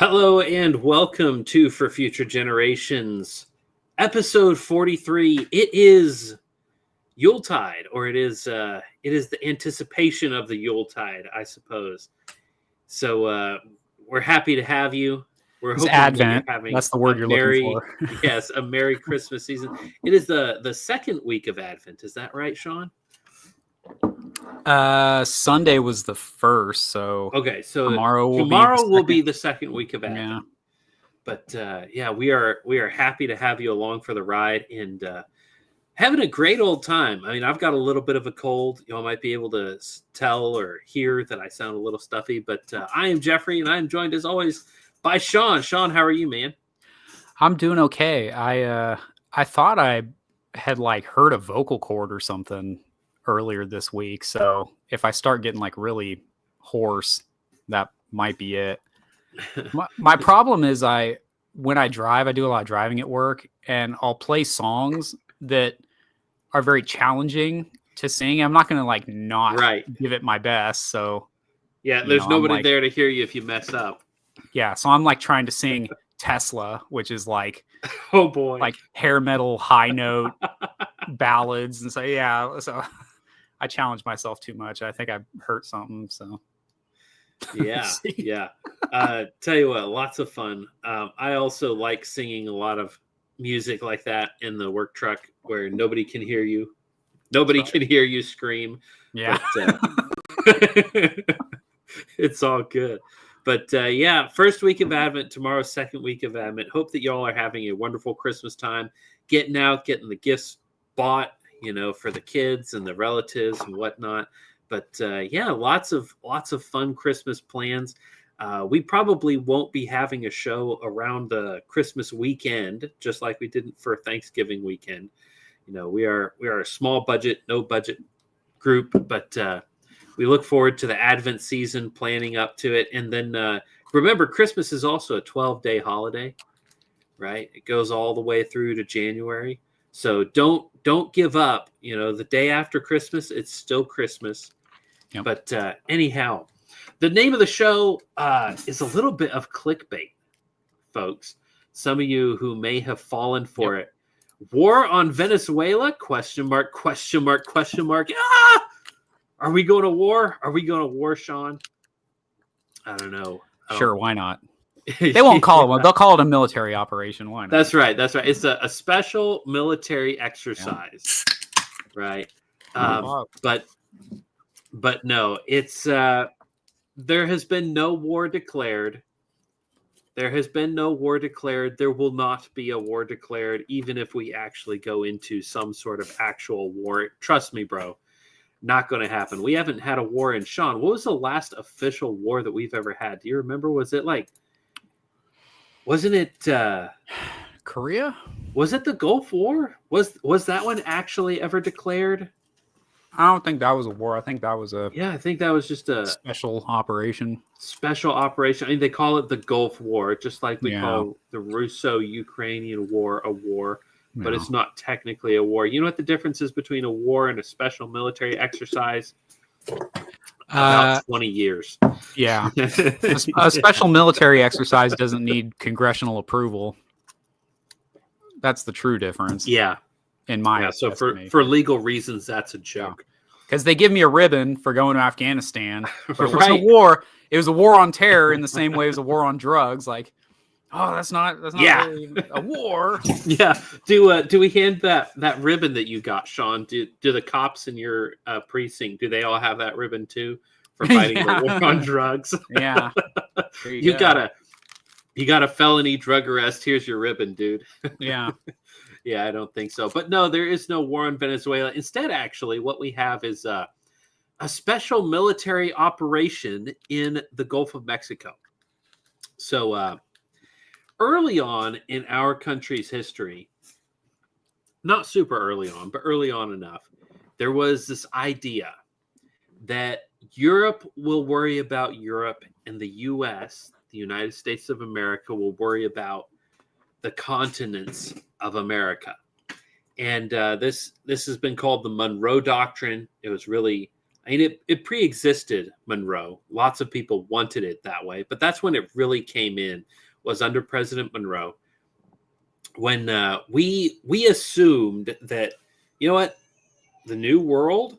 Hello and welcome to For Future Generations, episode 43. It is Yuletide, or it is the anticipation of the Yuletide, I suppose. So we're happy to have you. We're It's hoping that Advent. you're having That's the word you're looking for. yes, a Merry Christmas season. It is the second week of Advent. Is that right, Sean? Sunday was the first, so Okay, so tomorrow will be the second week of Advent. Yeah. But we are happy to have you along for the ride and having a great old time. I mean, I've got a little bit of a cold. You all might be able to tell or hear that I sound a little stuffy, but I am Jeffrey, and I am joined as always by Sean. Sean, how are you, man? I'm doing okay. I thought I had heard a vocal cord or something earlier this week, so if I start getting really hoarse, that might be it. My problem is when I drive, I do a lot of driving at work, and I'll play songs that are very challenging to sing. I'm not going to not give it my best. So yeah, there's nobody there to hear you if you mess up. Yeah. So I'm trying to sing Tesla, which is oh boy, hair metal, high note ballads. And so I challenge myself too much. I think I've hurt something. So yeah. Tell you what, lots of fun. I also like singing a lot of music like that in the work truck where nobody can hear you. Nobody can hear you scream. Yeah. But, it's all good. But first week of Advent, tomorrow, second week of Advent. Hope that y'all are having a wonderful Christmas time, getting out, getting the gifts bought, for the kids and the relatives and whatnot. But lots of fun Christmas plans. We probably won't be having a show around the Christmas weekend, just like we did for Thanksgiving weekend. We are a small budget, no budget group, but we look forward to the Advent season, planning up to it. And then remember, Christmas is also a 12-day holiday, right? It goes all the way through to January. So don't give up. The day after Christmas, it's still Christmas. Yep. But anyhow, the name of the show is a little bit of clickbait, folks. Some of you who may have fallen for it. War on Venezuela? Question mark, question mark, question mark. Ah! Are we going to war? Are we going to war, Sean? I don't know. Sure, why not? They won't call it one. They'll call it a military operation. Why not? That's right. It's a special military exercise, right? But no, it's there has been no war declared. There has been no war declared. There will not be a war declared, even if we actually go into some sort of actual war. Trust me, bro. Not going to happen. We haven't had a war in Sean. What was the last official war that we've ever had? Do you remember? Was it wasn't it Korea? Was it the Gulf War? Was that one actually ever declared? I don't think that was a war. I think that was I think that was just a special operation. Special operation. I mean, they call it the Gulf War, just like we call the Russo-Ukrainian War a war. But it's not technically a war. You know what the difference is between a war and a special military exercise? About 20 years. Yeah. A special military exercise doesn't need congressional approval. That's the true difference. Yeah. In my so for legal reasons, that's a joke. Because they give me a ribbon for going to Afghanistan. But it wasn't a war. It was a war on terror in the same way as a war on drugs. That's not really a war. Yeah. Do we hand that ribbon that you got, Sean? Do the cops in your precinct, do they all have that ribbon too for fighting the war on drugs? Yeah. You got a felony drug arrest. Here's your ribbon, dude. Yeah. Yeah, I don't think so. But no, there is no war in Venezuela. Instead, actually, what we have is a special military operation in the Gulf of Mexico. So early on in our country's history, not super early on, but early on enough, there was this idea that Europe will worry about Europe and the U.S., the United States of America, will worry about the continents of America. And this has been called the Monroe Doctrine. It was really I mean, it pre-existed Monroe. Lots of people wanted it that way, but that's when it really came in, was under President Monroe, when we assumed that, you know what, the new world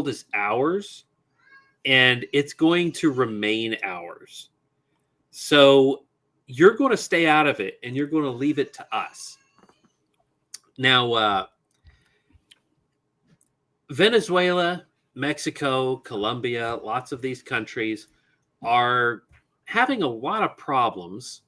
is ours, and it's going to remain ours. So you're going to stay out of it, and you're going to leave it to us. Now, Venezuela, Mexico, Colombia, lots of these countries are having a lot of problems,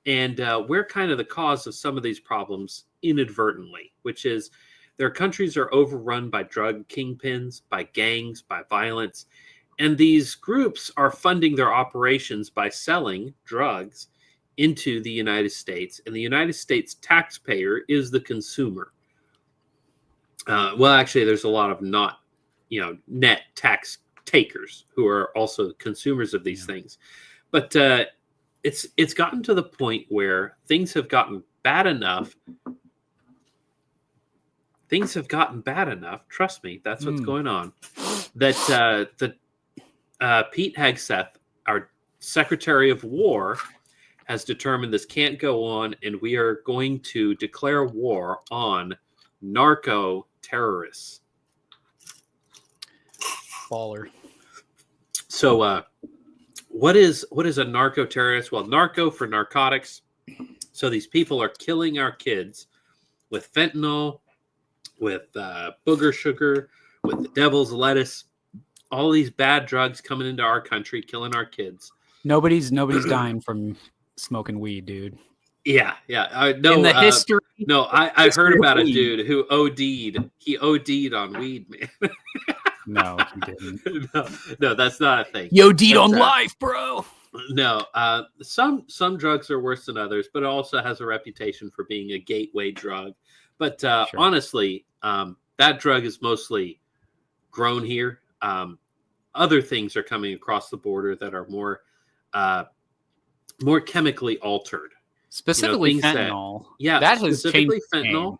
and we're kind of the cause of some of these problems inadvertently, which is their countries are overrun by drug kingpins, by gangs, by violence, and these groups are funding their operations by selling drugs into the United States, and the United States taxpayer is the consumer. Well, actually, there's a lot of not, net tax takers who are also consumers of these things. But it's gotten to the point where things have gotten bad enough. Things have gotten bad enough. Trust me, that's what's going on. That Pete Hegseth, our Secretary of War, has determined this can't go on, and we are going to declare war on narco-terrorists. Baller. So, what is a narco-terrorist? Well, narco for narcotics. So these people are killing our kids with fentanyl, with booger sugar, with the devil's lettuce, all these bad drugs coming into our country, killing our kids. Nobody's dying from smoking weed, dude. Yeah. No, in the history. No, I heard about a dude who OD'd. He OD'd on weed, man. No, he didn't. No, that's not a thing. He OD'd on life, bro. No, some drugs are worse than others, but it also has a reputation for being a gateway drug. But sure. Honestly, that drug is mostly grown here. Other things are coming across the border that are more chemically altered. Specifically fentanyl. That has changed. Fentanyl.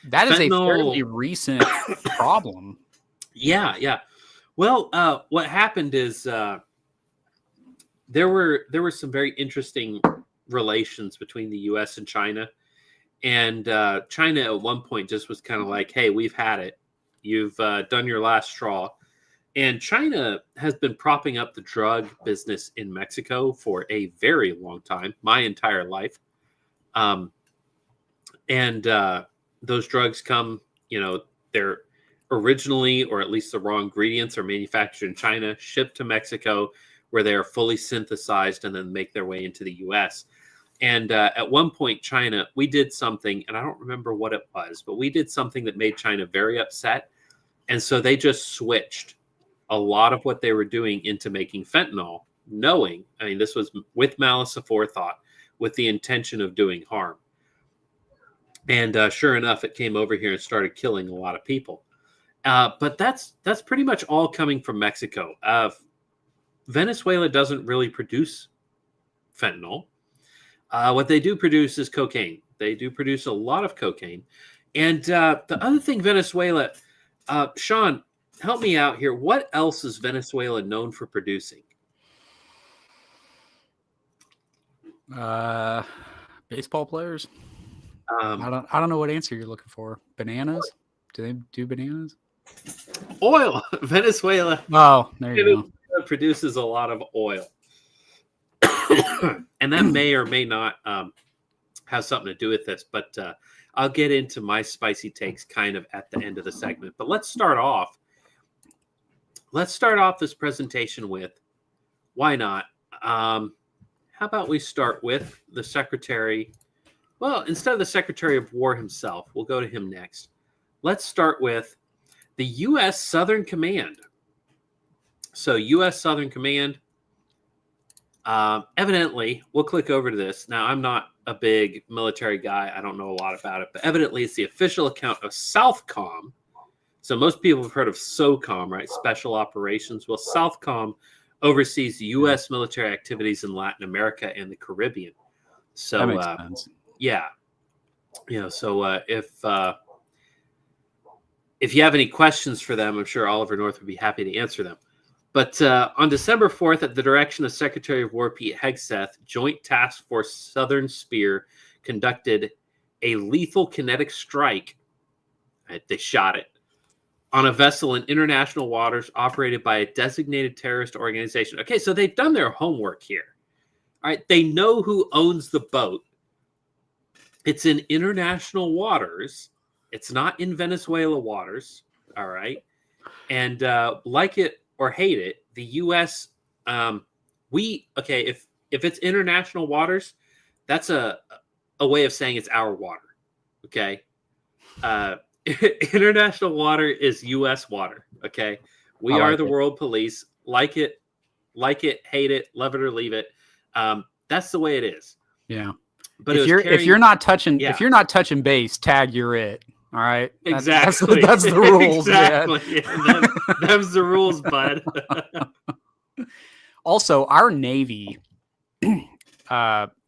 That is a fairly recent problem. Yeah. Well, what happened is there were some very interesting relations between the U.S. and China. And China at one point just was kind of like, hey, we've had it. You've done your last straw. And China has been propping up the drug business in Mexico for a very long time, my entire life. And those drugs come, they're originally, or at least the raw ingredients, are manufactured in China, shipped to Mexico, where they are fully synthesized and then make their way into the U.S. And at one point, China, we did something, and I don't remember what it was, but we did something that made China very upset. And so they just switched a lot of what they were doing into making fentanyl, knowing, this was with malice aforethought, with the intention of doing harm. And sure enough, it came over here and started killing a lot of people. But that's pretty much all coming from Mexico. Venezuela doesn't really produce fentanyl. What they do produce is cocaine. They do produce a lot of cocaine. And the other thing, Venezuela, Sean, help me out here. What else is Venezuela known for producing? Baseball players. I don't know what answer you're looking for. Bananas? Do they do bananas? Oil. Venezuela. Oh, there you go. Produces a lot of oil. And that may or may not have something to do with this, but I'll get into my spicy takes kind of at the end of the segment. But let's start off this presentation with, why not? How about we start with the Secretary? Well, instead of the Secretary of War himself, we'll go to him next. Let's start with the U.S. Southern Command. So U.S. Southern Command, evidently, we'll click over to this. Now, I'm not a big military guy. I don't know a lot about it, but evidently it's the official account of Southcom. So most people have heard of SOCOM, right? Special Operations. Well, Southcom oversees U.S. military activities in Latin America and the Caribbean. So, that makes sense. Yeah. So if if you have any questions for them, I'm sure Oliver North would be happy to answer them. But on December 4th, at the direction of Secretary of War Pete Hegseth, Joint Task Force Southern Spear conducted a lethal kinetic strike. They shot it on a vessel in international waters operated by a designated terrorist organization. Okay, so they've done their homework here. All right, they know who owns the boat. It's in international waters. It's not in Venezuela waters. All right, and like it or hate it, the U.S. If it's international waters, that's a way of saying it's our water. Okay, international water is U.S. water. Okay, we are the world police. Like it, hate it, love it or leave it. That's the way it is. Yeah. But if you're not touching base, tag you're it. All right. Exactly. That's the rules. Exactly. Yeah, them's the rules, bud. Also, our Navy,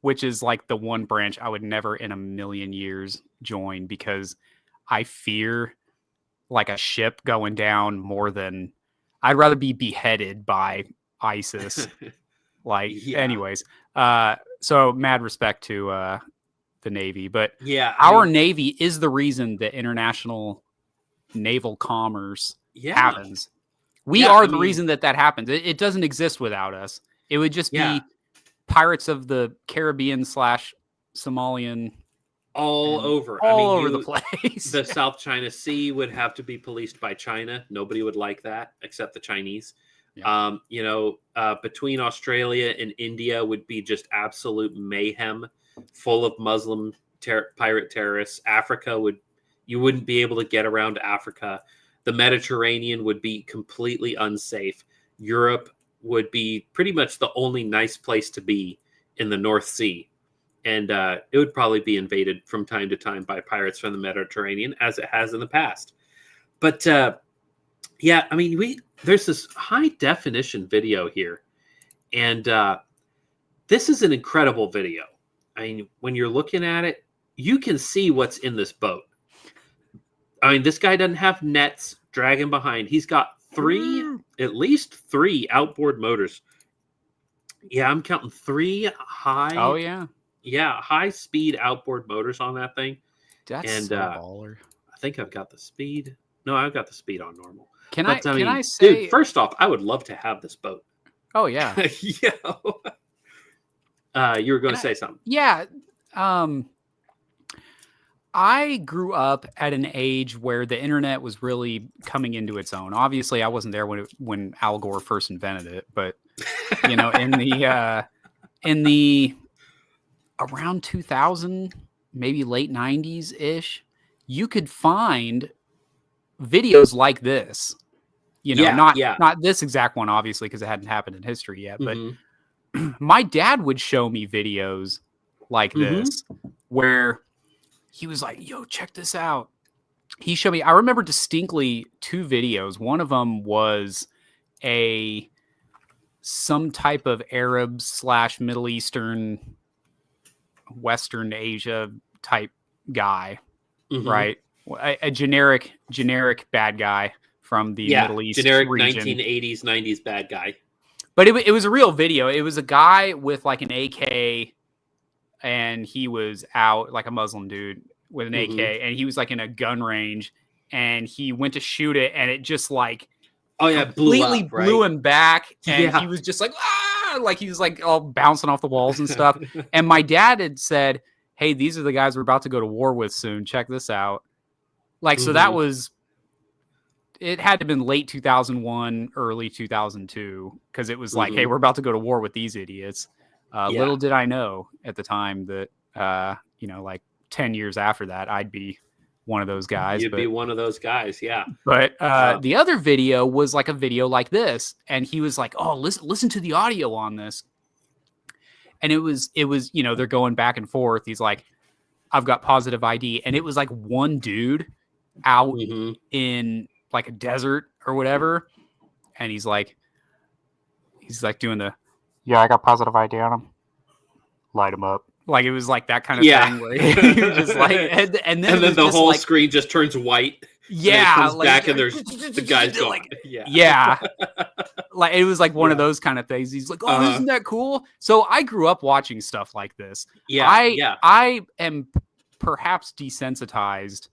which is like the one branch I would never in a million years join, because I fear like a ship going down more than I'd rather be beheaded by ISIS. Anyways, so mad respect to the Navy, but our Navy is the reason that international naval commerce happens. We are the reason that happens. It doesn't exist without us. It would just be pirates of the Caribbean / Somalian all over the place. The South China Sea would have to be policed by China. Nobody would like that except the Chinese. Yeah. Between Australia and India would be just absolute mayhem, full of Muslim pirate terrorists. You wouldn't be able to get around Africa. The Mediterranean would be completely unsafe. Europe would be pretty much the only nice place to be in the North Sea. And it would probably be invaded from time to time by pirates from the Mediterranean, as it has in the past. But there's this high definition video here, and this is an incredible video. I mean, when you're looking at it, you can see what's in this boat. I mean, this guy doesn't have nets dragging behind. He's got at least three outboard motors. Yeah, I'm counting 3 high. Oh yeah. Yeah, high speed outboard motors on that thing. That's so baller. I think I've got the speed. No, I've got the speed on normal. Can I say, dude, first off, I would love to have this boat. Oh yeah. You were going to say something. Yeah. I grew up at an age where the internet was really coming into its own. Obviously, I wasn't there when Al Gore first invented it, but in the around 2000, maybe late 90s ish, you could find videos like this. Not this exact one, obviously, because it hadn't happened in history yet. But my dad would show me videos like this, where he was like, "Yo, check this out." He showed me. I remember distinctly 2 videos. One of them was some type of Arab / Middle Eastern, Western Asia type guy, right? A generic bad guy from the Middle East generic region. 1980s, 90s bad guy. But it was a real video. It was a guy with like an AK, and he was out, like a Muslim dude with an AK, and he was like in a gun range, and he went to shoot it, and it just like completely blew him back, and he was just like, like he was like all bouncing off the walls and stuff. And my dad had said, "Hey, these are the guys we're about to go to war with soon. Check this out." Like, so that was, it had to have been late 2001, early 2002, because it was like, hey, we're about to go to war with these idiots. Little did I know at the time that, like 10 years after that, I'd be one of those guys. You'd be one of those guys, yeah. But the other video was like a video like this, and he was like, "Oh, listen to the audio on this." And it was they're going back and forth. He's like, "I've got positive ID," and it was like one dude out in like a desert or whatever, and he's like doing the, "Yeah, I got positive ID on him. Light him up." Like, it was like that kind of thing where he was just like, and then the whole screen just turns white. Yeah, comes back and there's the guy's gone. Like, yeah. Like it was like one of those kind of things. He's like, "Oh, isn't that cool?" So I grew up watching stuff like this. I am perhaps desensitized.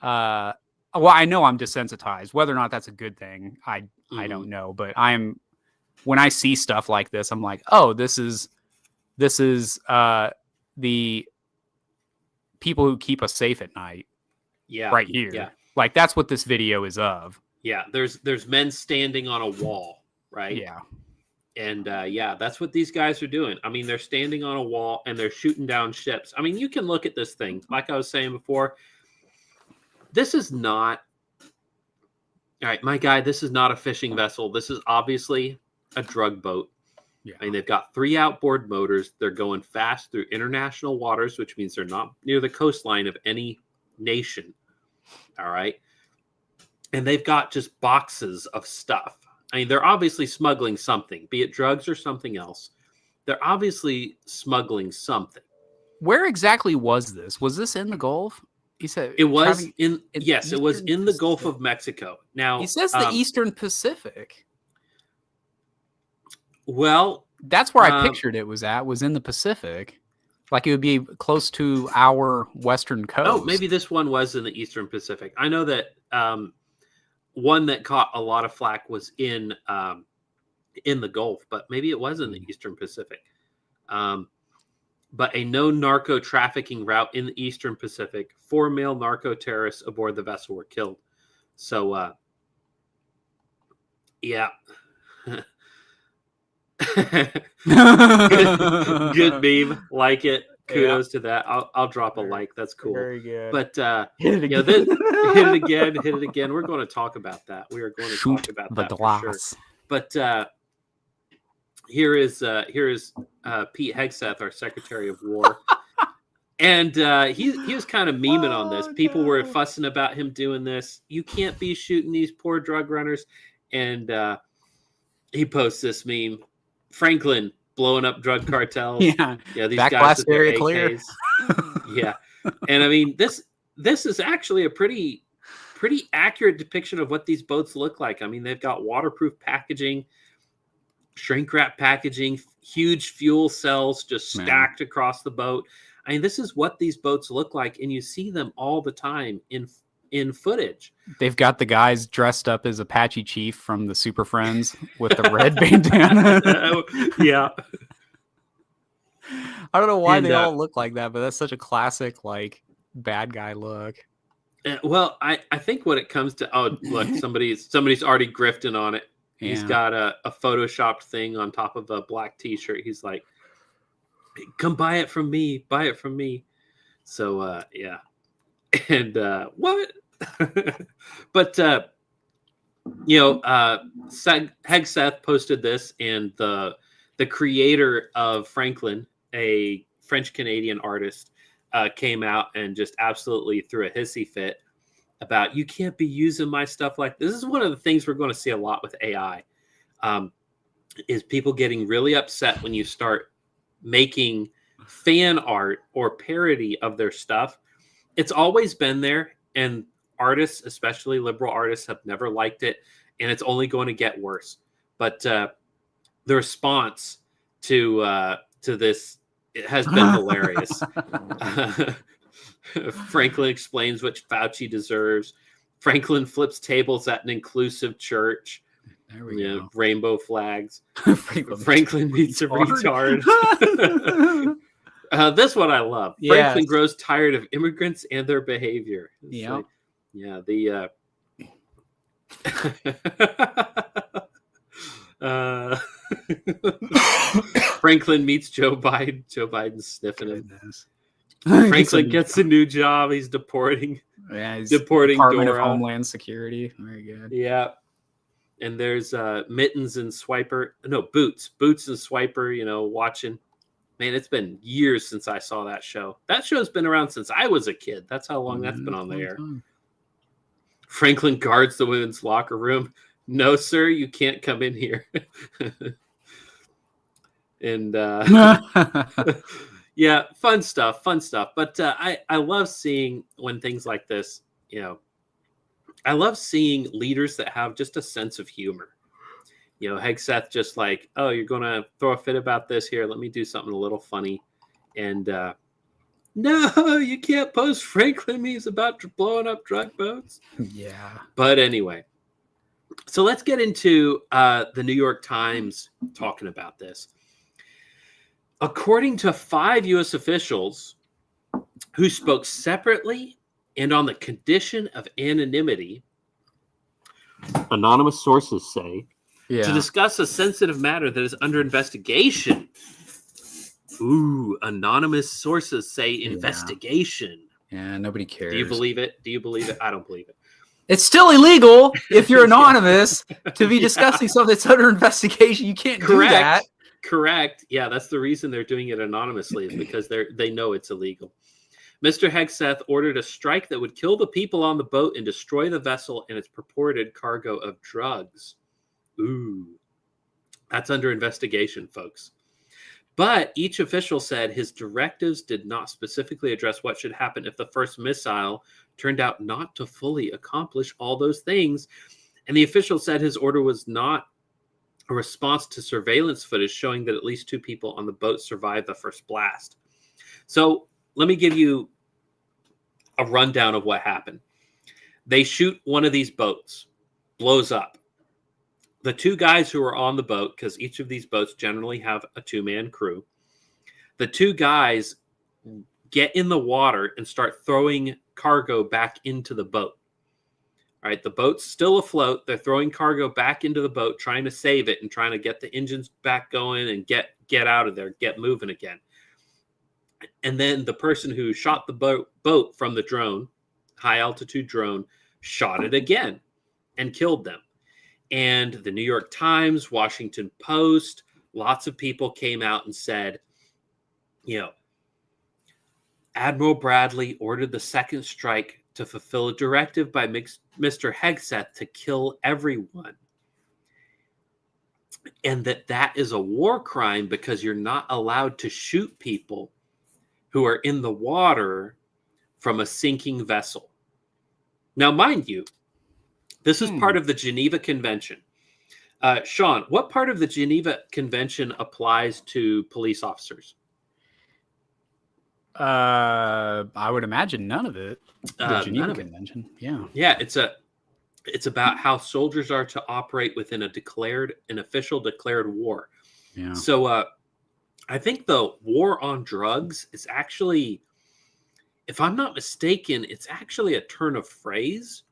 Well, I know I'm desensitized. Whether or not that's a good thing, I don't know. But when I see stuff like this, I'm like, oh, this is the people who keep us safe at night. Yeah, right here. Yeah, like that's what this video is of. Yeah, there's men standing on a wall, right? Yeah. And that's what these guys are doing. I mean, they're standing on a wall and they're shooting down ships. I mean, you can look at this thing. Like I was saying before, this is not... All right, my guy, this is not a fishing vessel. This is obviously a drug boat. Yeah. I mean, they've got 3 outboard motors. They're going fast through international waters, which means they're not near the coastline of any nation. All right. And they've got just boxes of stuff. I mean, they're obviously smuggling something, be it drugs or something else. They're obviously smuggling something. Where exactly was this? Was this in the Gulf? He said it was it was in the Gulf of Mexico. Now he says the Eastern Pacific. Well, that's where I pictured it was in the Pacific. Like it would be close to our western coast. Oh, maybe this one was in the Eastern Pacific. I know that one that caught a lot of flack was in the Gulf, but maybe it was in the Eastern Pacific. But a known narco trafficking route in the Eastern Pacific, 4 male narco terrorists aboard the vessel were killed. So, yeah. good meme. Like it. Kudos to that. I'll drop a like. That's cool. Very good. But hit it again. Hit it again. We're going to talk about that. We are going to talk about that glass. For sure. But here is Pete Hegseth, our Secretary of War, and he was kind of memeing on this. People were fussing about him doing this. You can't be shooting these poor drug runners, and he posts this meme. Franklin blowing up drug cartels. Yeah, these back guys with their area clear. Yeah, and I mean this is actually a pretty accurate depiction of what these boats look like. I mean, they've got waterproof packaging, shrink wrap packaging, huge fuel cells just stacked across the boat. I mean, this is what these boats look like, and you see them all the time in footage. They've got the guys dressed up as Apache Chief from the Super Friends with the red bandana. Yeah. I don't know why they all look like that, but that's such a classic, like, bad guy look. Well, I think what it comes to... Oh, look, somebody's already grifting on it. Yeah. He's got a photoshopped thing on top of a black t-shirt. He's like, come buy it from me. Buy it from me. So, yeah. And what? But Hegseth posted this, and the creator of Franklin, a French Canadian artist, came out and just absolutely threw a hissy fit about, you can't be using my stuff like this. This is one of the things we're going to see a lot with AI, is people getting really upset when you start making fan art or parody of their stuff. It's always been there, and artists, especially liberal artists, have never liked it, and it's only going to get worse. But the response to this, it has been hilarious. Franklin explains which Fauci deserves. Franklin flips tables at an inclusive church. There we go. Rainbow flags. Franklin meets a retard. This one I love. Yes. Franklin grows tired of immigrants and their behavior. Yeah. Franklin meets Joe Biden. Joe Biden's sniffing him. Franklin gets a new job. He's deporting. Yeah, he's deporting Department Dora. of Homeland Security. Very good. Yeah. And there's Mittens and Swiper. No, Boots. Boots and Swiper, watching. Man, it's been years since I saw that show. That show's been around since I was a kid. That's how long that's been on the air. Franklin guards the women's locker room. No, sir, you can't come in here. And yeah, fun stuff. But I love seeing when things like this, I love seeing leaders that have just a sense of humor. You know, Hegseth just like, oh, you're going to throw a fit about this here. Let me do something a little funny. And no, you can't post Franklin memes about blowing up drug boats. Yeah. But anyway, so let's get into the New York Times talking about this. According to 5 U.S. officials who spoke separately and on the condition of anonymity, anonymous sources say, to discuss a sensitive matter that is under investigation. Ooh, anonymous sources say investigation. Yeah, nobody cares. Do you believe it? Do you believe it? I don't believe it. It's still illegal if you're anonymous to be discussing something that's under investigation. You can't do that. Correct. Yeah, that's the reason they're doing it anonymously, is because they know it's illegal. Mr. Hegseth ordered a strike that would kill the people on the boat and destroy the vessel and its purported cargo of drugs. Ooh, that's under investigation, folks. But each official said his directives did not specifically address what should happen if the first missile turned out not to fully accomplish all those things. And the official said his order was not a response to surveillance footage showing that at least 2 people on the boat survived the first blast. So let me give you a rundown of what happened. They shoot one of these boats, blows up. The 2 guys who are on the boat, because each of these boats generally have a 2-man crew, the 2 guys get in the water and start throwing cargo back into the boat. All right, the boat's still afloat. They're throwing cargo back into the boat, trying to save it and trying to get the engines back going and get out of there, get moving again. And then the person who shot the boat from the drone, high altitude drone, shot it again and killed them. And the New York Times, Washington Post, lots of people came out and said, you know, Admiral Bradley ordered the second strike to fulfill a directive by Mr. Hegseth to kill everyone. And that is a war crime because you're not allowed to shoot people who are in the water from a sinking vessel. Now, mind you, this is part of the Geneva Convention. Sean, what part of the Geneva Convention applies to police officers? I would imagine none of it. The Geneva Convention. Yeah. Yeah, it's about how soldiers are to operate within an official declared war. Yeah. So I think the war on drugs is actually, if I'm not mistaken, it's actually a turn of phrase.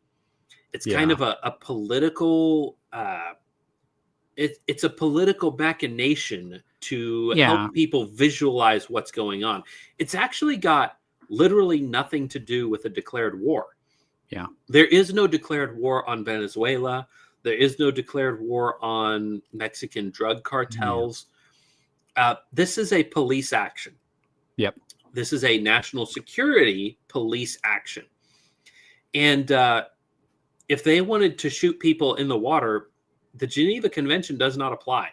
It's kind of a political, it's a political machination to help people visualize what's going on. It's actually got literally nothing to do with a declared war. Yeah. There is no declared war on Venezuela. There is no declared war on Mexican drug cartels. This is a police action. Yep. This is a national security police action. And if they wanted to shoot people in the water, the Geneva Convention does not apply.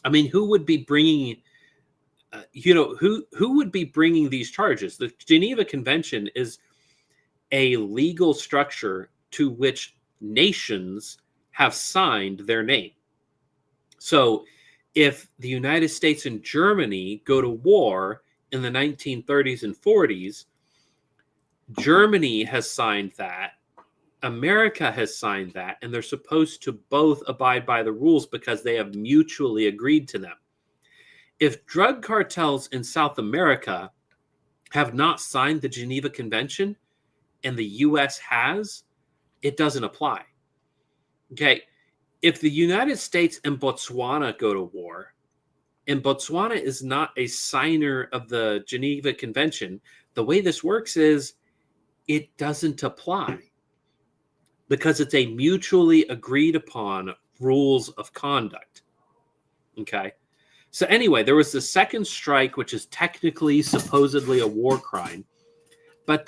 I mean, who would be bringing, who would be bringing these charges? The Geneva Convention is a legal structure to which nations have signed their name. So if the United States and Germany go to war in the 1930s and 40s, Germany has signed that. America has signed that, and they're supposed to both abide by the rules because they have mutually agreed to them. If drug cartels in South America have not signed the Geneva Convention and the U.S. has, it doesn't apply. Okay, if the United States and Botswana go to war, and Botswana is not a signer of the Geneva Convention, the way this works is it doesn't apply, because it's a mutually agreed upon rules of conduct. Okay. So anyway, there was the second strike, which is technically, supposedly a war crime. But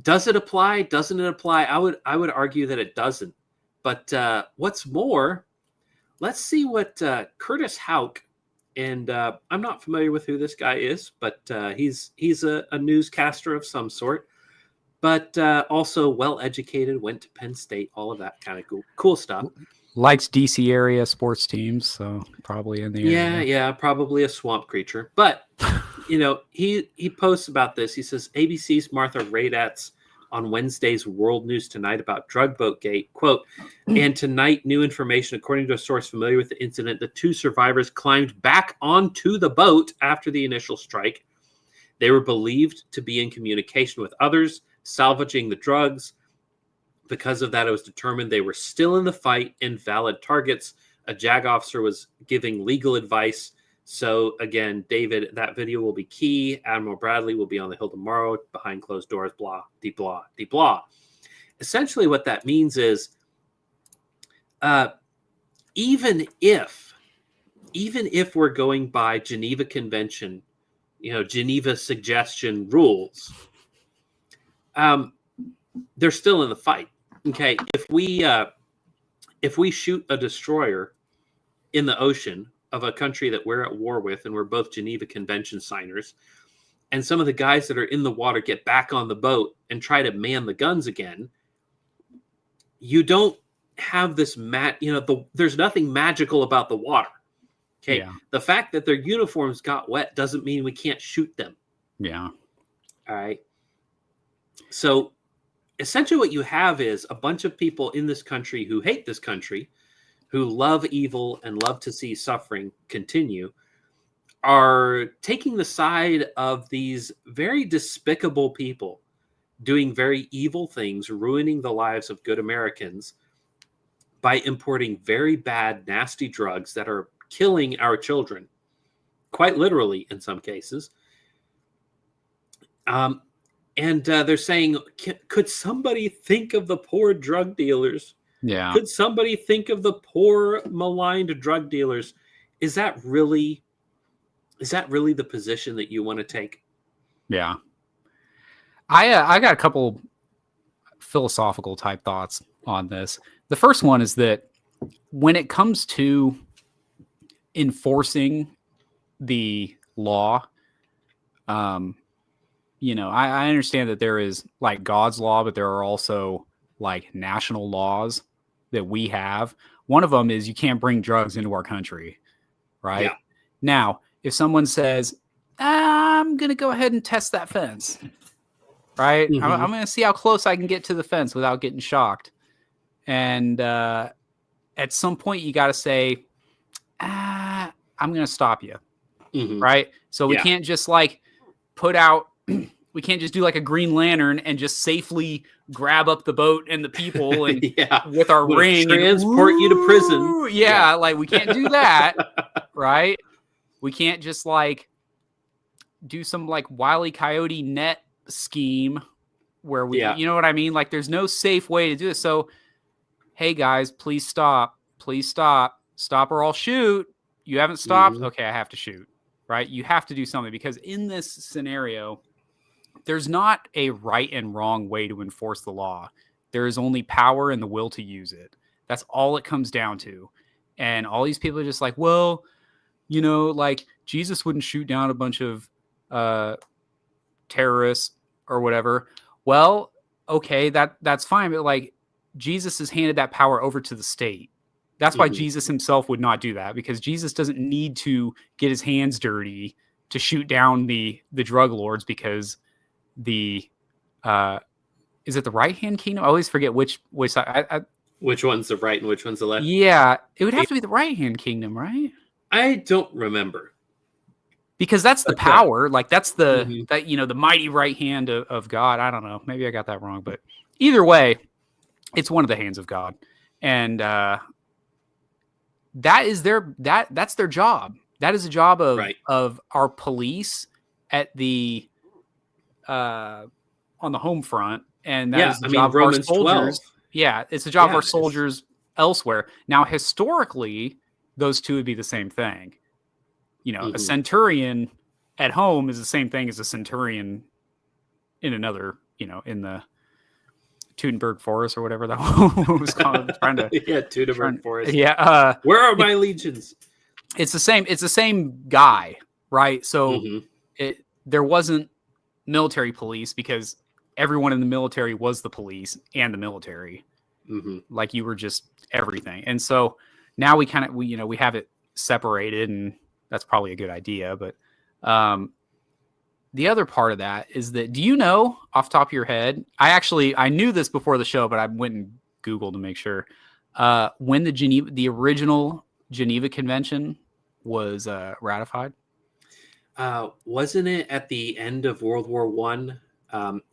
does it apply? Doesn't it apply? I would argue that it doesn't. But what's more, let's see what Curtis Houck, and I'm not familiar with who this guy is, but he's a newscaster of some sort. but also well-educated, went to Penn State, all of that kind of cool stuff. Likes DC area sports teams, so probably in the area. Yeah, probably a swamp creature. But, he posts about this. He says, ABC's Martha Raddatz on Wednesday's World News Tonight about drug boat gate, quote, and tonight new information, according to a source familiar with the incident, the 2 survivors climbed back onto the boat after the initial strike. They were believed to be in communication with others, salvaging the drugs. Because of that, it was determined they were still in the fight and valid targets. A JAG officer was giving legal advice. So again, David, that video will be key. Admiral Bradley will be on the Hill tomorrow, behind closed doors, blah, de blah, de blah. Essentially what that means is, even if we're going by Geneva Convention, Geneva suggestion rules, they're still in the fight. Okay, if we shoot a destroyer in the ocean of a country that we're at war with, and we're both Geneva Convention signers, and some of the guys that are in the water get back on the boat and try to man the guns again, you don't have this there's nothing magical about the water. Okay, yeah. The fact that their uniforms got wet doesn't mean we can't shoot them. Yeah. All right. So essentially what you have is a bunch of people in this country who hate this country, who love evil and love to see suffering continue, are taking the side of these very despicable people doing very evil things, ruining the lives of good Americans by importing very bad, nasty drugs that are killing our children, quite literally in some cases. And they're saying, could somebody think of the poor drug dealers? Yeah. Could somebody think of the poor, maligned drug dealers? Is that really the position that you want to take? Yeah. I got a couple philosophical type thoughts on this. The first one is that when it comes to enforcing the law, I understand that there is like God's law, but there are also like national laws that we have. One of them is you can't bring drugs into our country, right? Yeah. Now, if someone says, I'm going to go ahead and test that fence, right? Mm-hmm. I'm going to see how close I can get to the fence without getting shocked. And at some point you got to say, I'm going to stop you, right? So we can't just like we can't just do like a Green Lantern and just safely grab up the boat and the people and with our ring transport you to prison. Yeah, like we can't do that, right? We can't just like do some like Wile E. Coyote net scheme where we, you know what I mean? Like there's no safe way to do this. So, hey guys, please stop or I'll shoot. You haven't stopped. Okay, I have to shoot. Right? You have to do something because in this scenario, there's not a right and wrong way to enforce the law. There is only power and the will to use it. That's all it comes down to. And all these people are just like, well, like Jesus wouldn't shoot down a bunch of terrorists or whatever. Well, okay, that's fine. But like Jesus has handed that power over to the state. That's why Jesus himself would not do that, because Jesus doesn't need to get his hands dirty to shoot down the drug lords, because is it the right-hand kingdom? I always forget which side. Which one's the right and which one's the left? Yeah, it would have to be the right-hand kingdom, right? I don't remember. Because that's the power. Like that's the the mighty right hand of God. I don't know. Maybe I got that wrong, but either way, it's one of the hands of God. And that's their job. That is a job of our police at the on the home front, and that is the job of our soldiers. 12. Yeah, it's a job of our soldiers elsewhere. Now, historically, those two would be the same thing. A centurion at home is the same thing as a centurion in another, in the Teutoburg Forest or whatever that was called. Teutoburg Forest. Yeah. Where are my legions? It's the same guy, right? So there wasn't military police because everyone in the military was the police and the military. Mm-hmm. Like you were just everything. And so now we have it separated, and that's probably a good idea. But the other part of that is that, do you know off the top of your head, I knew this before the show, but I went and Googled to make sure, when the original Geneva Convention was ratified? Wasn't it at the end of World War One,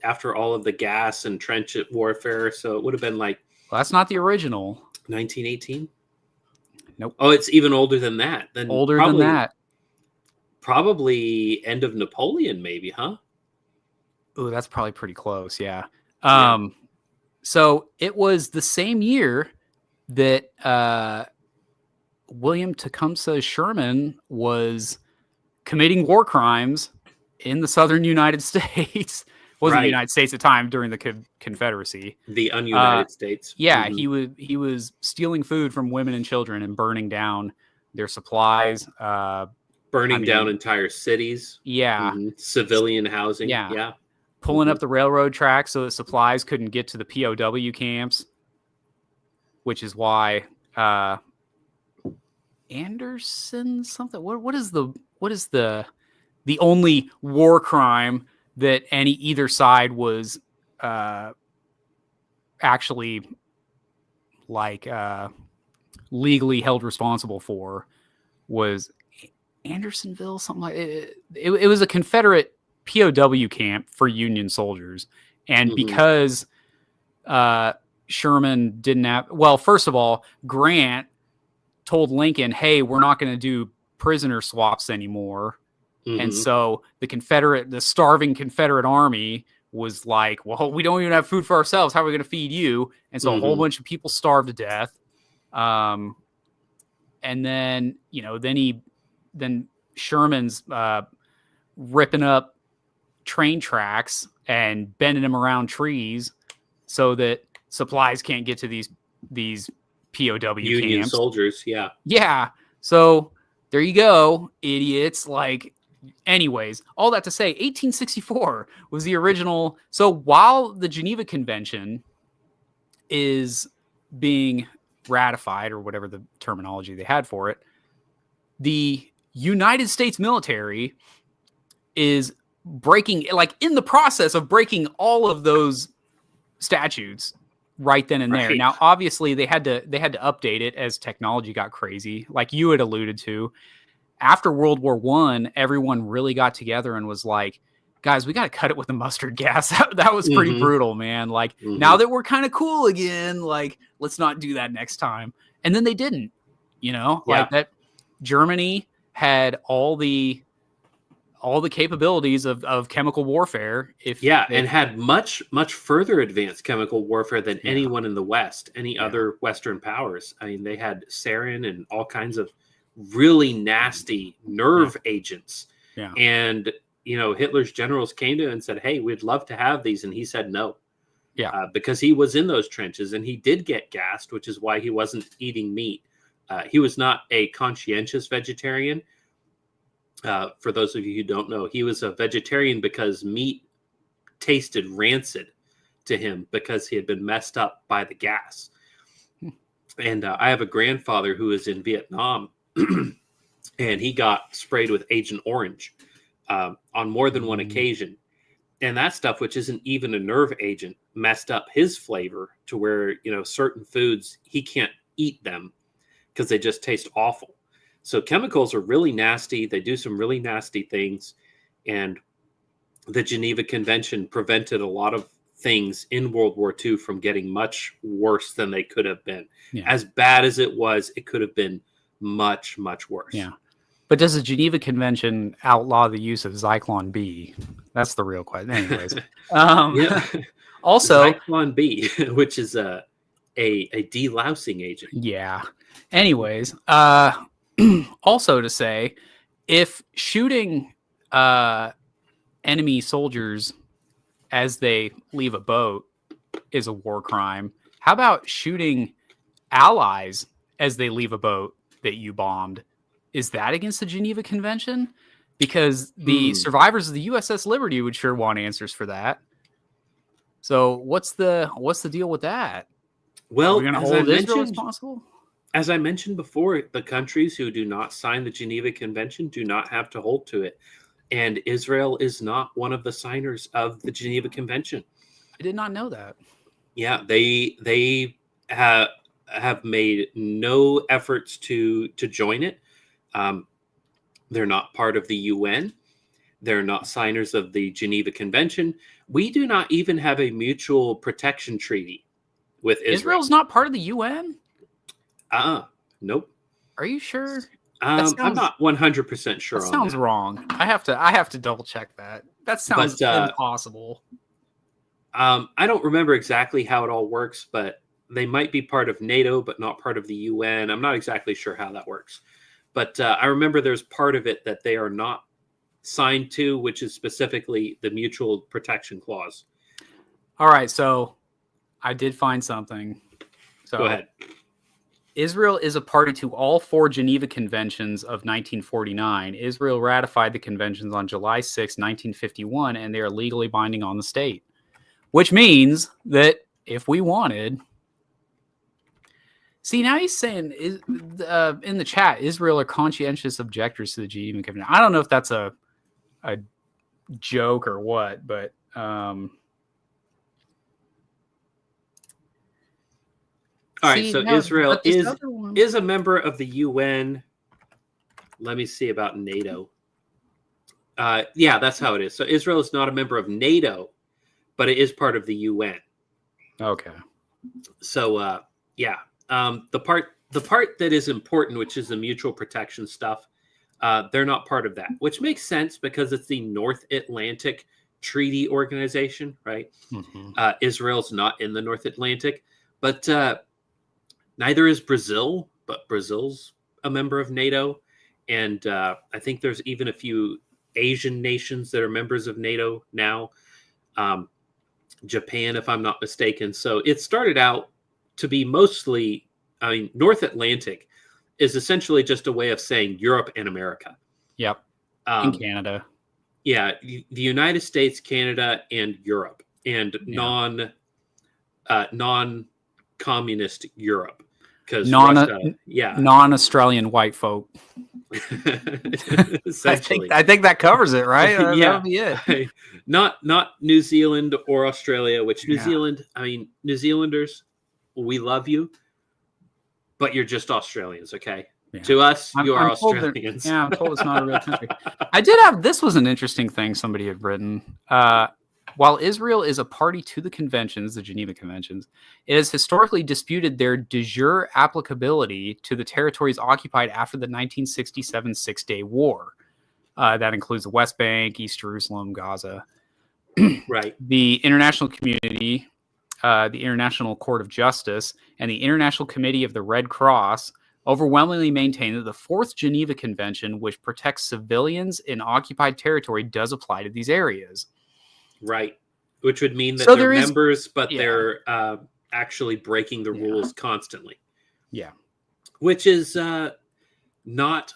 after all of the gas and trench warfare? So it would have been like, Well, that's not the original. 1918. Nope. Oh, it's even older than that. Then Older than that. Probably end of Napoleon, maybe, huh? Oh, that's probably pretty close. Yeah. Yeah. So it was the same year that William Tecumseh Sherman was committing war crimes in the southern United States. Wasn't the United States at the time, during the Confederacy. The ununited States. Yeah, he was stealing food from women and children and burning down their supplies. Burning down entire cities. Yeah. Mm-hmm. Civilian housing. Yeah. Pulling up the railroad tracks so that supplies couldn't get to the POW camps, which is why Anderson something. What is the only war crime that either side was actually like legally held responsible for? Was Andersonville something like it? It was a Confederate POW camp for Union soldiers, and because Sherman didn't have, well, first of all, Grant told Lincoln, "Hey, we're not going to do prisoner swaps anymore." And so the starving Confederate army was like, "Well, we don't even have food for ourselves. How are we going to feed you?" And so a whole bunch of people starved to death. And then, then Sherman's ripping up train tracks and bending them around trees so that supplies can't get to these POW Union camps. soldiers. Yeah. Yeah. So there you go, idiots. Like, anyways, all that to say, 1864 was the original. So while the Geneva Convention is being ratified, or whatever the terminology they had for it, the United States military is in the process of breaking all of those statutes right then and there. Now, obviously, they had to update it as technology got crazy, like you had alluded to. After World War I, everyone really got together and was like, guys, we got to cut it with the mustard gas. That was pretty brutal, man. Like, now that we're kind of cool again, like, let's not do that next time. And then they didn't, like that. Germany had all the capabilities of chemical warfare. And had much further advanced chemical warfare than anyone in the West, other Western powers. I mean, they had sarin and all kinds of really nasty nerve agents. Yeah. And, Hitler's generals came to him and said, "Hey, we'd love to have these." And he said no. Yeah. Because he was in those trenches and he did get gassed, which is why he wasn't eating meat. He was not a conscientious vegetarian. For those of you who don't know, he was a vegetarian because meat tasted rancid to him because he had been messed up by the gas. And I have a grandfather who was in Vietnam, and he got sprayed with Agent Orange on more than one occasion. And that stuff, which isn't even a nerve agent, messed up his flavor to where, certain foods, he can't eat them because they just taste awful. So chemicals are really nasty. They do some really nasty things. And the Geneva Convention prevented a lot of things in World War II from getting much worse than they could have been. Yeah. As bad as it was, it could have been much, much worse. Yeah. But does the Geneva Convention outlaw the use of Zyklon B? That's the real question. Anyways. Also, Zyklon B, which is a delousing agent. Yeah. Anyways, also to say, if shooting enemy soldiers as they leave a boat is a war crime, how about shooting allies as they leave a boat that you bombed? Is that against the Geneva Convention? Because the survivors of the USS Liberty would sure want answers for that. So what's the deal with that? Are Well, we going to as I hold Israel mentioned, responsible? as I mentioned before, the countries who do not sign the Geneva Convention do not have to hold to it. And Israel is not one of the signers of the Geneva Convention. I did not know that. Yeah, they have made no efforts to join it. They're not part of the UN. They're not signers of the Geneva Convention. We do not even have a mutual protection treaty with Israel. Israel's not part of the UN? Nope. Are you sure? I'm not 100% sure that on sounds that. wrong. I have to double check that. That sounds impossible. I don't remember exactly how it all works, but they might be part of NATO, but not part of the UN. I'm not exactly sure how that works. But I remember there's part of it that they are not signed to, which is specifically the Mutual Protection Clause. All right, so I did find something. So go ahead. Israel is a party to all 4 Geneva Conventions of 1949. Israel ratified the conventions on July 6, 1951, and they are legally binding on the state. Which means that if we wanted... See, now he's saying in the chat, Israel are conscientious objectors to the Geneva Convention. I don't know if that's a joke or what, but... All right, so Israel is a member of the UN. Let me see about NATO. Yeah, that's how it is. So Israel is not a member of NATO, but it is part of the UN. Okay. So yeah, the part that is important, which is the mutual protection stuff, they're not part of that, which makes sense because it's the North Atlantic Treaty Organization, right? Mm-hmm. Israel's not in the North Atlantic, but neither is Brazil, but Brazil's a member of NATO. And I think there's even a few Asian nations that are members of NATO now. Japan, if I'm not mistaken. So it started out to be mostly, North Atlantic is essentially just a way of saying Europe and America. Yep. And Canada. Yeah. The United States, Canada, and Europe, and non-communist Europe, because non-Australian white folk. I think that covers it, right? Yeah, that would be it. Not New Zealand or Australia. Which New Zealand? New Zealanders, we love you, but you're just Australians, okay? Yeah. To us, you are Australians. I'm told it's not a real country. This was an interesting thing somebody had written. While Israel is a party to the conventions, the Geneva Conventions, it has historically disputed their de jure applicability to the territories occupied after the 1967 Six-Day War. That includes the West Bank, East Jerusalem, Gaza. Right. The international community, the International Court of Justice, and the International Committee of the Red Cross overwhelmingly maintain that the Fourth Geneva Convention, which protects civilians in occupied territory, does apply to these areas. Right, which would mean that they're members, but they're actually breaking the rules constantly. Yeah, which is not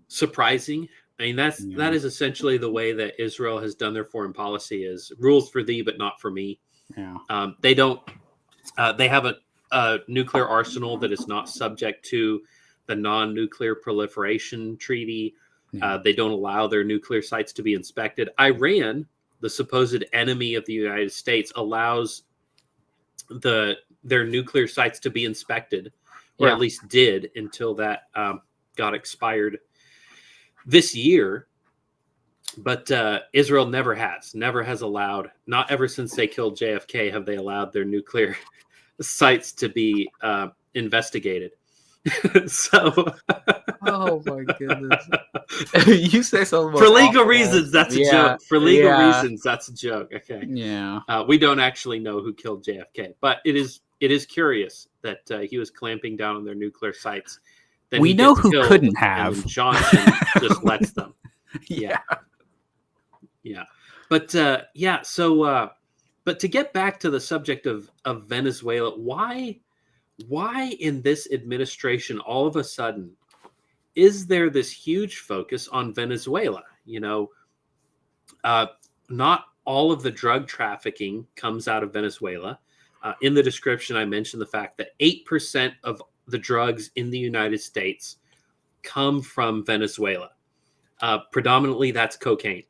surprising. That is essentially the way that Israel has done their foreign policy: is rules for thee, but not for me. Yeah, they don't. They have a nuclear arsenal that is not subject to the non-nuclear proliferation treaty. Yeah. They don't allow their nuclear sites to be inspected. Iran, the supposed enemy of the United States, allows their nuclear sites to be inspected, or at least did until that got expired this year. But Israel never has allowed, not ever since they killed JFK, have they allowed their nuclear sites to be investigated. So oh my goodness. You say something for legal reasons, that's a joke. For legal reasons, that's a joke. Okay. Yeah. We don't actually know who killed JFK, but it is curious that he was clamping down on their nuclear sites. Then we know who couldn't have. And Johnson just lets them. Yeah. But so but to get back to the subject of Venezuela, why in this administration all of a sudden is there this huge focus on Venezuela? Not all of the drug trafficking comes out of Venezuela. In the description, I mentioned the fact that 8% of the drugs in the United States come from Venezuela. Predominantly, that's cocaine.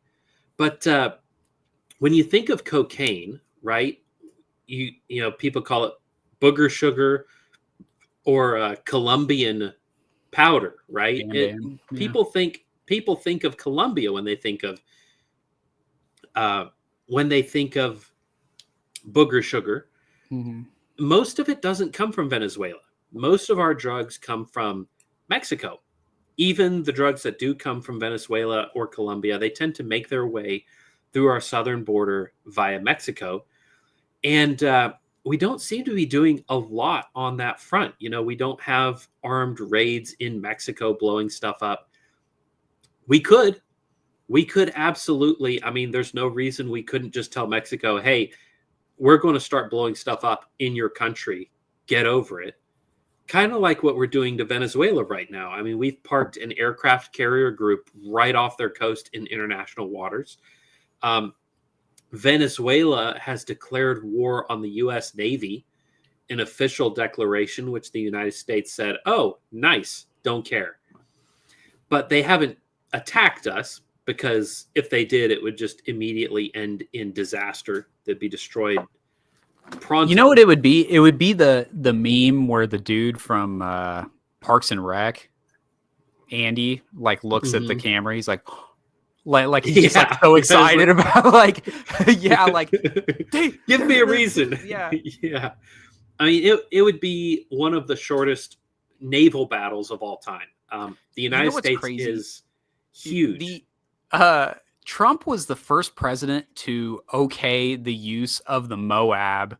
But when you think of cocaine, right, you know, people call it booger sugar or Colombian powder, right? Yeah. People think of Colombia when they think of booger sugar. Mm-hmm. Most of it doesn't come from Venezuela. Most of our drugs come from Mexico. Even the drugs that do come from Venezuela or Colombia, they tend to make their way through our southern border via Mexico. And we don't seem to be doing a lot on that front. You know, we don't have armed raids in Mexico blowing stuff up. We could absolutely. I mean, there's no reason we couldn't just tell Mexico, hey, we're going to start blowing stuff up in your country. Get over it. Kind of like what we're doing to Venezuela right now. I mean, we've parked an aircraft carrier group right off their coast in international waters. Venezuela has declared war on the U.S. Navy, an official declaration, which the United States said, oh, nice, don't care. But they haven't attacked us, because if they did, it would just immediately end in disaster. They'd be destroyed pronto. You know what it would be? It would be the meme where the dude from Parks and Rec, Andy, like looks at the camera. He's like he's just like so excited about like, yeah, like give me a reason. Yeah. Yeah. I mean, it would be one of the shortest naval battles of all time. The United States is huge. Trump was the first president to okay the use of the Moab,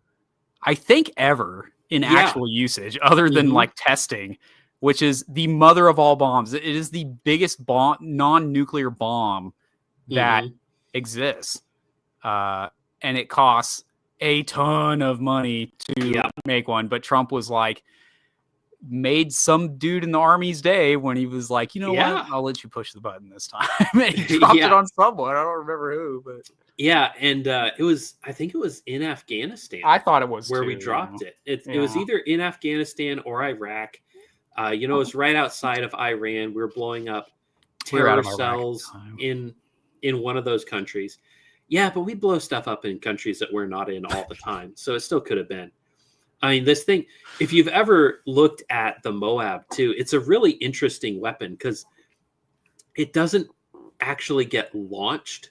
I think, ever in actual usage, other than like testing, which is the mother of all bombs. It is the biggest bomb, non-nuclear bomb that exists. And it costs a ton of money to make one. But Trump was like, made some dude in the Army's day when he was like, you know what, I'll let you push the button this time. And he dropped it on someone. I don't remember who, but and I think it was in Afghanistan. I thought it was where we dropped it. It was either in Afghanistan or Iraq. It was right outside of Iran. We were blowing up terror cells in one of those countries. Yeah, but we blow stuff up in countries that we're not in all the time. So it still could have been. I mean, this thing, if you've ever looked at the Moab too, it's a really interesting weapon because it doesn't actually get launched.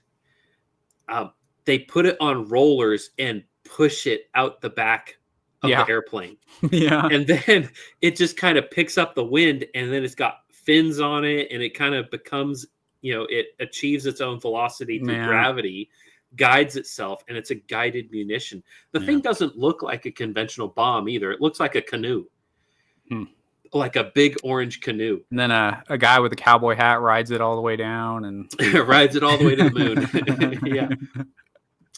They put it on rollers and push it out the back of the airplane. And then it just kind of picks up the wind, and then it's got fins on it, and it kind of becomes, it achieves its own velocity through gravity, guides itself, and it's a guided munition. The thing doesn't look like a conventional bomb either. It looks like a canoe, like a big orange canoe. And then a guy with a cowboy hat rides it all the way down and rides it all the way to the moon.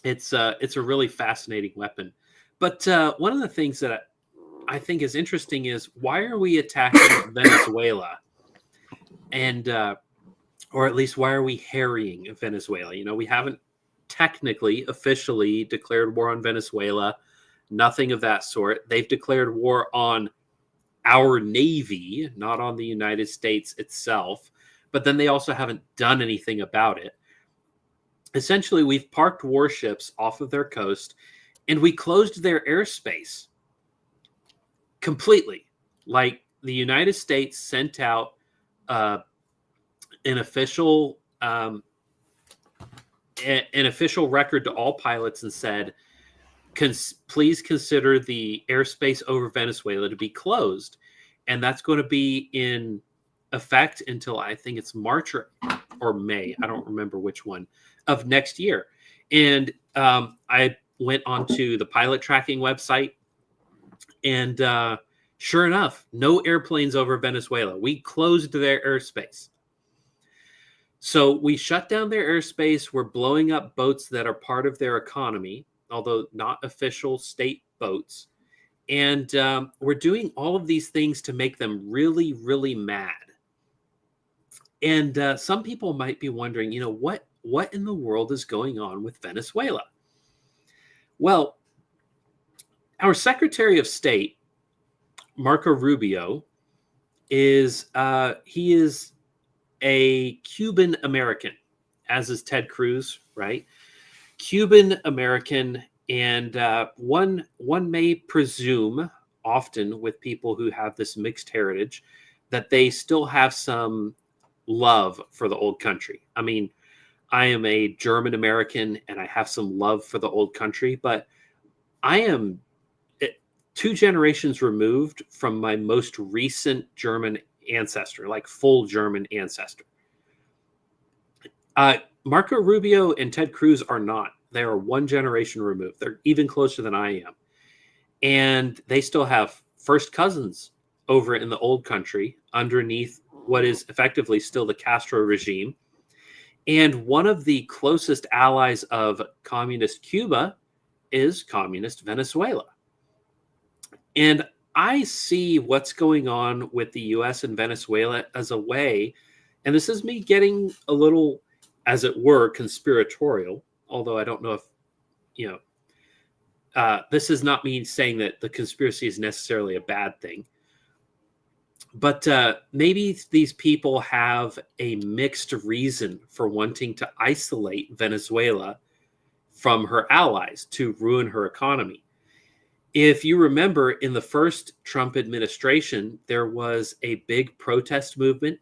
It's a really fascinating weapon. But one of the things that I think is interesting is, why are we attacking Venezuela? And or at least, why are we harrying Venezuela? We haven't technically, officially declared war on Venezuela. Nothing of that sort. They've declared war on our Navy, not on the United States itself. But then they also haven't done anything about it. Essentially, we've parked warships off of their coast, and we closed their airspace completely. Like, the United States sent out an official record to all pilots and said, please consider the airspace over Venezuela to be closed. And that's going to be in effect until, I think it's March or May, I don't remember which one, of next year. And I went onto the pilot tracking website, and sure enough, no airplanes over Venezuela. We closed their airspace. So we shut down their airspace. We're blowing up boats that are part of their economy, although not official state boats. And we're doing all of these things to make them really, really mad. And some people might be wondering, what in the world is going on with Venezuela? Well, our Secretary of State, Marco Rubio, he is a Cuban American, as is Ted Cruz, right? Cuban American, and one may presume, often with people who have this mixed heritage, that they still have some love for the old country. I mean, I am a German American, and I have some love for the old country, but I am 2 generations removed from my most recent German ancestor, like full German ancestor. Marco Rubio and Ted Cruz are not. They are 1 generation removed. They're even closer than I am. And they still have first cousins over in the old country underneath what is effectively still the Castro regime. And one of the closest allies of communist Cuba is communist Venezuela. And I see what's going on with the U.S. and Venezuela as a way, and this is me getting a little, as it were, conspiratorial, although I don't know if, this is not me saying that the conspiracy is necessarily a bad thing. But maybe these people have a mixed reason for wanting to isolate Venezuela from her allies to ruin her economy. If you remember, in the first Trump administration, there was a big protest movement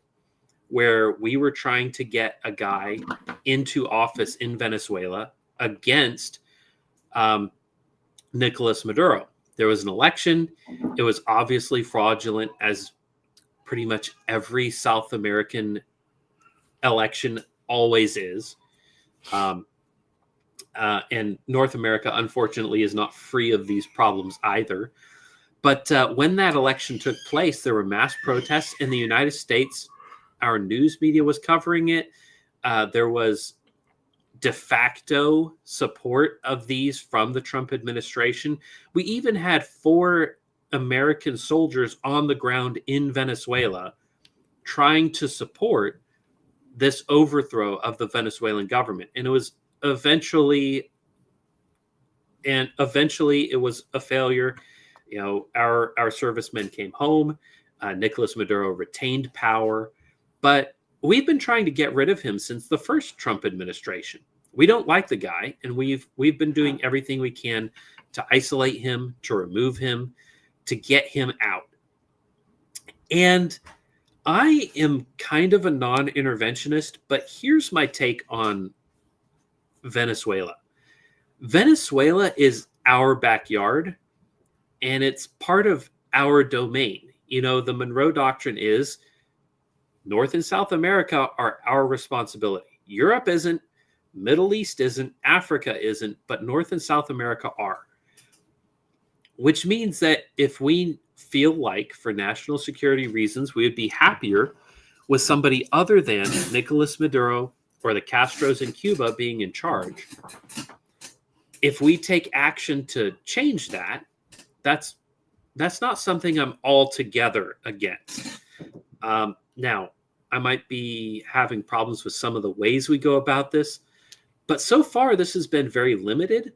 where we were trying to get a guy into office in Venezuela against Nicolas Maduro. There was an election. It was obviously fraudulent, as pretty much every South American election always is. And North America, unfortunately, is not free of these problems either. But when that election took place, there were mass protests in the United States. Our news media was covering it. There was de facto support of these from the Trump administration. We even had 4 American soldiers on the ground in Venezuela trying to support this overthrow of the Venezuelan government. And it was eventually it was a failure. Our servicemen came home. Nicolas Maduro retained power, but we've been trying to get rid of him since the first Trump administration. We don't like the guy, and we've been doing everything we can to isolate him, to remove him, to get him out. And I am kind of a non-interventionist, but here's my take on Venezuela. Venezuela is our backyard, and it's part of our domain. The Monroe Doctrine is North and South America are our responsibility. Europe isn't, Middle East isn't, Africa isn't, but North and South America are. Which means that if we feel like, for national security reasons, we would be happier with somebody other than Nicolas Maduro or the Castros in Cuba being in charge, if we take action to change that, that's not something I'm altogether against. Now, I might be having problems with some of the ways we go about this, but so far this has been very limited.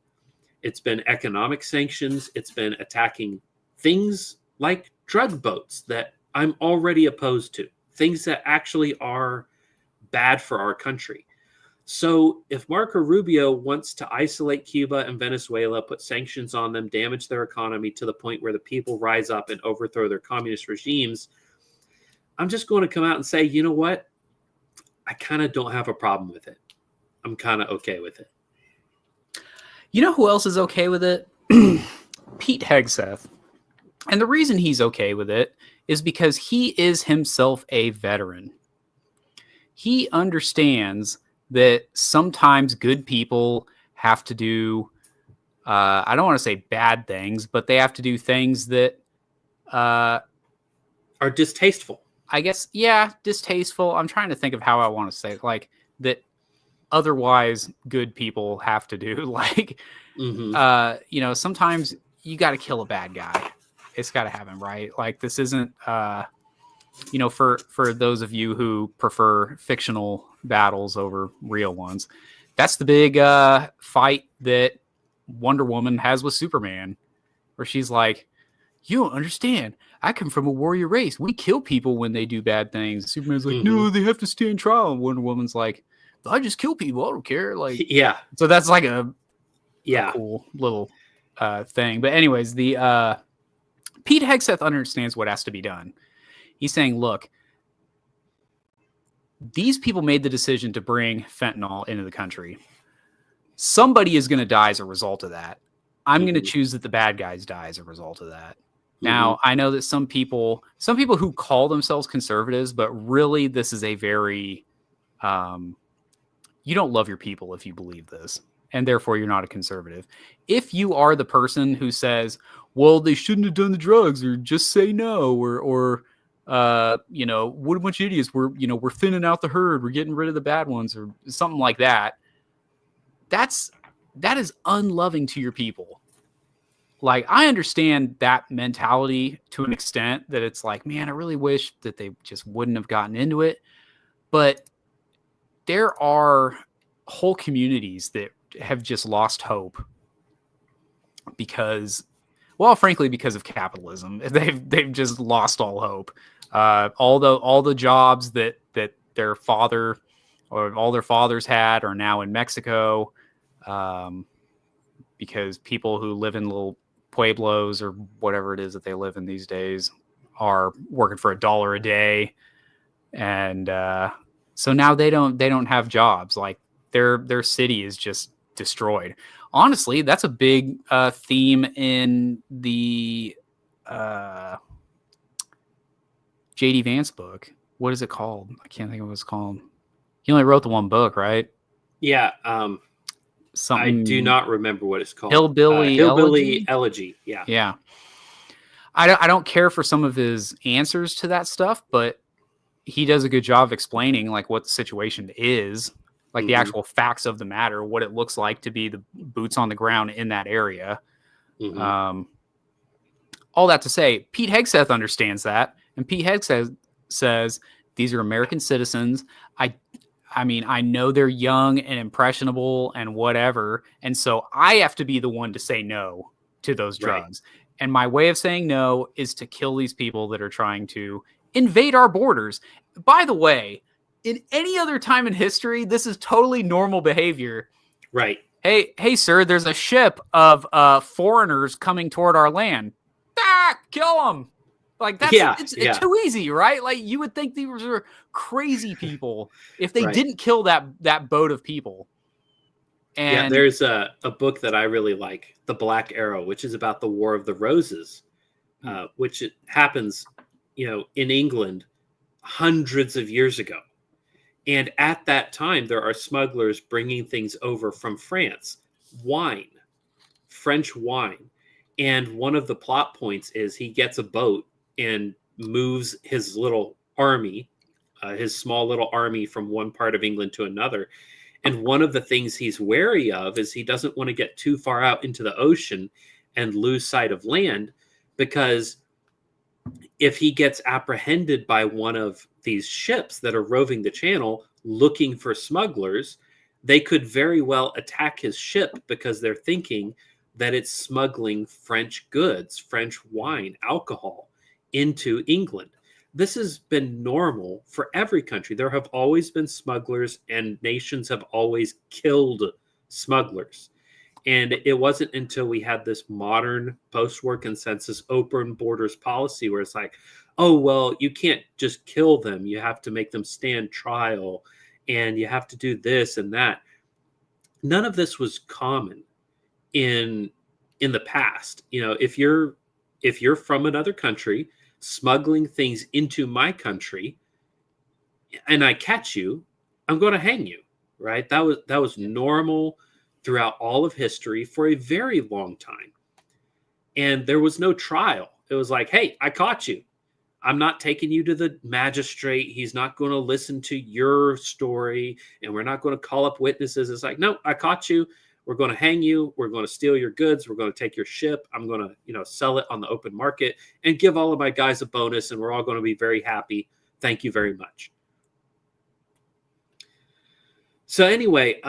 It's been economic sanctions. It's been attacking things like drug boats that I'm already opposed to, things that actually are bad for our country. So if Marco Rubio wants to isolate Cuba and Venezuela, put sanctions on them, damage their economy to the point where the people rise up and overthrow their communist regimes, I'm just going to come out and say, you know what? I kind of don't have a problem with it. I'm kind of okay with it. You know who else is okay with it? Pete Hegseth. And the reason he's okay with it is because he is himself a veteran. He understands that sometimes good people have to do, I don't want to say bad things, but they have to do things that are distasteful. I guess, yeah, distasteful. I'm trying to think of how I want to say it. Like that otherwise good people have to do. Like, sometimes you got to kill a bad guy. It's got to happen, right? Like this isn't, for those of you who prefer fictional battles over real ones, that's the big fight that Wonder Woman has with Superman, where she's like, "You don't understand. I come from a warrior race. We kill people when they do bad things." Superman's like, "No, they have to stand trial." And Wonder Woman's like, "I just kill people. I don't care." Like, yeah. So that's like a cool little thing. But anyways, the Pete Hegseth understands what has to be done. He's saying, look, these people made the decision to bring fentanyl into the country. Somebody is going to die as a result of that. I'm going to choose that the bad guys die as a result of that. Now, I know that some people who call themselves conservatives, but really this is a very, you don't love your people if you believe this, and therefore you're not a conservative. If you are the person who says, well, they shouldn't have done the drugs, or just say no, or what a bunch of idiots, we're thinning out the herd, we're getting rid of the bad ones, or something like that. That is unloving to your people. Like, I understand that mentality to an extent, that it's like, man, I really wish that they just wouldn't have gotten into it. But there are whole communities that have just lost hope because, well, frankly, because of capitalism. They've just lost all hope. All the jobs that their father or all their fathers had are now in Mexico, because people who live in little pueblos or whatever it is that they live in these days are working for $1 a day, and so now they don't have jobs. Like, their city is just destroyed. Honestly, that's a big theme in the J.D. Vance book. What is it called? I can't think of what it's called. He only wrote the one book, right? Yeah. Something. I do not remember what it's called. Hillbilly Elegy. Yeah. Yeah. I don't care for some of his answers to that stuff, but he does a good job of explaining like what the situation is, like the actual facts of the matter, what it looks like to be the boots on the ground in that area. All that to say, Pete Hegseth understands that, and Pete Hegseth says these are American citizens. I mean, I know they're young and impressionable and whatever, and so I have to be the one to say no to those drugs. Right. And my way of saying no is to kill these people that are trying to invade our borders. By the way, in any other time in history, this is totally normal behavior. Right. Hey, sir, there's a ship of foreigners coming toward our land. Kill them. Like, it's too easy, right? Like, you would think these were crazy people if they didn't kill that boat of people. And there's a book that I really like, The Black Arrow, which is about the War of the Roses, which it happens, in England hundreds of years ago. And at that time, there are smugglers bringing things over from France, French wine. And one of the plot points is he gets a boat and moves his little army, his small little army, from one part of England to another. And one of the things he's wary of is he doesn't want to get too far out into the ocean and lose sight of land, because if he gets apprehended by one of these ships that are roving the channel looking for smugglers, they could very well attack his ship because they're thinking that it's smuggling French goods, French wine, alcohol into England. This has been normal for every country. There have always been smugglers, and nations have always killed smugglers. And it wasn't until we had this modern post-war consensus open borders policy where it's like, oh, well, you can't just kill them. You have to make them stand trial, and you have to do this and that. None of this was common in the past. If you're from another country smuggling things into my country and I catch you, I'm going to hang you, right? That was normal throughout all of history for a very long time. And there was no trial. It was like, hey, I caught you. I'm not taking you to the magistrate. He's not going to listen to your story, and we're not going to call up witnesses. It's like, no, I caught you. we're going to hang you. We're going to steal your goods. We're going to take your ship. I'm going to, sell it on the open market and give all of my guys a bonus. And we're all going to be very happy. Thank you very much. So anyway,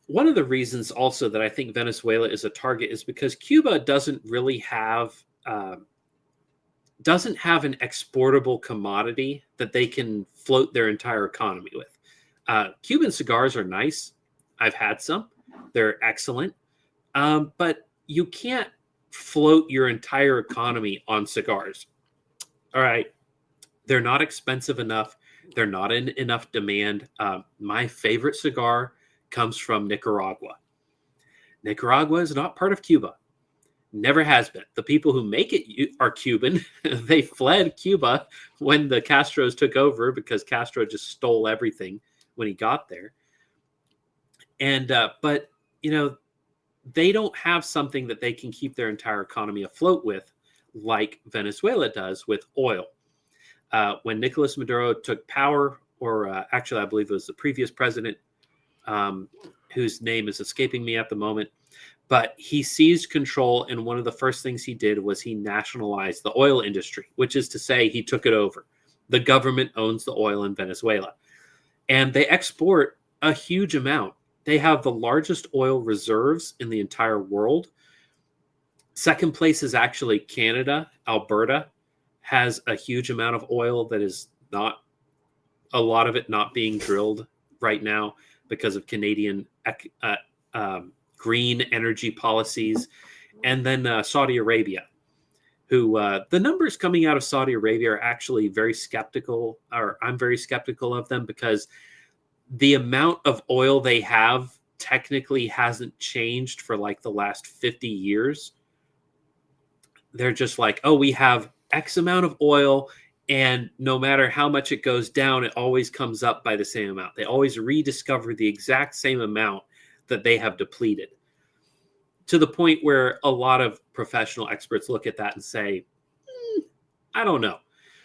one of the reasons also that I think Venezuela is a target is because Cuba doesn't really have an exportable commodity that they can float their entire economy with. Cuban cigars are nice. I've had some. They're excellent. But you can't float your entire economy on cigars. All right. They're not expensive enough. They're not in enough demand. My favorite cigar comes from Nicaragua. Nicaragua is not part of Cuba. Never has been. The people who make it are Cuban. They fled Cuba when the Castros took over because Castro just stole everything when he got there. And but they don't have something that they can keep their entire economy afloat with, like Venezuela does with oil. When Nicolas Maduro took power, or actually, I believe it was the previous president, whose name is escaping me at the moment, but he seized control, and one of the first things he did was he nationalized the oil industry, which is to say he took it over. The government owns the oil in Venezuela, and they export a huge amount. They have the largest oil reserves in the entire world. Second place is actually Canada. Alberta has a huge amount of oil that is not, a lot of it not being drilled right now because of Canadian green energy policies. And then Saudi Arabia, who the numbers coming out of Saudi Arabia are actually very skeptical, or I'm very skeptical of them, because the amount of oil they have technically hasn't changed for like the last 50 years. They're just like, oh, we have X amount of oil, and no matter how much it goes down, it always comes up by the same amount. They always rediscover the exact same amount that they have depleted, to the point where a lot of professional experts look at that and say, I don't know.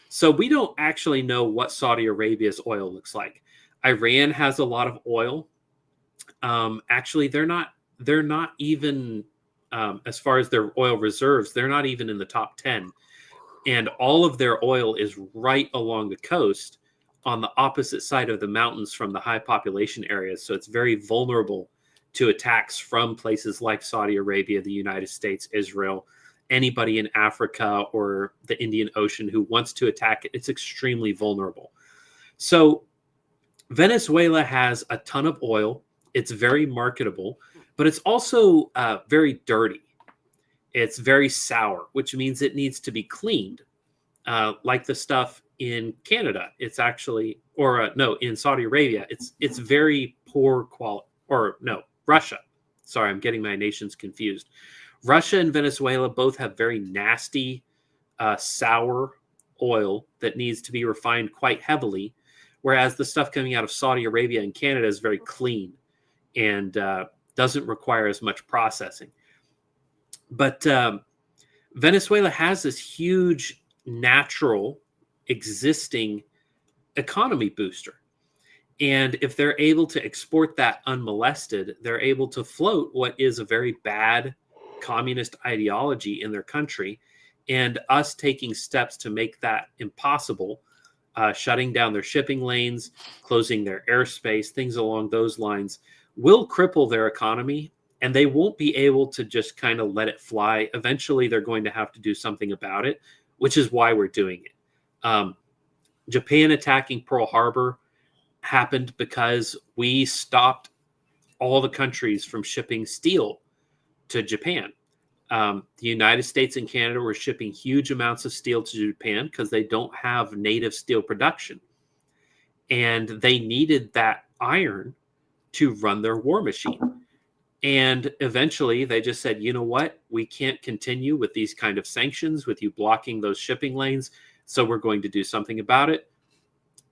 So we don't actually know what Saudi Arabia's oil looks like. Iran has a lot of oil. Actually, they're not even, as far as their oil reserves, they're not even in the top 10. And all of their oil is right along the coast on the opposite side of the mountains from the high population areas. So it's very vulnerable to attacks from places like Saudi Arabia, the United States, Israel, anybody in Africa or the Indian Ocean who wants to attack it. It's extremely vulnerable. So Venezuela has a ton of oil. It's very marketable, but it's also very dirty. It's very sour, which means it needs to be cleaned. Like the stuff in Canada, it's actually, in Saudi Arabia, it's very poor quality, Russia. Sorry, I'm getting my nations confused. Russia and Venezuela both have very nasty, sour oil that needs to be refined quite heavily, whereas the stuff coming out of Saudi Arabia and Canada is very clean and doesn't require as much processing. But Venezuela has this huge natural existing economy booster. And if they're able to export that unmolested, they're able to float what is a very bad communist ideology in their country. And us taking steps to make that impossible, shutting down their shipping lanes, closing their airspace, things along those lines, will cripple their economy. And they won't be able to just kind of let it fly. Eventually, they're going to have to do something about it, which is why we're doing it. Japan attacking Pearl Harbor happened because we stopped all the countries from shipping steel to Japan. The United States and Canada were shipping huge amounts of steel to Japan because they don't have native steel production. And they needed that iron to run their war machine. And eventually they just said, you know what? We can't continue with these kind of sanctions, with you blocking those shipping lanes. So we're going to do something about it.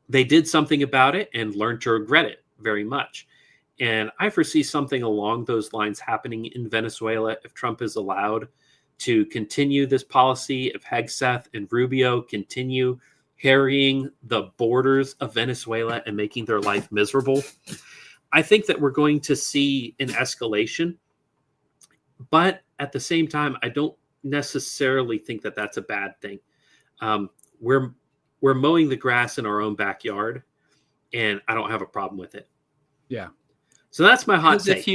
They did something about it and learned to regret it very much. And I foresee something along those lines happening in Venezuela if Trump is allowed to continue this policy, if Hegseth and Rubio continue harrying the borders of Venezuela and making their life miserable. I think that we're going to see an escalation But at the same time, I don't necessarily think that that's a bad thing. We're mowing the grass in our own backyard, and I don't have a problem with it. Yeah. So that's my hot Because take.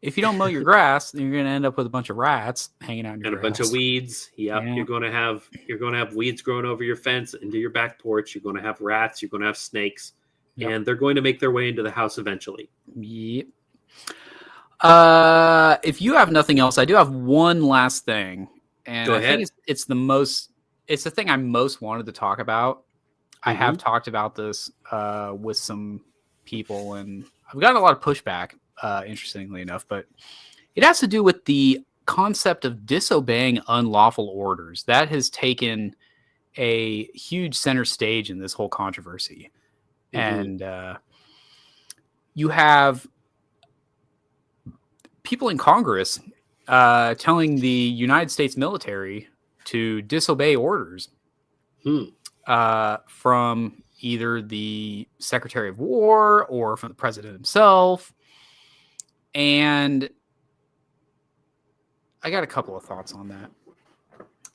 if you don't mow your grass, then you're going to end up with a bunch of rats hanging out in your And a grass. bunch of weeds. Yep. Yeah. You're going to have weeds growing over your fence into your back porch. You're going to have rats. You're going to have snakes. Yep. And they're going to make their way into the house eventually. Yep. If you have nothing else, I do have one last thing. And Go I ahead. think it's the thing I most wanted to talk about. I have talked about this with some people, and I've gotten a lot of pushback, interestingly enough, but it has to do with the concept of disobeying unlawful orders. That has taken a huge center stage in this whole controversy. And you have people in Congress telling the United States military to disobey orders from either the Secretary of War or from the president himself. And I got a couple of thoughts on that.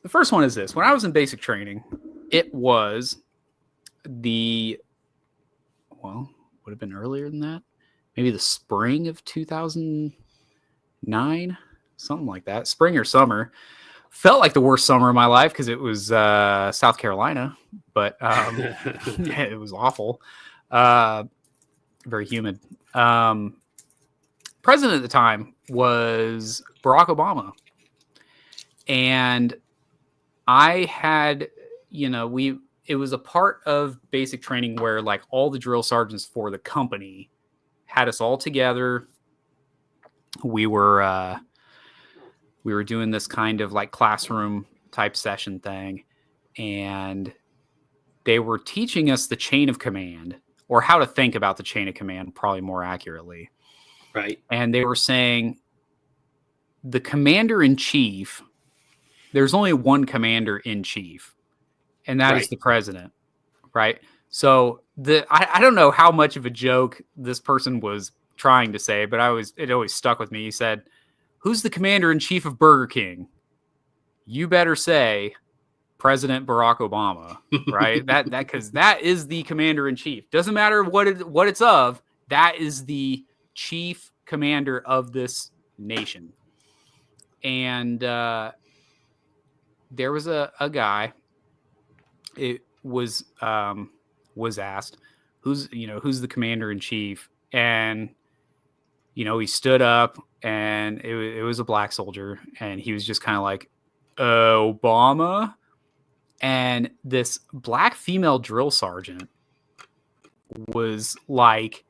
The first one is this. When I was in basic training, it was would have been earlier than that. Maybe the spring of 2009, something like that. Spring or summer. Felt like the worst summer of my life because it was South Carolina, but it was awful. Very humid. President at the time was Barack Obama. And I had, it was a part of basic training where like all the drill sergeants for the company had us all together. We were doing this kind of like classroom type session thing, and they were teaching us the chain of command, or how to think about the chain of command, probably more accurately. Right. And they were saying the commander in chief, there's only one commander in chief, and that is the president. Right. So I don't know how much of a joke this person was trying to say, but it always stuck with me. He said, "Who's the commander in chief of Burger King? You better say President Barack Obama," right? Because that is the commander in chief. Doesn't matter what it's of. That is the chief commander of this nation. And there was a guy. It was asked, who's the commander in chief, and he stood up, and it was a black soldier, and he was just kind of like, Obama. And this black female drill sergeant was like,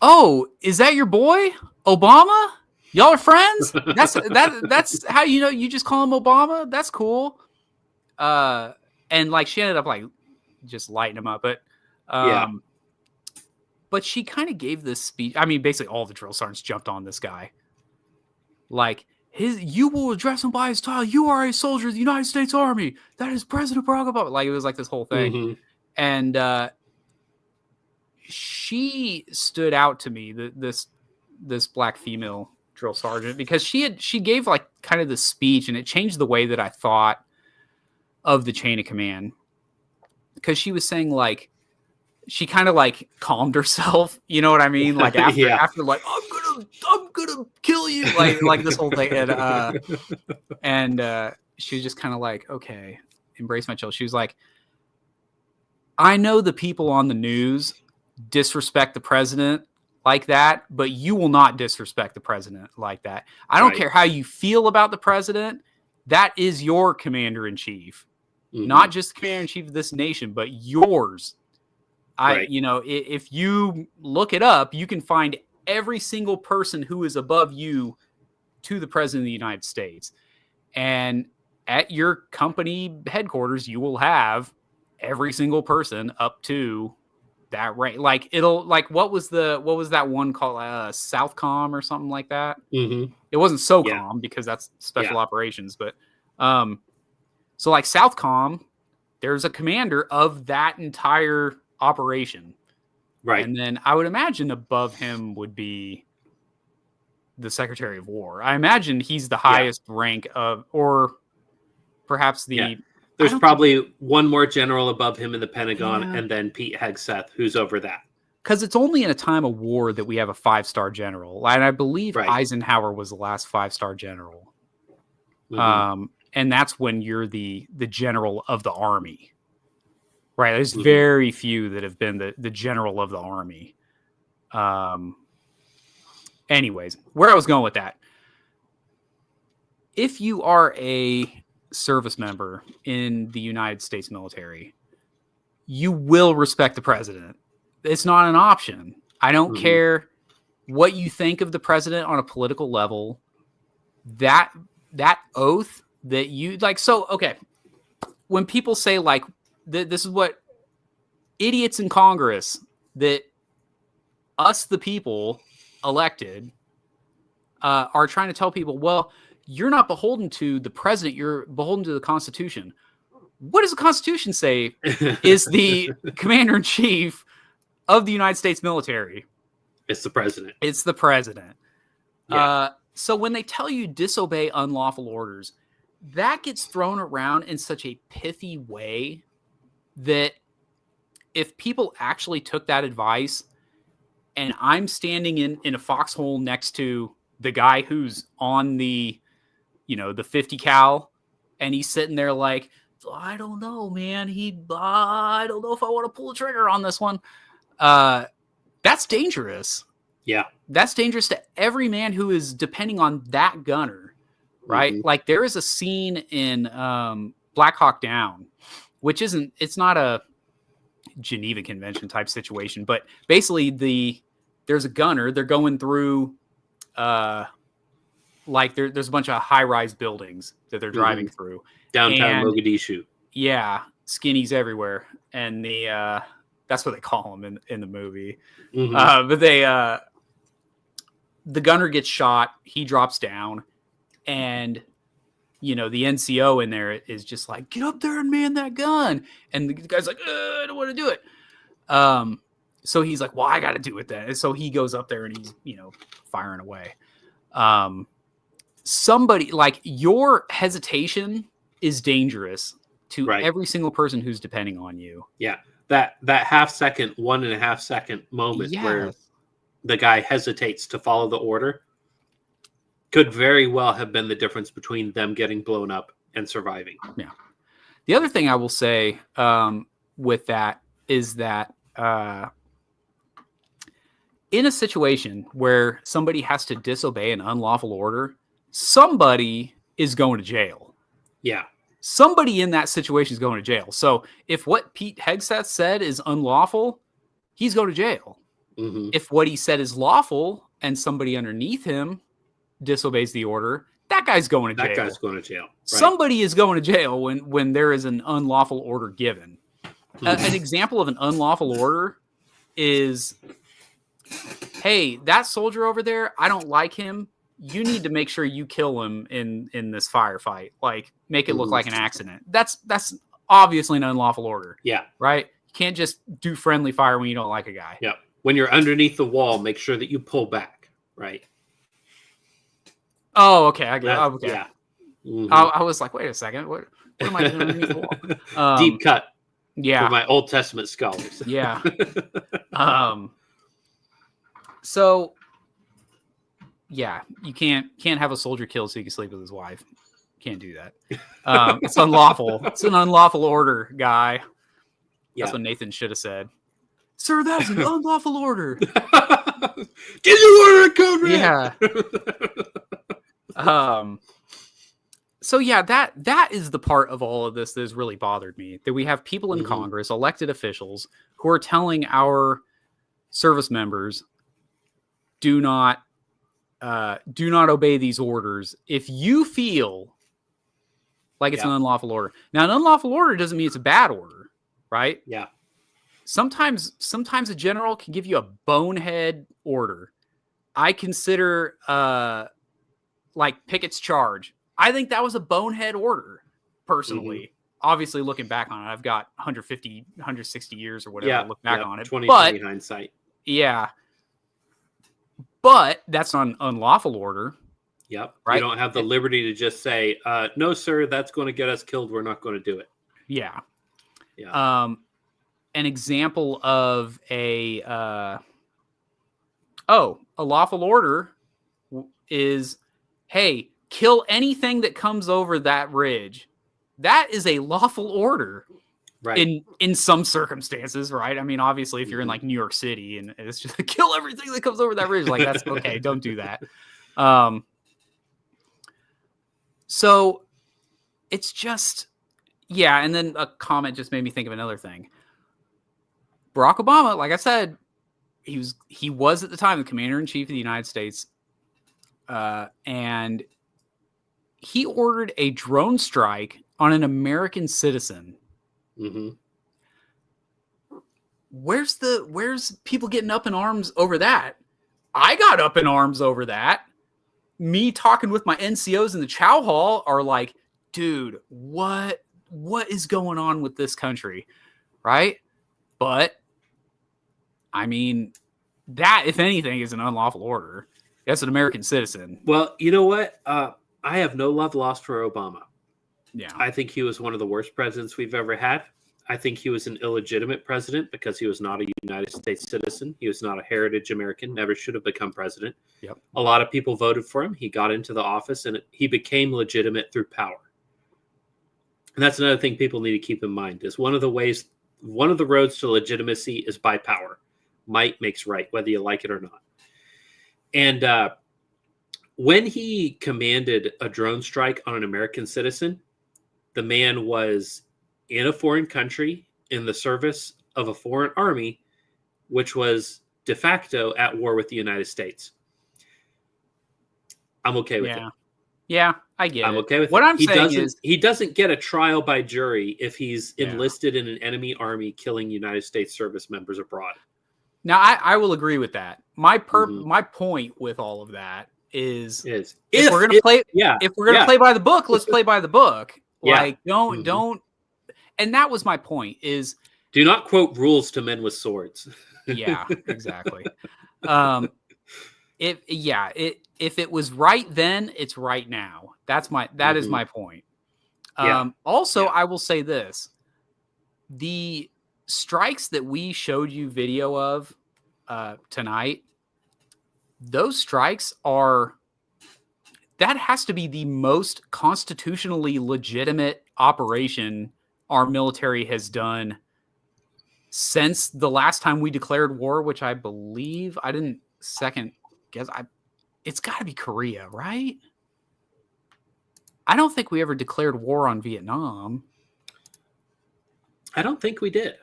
"Oh, is that your boy, Obama? Y'all are friends? That's how you just call him Obama? That's cool." And like she ended up like just lighting him up, but But she kind of gave this speech. I mean, basically all the drill sergeants jumped on this guy. Like, you will address him by his title. You are a soldier of the United States Army. That is President Barack Obama. Like, it was like this whole thing. And she stood out to me, this black female drill sergeant, because she gave like kind of the speech, and it changed the way that I thought of the chain of command. Because she was saying like, she kind of like calmed herself, you know what I mean? Like after like, I'm gonna kill you, like this whole thing. And she was just kind of like, okay, embrace my chill. She was like, I know the people on the news disrespect the president like that, but you will not disrespect the president like that. I don't care how you feel about the president. That is your commander in chief, not just the commander in chief of this nation, but yours. If you look it up, you can find every single person who is above you to the president of the United States. And at your company headquarters, you will have every single person up to that rank. Like what was that one called Southcom or something like that? It wasn't SOCOM because that's special operations, but so like Southcom, there's a commander of that entire operation, right? And then I would imagine above him would be the Secretary of War. I imagine he's the highest rank of, or perhaps the. Yeah. There's probably one more general above him in the Pentagon, and then Pete Hegseth, who's over that. Because it's only in a time of war that we have a 5-star general, and I believe Eisenhower was the last 5-star general. Mm-hmm. And that's when you're the general of the army, right? There's very few that have been the general of the army. Anyways, where I was going with that, if you are a service member in the United States military, you will respect the president. It's not an option. I don't care what you think of the president on a political level. That oath that you like. So, okay. When people say like, this is what idiots in Congress that us, the people elected, are trying to tell people, well, you're not beholden to the president. You're beholden to the Constitution. What does the Constitution say is the commander in chief of the United States military? It's the president. It's the president. Yeah. So when they tell you disobey unlawful orders, that gets thrown around in such a pithy way that if people actually took that advice, and I'm standing in a foxhole next to the guy who's on the, the 50 cal, and he's sitting there like, I don't know, man. I don't know if I want to pull the trigger on this one. That's dangerous. Yeah. That's dangerous to every man who is depending on that gunner, right? Mm-hmm. Like there is a scene in Black Hawk Down, which it's not a Geneva Convention type situation, but basically there's a gunner. They're going through, there's a bunch of high-rise buildings that they're driving through. Downtown Mogadishu. Yeah, skinnies everywhere. And that's what they call them in the movie. Mm-hmm. But the gunner gets shot. He drops down. And, the NCO in there is just like, get up there and man that gun. And the guy's like, I don't want to do it. So he's like, well, I got to do it then. And so he goes up there and he's, firing away. Somebody like your hesitation is dangerous to every single person who's depending on you. Yeah. That 1.5 second moment where the guy hesitates to follow the order could very well have been the difference between them getting blown up and surviving. Yeah. The other thing I will say with that is that in a situation where somebody has to disobey an unlawful order, somebody is going to jail. Yeah. Somebody in that situation is going to jail. So if what Pete Hegseth said is unlawful, he's going to jail. Mm-hmm. If what he said is lawful and somebody underneath him disobeys the order, that guy's going to jail. That guy's going to jail. Right. Somebody is going to jail when there is an unlawful order given. Mm-hmm. An example of an unlawful order is, hey, that soldier over there, I don't like him. You need to make sure you kill him in this firefight. Like, make it look like an accident. That's obviously an unlawful order. Yeah. Right? You can't just do friendly fire when you don't like a guy. Yeah. When you're underneath the wall, make sure that you pull back. Right. Oh, okay. I get it. Okay. Yeah. Mm-hmm. I was like, wait a second. What am I doing underneath the wall? Deep cut. Yeah. For my Old Testament scholars. Yeah. So, yeah, you can't have a soldier killed so you can sleep with his wife. Can't do that. It's unlawful. It's an unlawful order, guy. That's what Nathan should have said. Sir, that's an unlawful order. Get your order code red. Yeah. So yeah, that is the part of all of this that has really bothered me. That we have people in Congress, elected officials, who are telling our service members, do not obey these orders if you feel like it's an unlawful order. Now, an unlawful order doesn't mean it's a bad order, right? Yeah. Sometimes a general can give you a bonehead order. I consider like Pickett's charge. I think that was a bonehead order, personally. Obviously, looking back on it, I've got 150, 160 years or whatever to look back on it. 2020 hindsight. Yeah. But that's not an unlawful order. Yep. Right? You don't have the liberty to just say, no, sir, that's going to get us killed. We're not going to do it. Yeah. Yeah. An example of a lawful order is, hey, kill anything that comes over that ridge. That is a lawful order. Right. In some circumstances, right? I mean, obviously, if you're in like New York City and it's just kill everything that comes over that ridge, like that's okay. Don't do that. So it's just, yeah. And then a comment just made me think of another thing. Barack Obama, like I said, he was at the time the commander-in-chief of the United States, and he ordered a drone strike on an American citizen. Mm-hmm. Where's people getting up in arms over that? I got up in arms over that. Me talking with my NCOs in the chow hall are like, dude, what is going on with this country? Right? But I mean, that, if anything, is an unlawful order. That's an American citizen. Well, you know what? I have no love lost for Obama. Yeah. I think he was one of the worst presidents we've ever had. I think he was an illegitimate president because he was not a United States citizen. He was not a heritage American, never should have become president. Yep. A lot of people voted for him. He got into the office and he became legitimate through power. And that's another thing people need to keep in mind is one of the roads to legitimacy is by power. Might makes right, whether you like it or not. And when he commanded a drone strike on an American citizen, the man was in a foreign country in the service of a foreign army, which was de facto at war with the United States. I'm okay with it. Yeah, I get it. I'm okay with what it. I'm saying is he doesn't get a trial by jury if he's enlisted in an enemy army killing United States service members abroad. Now, I will agree with that. My point with all of that is if we're gonna play by the book, let's play by the book. Like don't. And that was my point. Is do not quote rules to men with swords. Yeah, exactly. If it was right then, it's right now. That is my point. Also, I will say this: the strikes that we showed you video of tonight, those strikes that has to be the most constitutionally legitimate operation our military has done since the last time we declared war, which I believe, I didn't second guess, it's got to be Korea, right? I don't think we ever declared war on Vietnam. I don't think we did.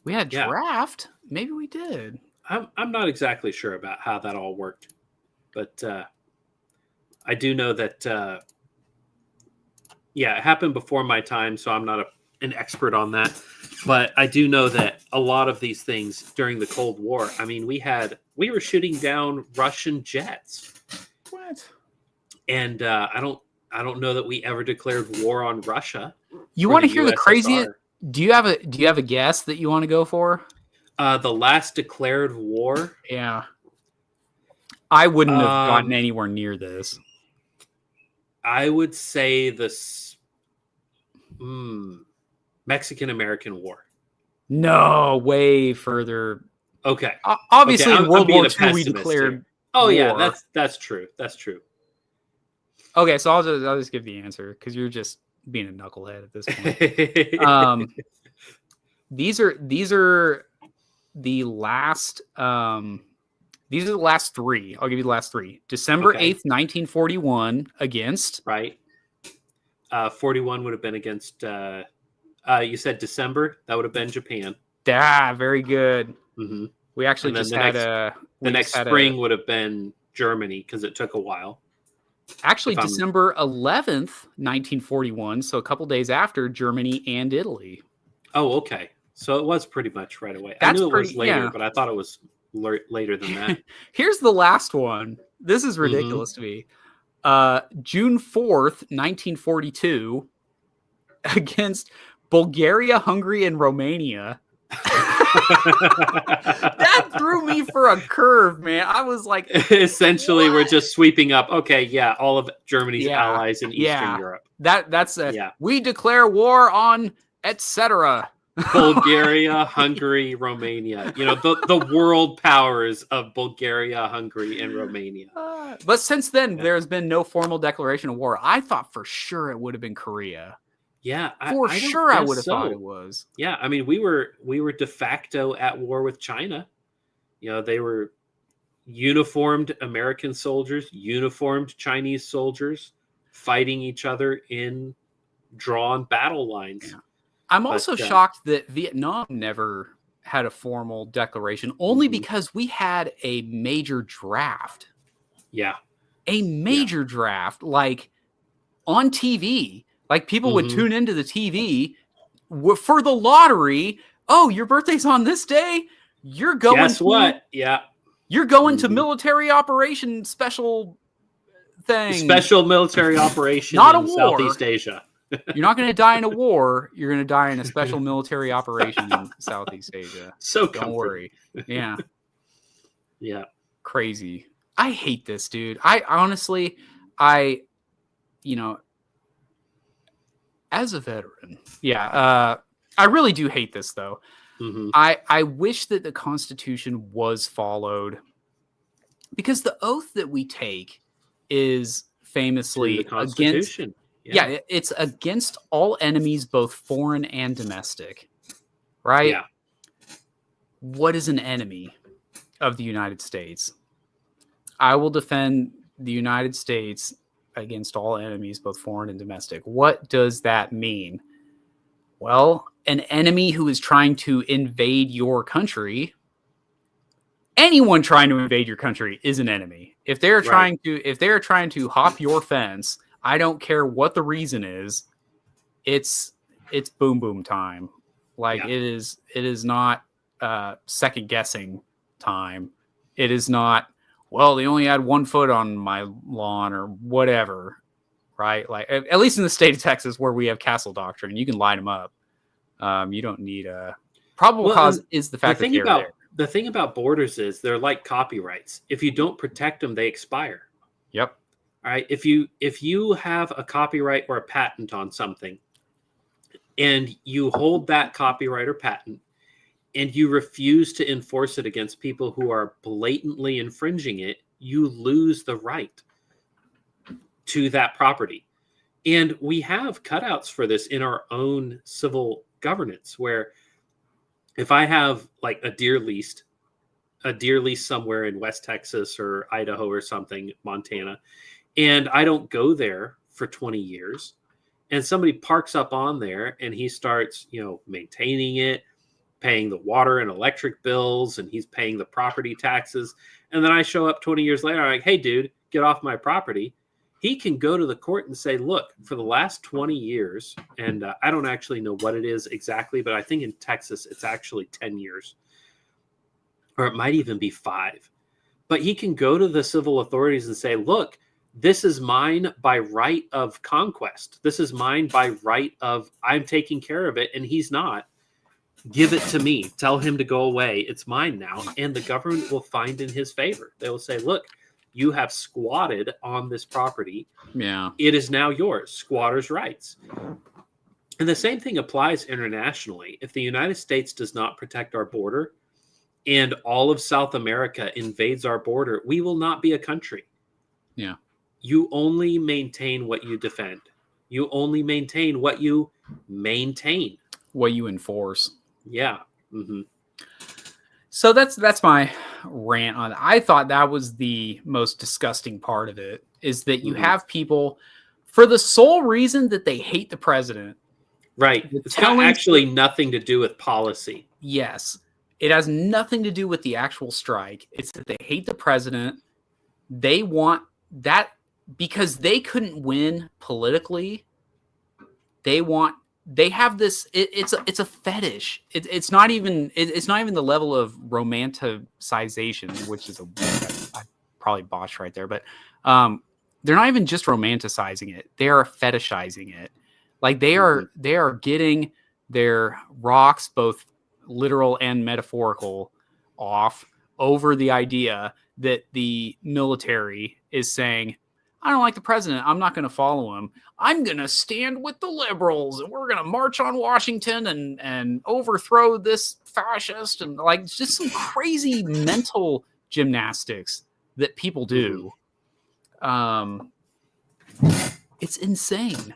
We had a draft. Maybe we did. I'm not exactly sure about how that all worked, but I do know that it happened before my time, so I'm not an expert on that. But I do know that a lot of these things during the Cold War, I mean, we were shooting down Russian jets. What? And I don't know that we ever declared war on Russia. You want to hear the craziest? Do you have a guess that you want to go for? The last declared war? Yeah. I wouldn't have gotten anywhere near this. I would say Mexican-American War. No, way further. Okay. Obviously, in World War II, we declared war. Yeah, that's true. That's true. Okay, so I'll just give the answer because you're just being a knucklehead at this point. These are the last. These are the last three. I'll give you the last three. December 8th, 1941 against. Right. 41 would have been against. You said December. That would have been Japan. Yeah, very good. Mm-hmm. We actually just had the next spring would have been Germany because it took a while. Actually, December 11th, 1941. So a couple days after Germany and Italy. Oh, okay. So it was pretty much right away. I knew it was later, but I thought it was later than that. Here's the last one. This is ridiculous to me. June 4th, 1942, against Bulgaria, Hungary, and Romania. That threw me for a curve, man. I was like, essentially, what? we're just sweeping up. Okay, yeah, all of Germany's allies in Eastern Europe. That's we declare war on etc. Bulgaria, Hungary, Romania. The world powers of Bulgaria, Hungary, and Romania. But since then, there's been no formal declaration of war. I thought for sure it would have been Korea. Yeah, I would have thought it was. Yeah, I mean, we were de facto at war with China. They were uniformed American soldiers, uniformed Chinese soldiers fighting each other in drawn battle lines. Yeah. I'm also shocked that Vietnam never had a formal declaration, only because we had a major draft. Yeah. A major draft, like on TV. Like people would tune into the TV for the lottery. Oh, your birthday's on this day. You're going. Guess what? Yeah. You're going to military operation special thing. Special military operation Not in a war. Southeast Asia. You're not going to die in a war. You're going to die in a special military operation in Southeast Asia. So don't worry. Yeah. Yeah. Crazy. I hate this, dude. I honestly, as a veteran, I really do hate this, though. I wish that the Constitution was followed, because the oath that we take is famously against. Yeah, it's against all enemies, both foreign and domestic. Right? Yeah. What is an enemy of the United States? I will defend the United States against all enemies, both foreign and domestic. What does that mean? Well, an enemy who is trying to invade your country, anyone trying to invade your country is an enemy. If they're trying to hop your fence, I don't care what the reason is, it's boom boom time. Like it is not second guessing time. It is not, well, they only had 1 foot on my lawn or whatever, right? Like, at least in the state of Texas, where we have castle doctrine, you can line them up. You don't need a probable cause. Is the fact that they're there. The thing about borders is they're like copyrights. If you don't protect them, they expire. Yep. All right. If you have a copyright or a patent on something, and you hold that copyright or patent, and you refuse to enforce it against people who are blatantly infringing it, you lose the right to that property. And we have cutouts for this in our own civil governance, where if I have like a deer lease somewhere in West Texas or Idaho or something, Montana, and I don't go there for 20 years, and somebody parks up on there and he starts, maintaining it, paying the water and electric bills, and he's paying the property taxes. And then I show up 20 years later, I'm like, hey, dude, get off my property. He can go to the court and say, look, for the last 20 years, and I don't actually know what it is exactly, but I think in Texas, it's actually 10 years, or it might even be 5. But he can go to the civil authorities and say, look, this is mine by right of conquest. This is mine by right of, I'm taking care of it, and he's not. Give it to me. Tell him to go away. It's mine now. And the government will find in his favor. They will say, look, you have squatted on this property. Yeah. It is now yours. Squatters' rights. And the same thing applies internationally. If the United States does not protect our border and all of South America invades our border, we will not be a country. Yeah. You only maintain what you defend. You only maintain what you maintain. What you enforce. Yeah. Mm-hmm. So that's my rant on it. I thought that was the most disgusting part of it, is that you have people, for the sole reason that they hate the president. Right. It's got actually nothing to do with policy. Yes. It has nothing to do with the actual strike. It's that they hate the president. They want that because they couldn't win politically. They have this. It's a fetish. It's not even the level of romanticization, which is I probably botched right there. But they're not even just romanticizing it; they are fetishizing it. Like they are getting their rocks both literal and metaphorical, off over the idea that the military is saying, I don't like the president, I'm not going to follow him. I'm going to stand with the liberals and we're going to march on Washington and overthrow this fascist. And like, just some crazy mental gymnastics that people do. It's insane.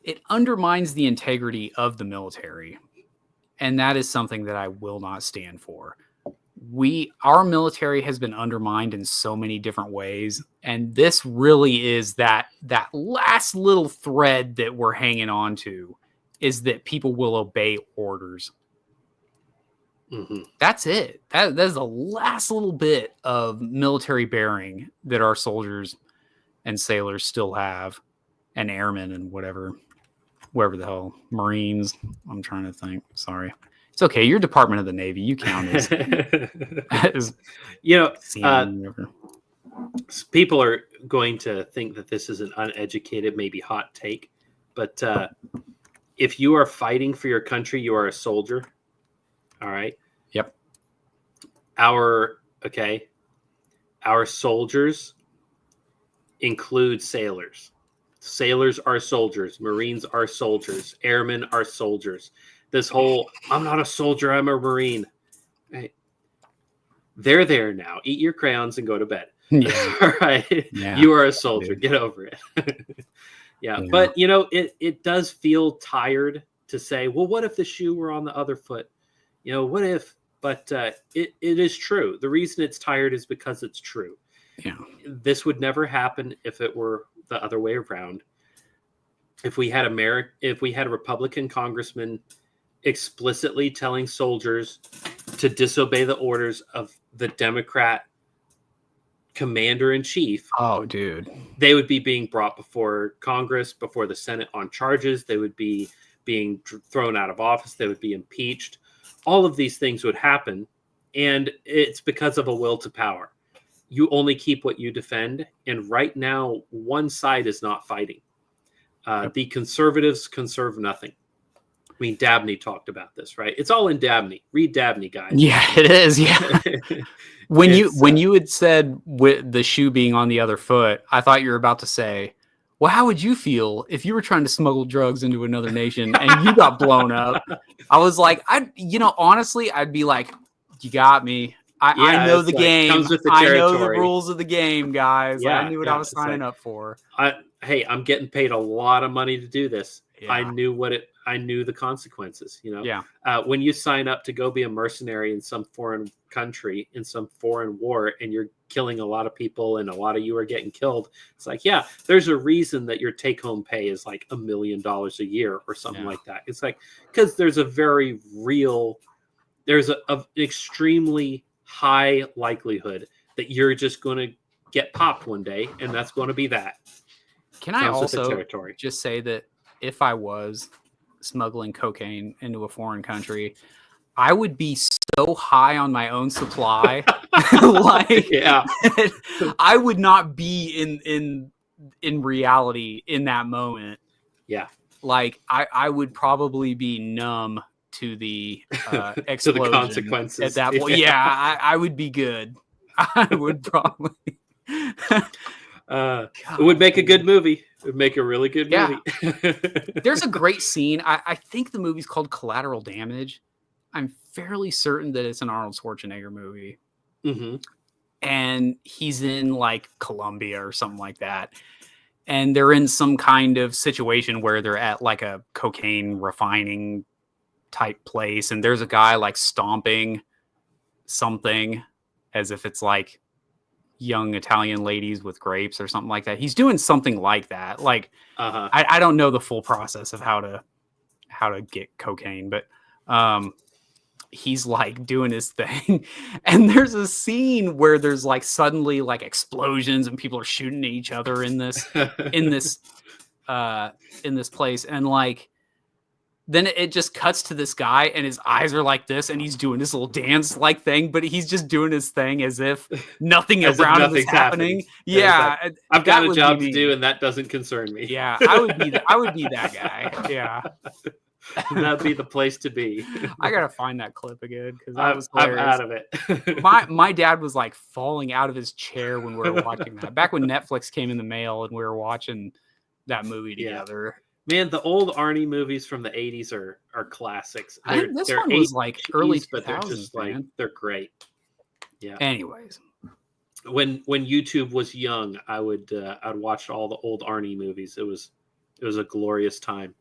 It undermines the integrity of the military. And that is something that I will not stand for. Our military has been undermined in so many different ways. And this really is that last little thread that we're hanging on to, is that people will obey orders. That's it. That's the last little bit of military bearing that our soldiers and sailors still have, and airmen and whatever the hell, Marines. I'm trying to think. Sorry. It's okay. You're Department of the Navy. You count as people are going to think that this is an uneducated, maybe hot take, but if you are fighting for your country, you are a soldier. All right. Yep. Our soldiers include sailors. Sailors are soldiers. Marines are soldiers. Airmen are soldiers. This whole, I'm not a soldier, I'm a Marine. Right. They're there now. Eat your crayons and go to bed. Yeah. All right. Yeah. You are a soldier. Get over it. Yeah. But, it does feel tired to say, well, what if the shoe were on the other foot? What if? But it is true. The reason it's tired is because it's true. Yeah. This would never happen if it were the other way around. If we had a Republican congressman explicitly telling soldiers to disobey the orders of the Democrat commander-in-chief, oh, dude, they would be being brought before Congress, before the Senate on charges. They would be being thrown out of office. They would be impeached. All of these things would happen, and it's because of a will to power. You only keep what you defend, and right now, one side is not fighting. The conservatives conserve nothing. I mean, Dabney talked about this, right? It's all in Dabney. Read Dabney, guys. Yeah, it is. Yeah. When you had said with the shoe being on the other foot, I thought you were about to say, well, how would you feel if you were trying to smuggle drugs into another nation and you got blown up? I was like, honestly, I'd be like, you got me. I know the game. Comes with the I territory. know the rules of the game, guys. Yeah, I knew what I was signing up for. Hey, I'm getting paid a lot of money to do this. Yeah. I knew the consequences, Yeah. When you sign up to go be a mercenary in some foreign country, in some foreign war, and you're killing a lot of people and a lot of you are getting killed, it's like, yeah, there's a reason that your take-home pay is like $1 million a year or something like that. It's like, because there's a very real, there's an extremely high likelihood that you're just going to get popped one day, and that's going to be that. Can I also just say that if I was smuggling cocaine into a foreign country, I would be so high on my own supply, I would not be in reality in that moment. Yeah, like I would probably be numb to the explosion to the consequences at that point. Yeah, I would be good. I would probably. It would make a good movie. It would make a really good movie. There's a great scene. I think the movie's called Collateral Damage. I'm fairly certain that it's an Arnold Schwarzenegger movie. Mm-hmm. And he's in like Colombia or something like that. And they're in some kind of situation where they're at like a cocaine refining type place. And there's a guy like stomping something as if it's like young Italian ladies with grapes or something like that. He's doing something like that. Like, I don't know the full process of how to get cocaine, but he's like doing his thing. And there's a scene where there's like suddenly like explosions and people are shooting at each other in this place. And like then it just cuts to this guy and his eyes are like this and he's doing this little dance like thing, but he's just doing his thing as if nothing around him is happening. Yeah. Like, I've got a job to do and that doesn't concern me. Yeah. I would be that guy. Yeah. That'd be the place to be. I gotta find that clip again because that was I'm hilarious. out of it. My dad was like falling out of his chair when we were watching that. Back when Netflix came in the mail and we were watching that movie together. Man, the old Arnie movies from the 80s are classics. This one was like early 2000s, but they're just like they're great. Yeah. Anyways, when YouTube was young, I'd watch all the old Arnie movies. It was a glorious time.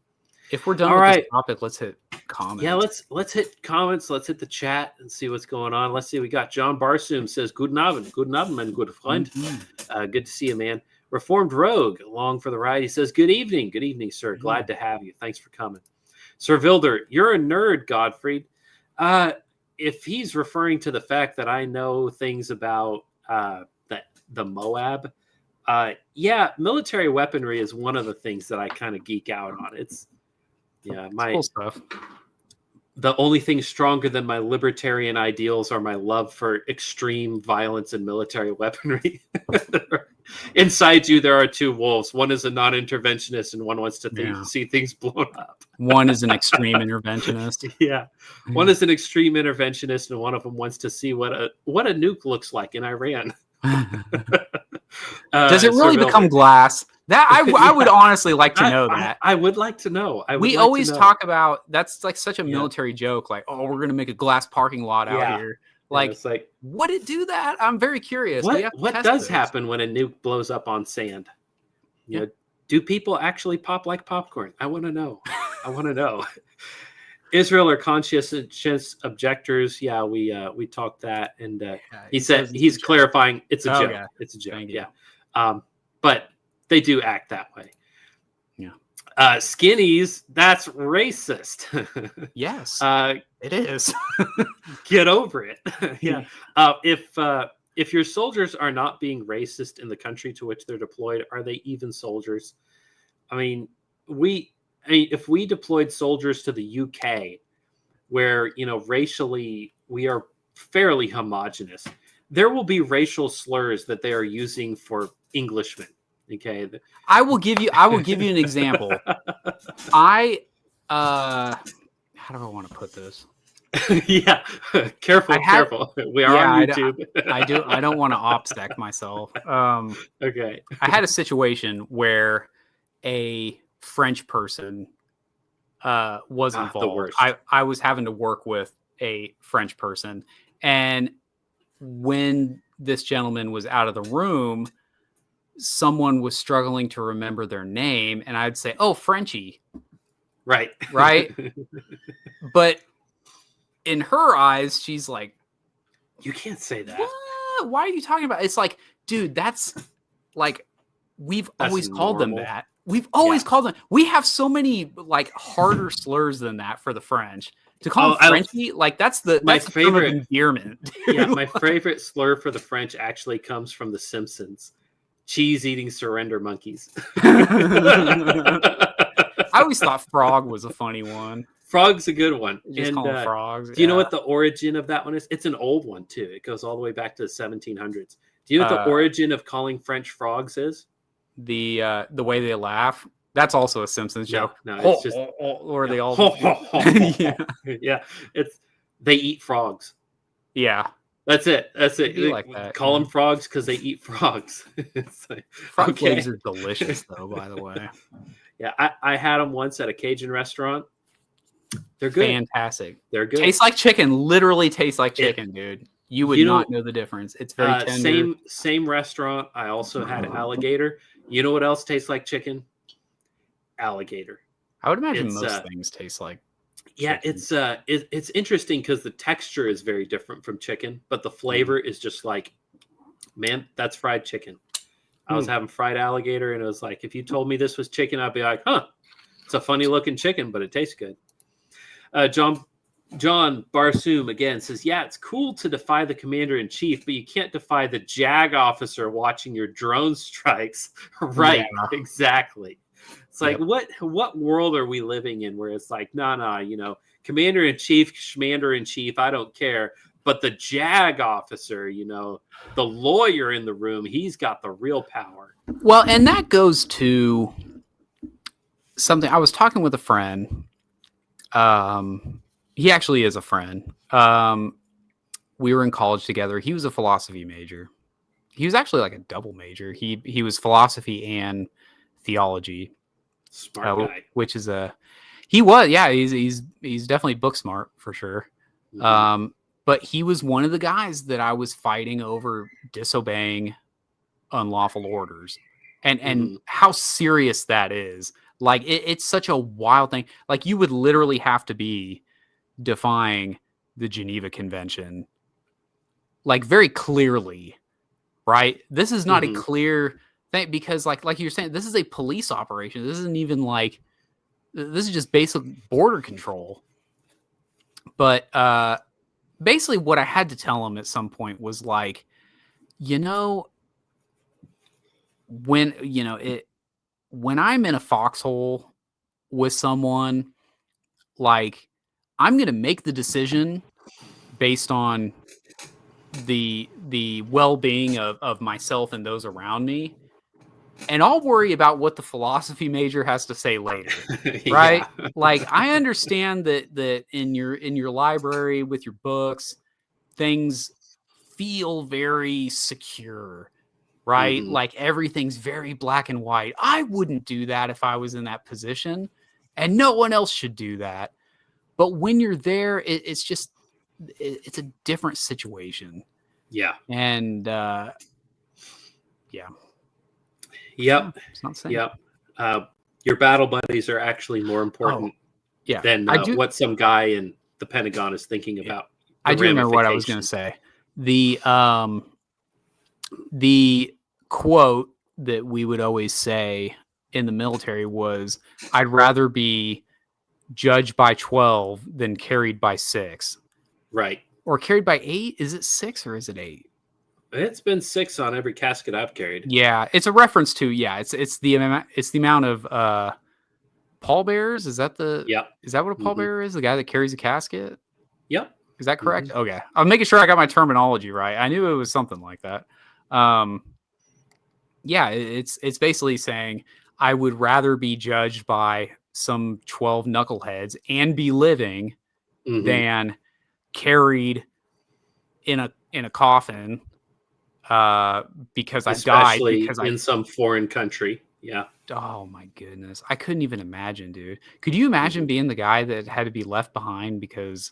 If we're done with this topic, let's hit comments. Yeah, let's hit comments. Let's hit the chat and see what's going on. Let's see. We got John Barsoom says, "Guten Abend, mein good friend." Good to see you, man. Reformed Rogue, along for the ride. He says, "Good evening, sir. Glad to have you. Thanks for coming." Sir Vilder, you're a nerd, Godfrey. If he's referring to the fact that I know things about the Moab, military weaponry is one of the things that I kind of geek out on. It's cool stuff. The only thing stronger than my libertarian ideals are my love for extreme violence and military weaponry. Inside you, there are two wolves. One is a non-interventionist, and one wants to see things blown up. One is an extreme interventionist. Yeah, one is an extreme interventionist, and one of them wants to see what a nuke looks like in Iran. Does it really become glass? That I would honestly like to know that. I would like to know. We always talk about that's like such a military joke. Like, oh, we're gonna make a glass parking lot out here. Like, it's like, would it do that? I'm very curious. What does happen when a nuke blows up on sand? You know, do people actually pop like popcorn? I want to know. Israel or conscientious objectors? Yeah, we talked that, and he said he's clarifying it's a joke. Yeah. It's a joke. Yeah, but they do act that way. Yeah. Skinnies, that's racist. Yes, it is. Get over it. Yeah. If your soldiers are not being racist in the country to which they're deployed, are they even soldiers? I mean, if we deployed soldiers to the UK, where racially we are fairly homogenous, there will be racial slurs that they are using for Englishmen. Okay, I will give you an example. How do I want to put this? Yeah, careful. We are on YouTube. I don't want to obstacle myself. Okay. I had a situation where a French person was involved. The worst. I was having to work with a French person, and when this gentleman was out of the room, someone was struggling to remember their name, and I'd say, "Oh, Frenchie." Right. But in her eyes, she's like, "You can't say that. What? Why are you talking about?" It's like, dude, that's like we've always called them that. We've always called them. We have so many like harder slurs than that for the French. To call them Frenchie, like that's my favorite endearment. Yeah, my favorite slur for the French actually comes from The Simpsons. Cheese-eating surrender monkeys. I always thought frog was a funny one. Frog's a good one. Just call them frogs. Do you know what the origin of that one is? It's an old one, too. It goes all the way back to the 1700s. Do you know what the origin of calling French frogs is? The way they laugh. That's also a Simpsons joke. No, it's just... or they all... Yeah. They eat frogs. Yeah. That's it. Like that, call them frogs because they eat frogs. It's like, frog legs are delicious, though, by the way. Yeah, I had them once at a Cajun restaurant. They're good. Fantastic. They're good. Tastes like chicken. Literally tastes like chicken, dude. You would not know the difference. It's very tender. Same restaurant. I also had alligator. You know what else tastes like chicken? Alligator. I would imagine most things taste like chicken. It's interesting because the texture is very different from chicken, but the flavor is just like, man, that's fried chicken. I was having fried alligator, and it was like, if you told me this was chicken, I'd be like, huh, it's a funny looking chicken, but it tastes good. John Barsoom again says, yeah, it's cool to defy the commander-in-chief, but you can't defy the JAG officer watching your drone strikes. Right, exactly. It's like, what world are we living in where it's like, no, commander-in-chief, I don't care. But the JAG officer, the lawyer in the room, he's got the real power. Well, and that goes to something. I was talking with a friend. He actually is a friend. We were in college together. He was a philosophy major. He was actually like a double major. He was philosophy and theology. Smart guy. Which is he's definitely book smart for sure. Mm-hmm. But he was one of the guys that I was fighting over disobeying unlawful orders, and how serious that is. Like it's such a wild thing. Like you would literally have to be defying the Geneva Convention, like very clearly, right? This is not a clear thing because, like you're saying, this is a police operation. This isn't even like this is just basic border control. But basically, what I had to tell him at some point was like, when I'm in a foxhole with someone, like I'm going to make the decision based on the well-being of myself and those around me. And I'll worry about what the philosophy major has to say later. Right? Yeah. Like I understand that in your library with your books, things feel very secure. Right? Mm-hmm. Like everything's very black and white. I wouldn't do that if I was in that position, and no one else should do that. But when you're there, it's a different situation. Yeah. And Yep. Your battle buddies are actually more important than what some guy in the Pentagon is thinking about. I do remember what I was going to say. The quote that we would always say in the military was, I'd rather be judged by 12 than carried by 6. Right. Or carried by 8? Is it 6 or is it 8? It's been 6 on every casket I've carried. Yeah, it's a reference to it's the amount of pallbearers. Is that what a pallbearer is? The guy that carries a casket? Yep. Is that correct? Mm-hmm. Okay. I'm making sure I got my terminology right. I knew it was something like that. It's basically saying I would rather be judged by some 12 knuckleheads and be living than carried in a coffin because I died in some foreign country. Yeah. Oh my goodness. I couldn't even imagine, dude. Could you imagine being the guy that had to be left behind because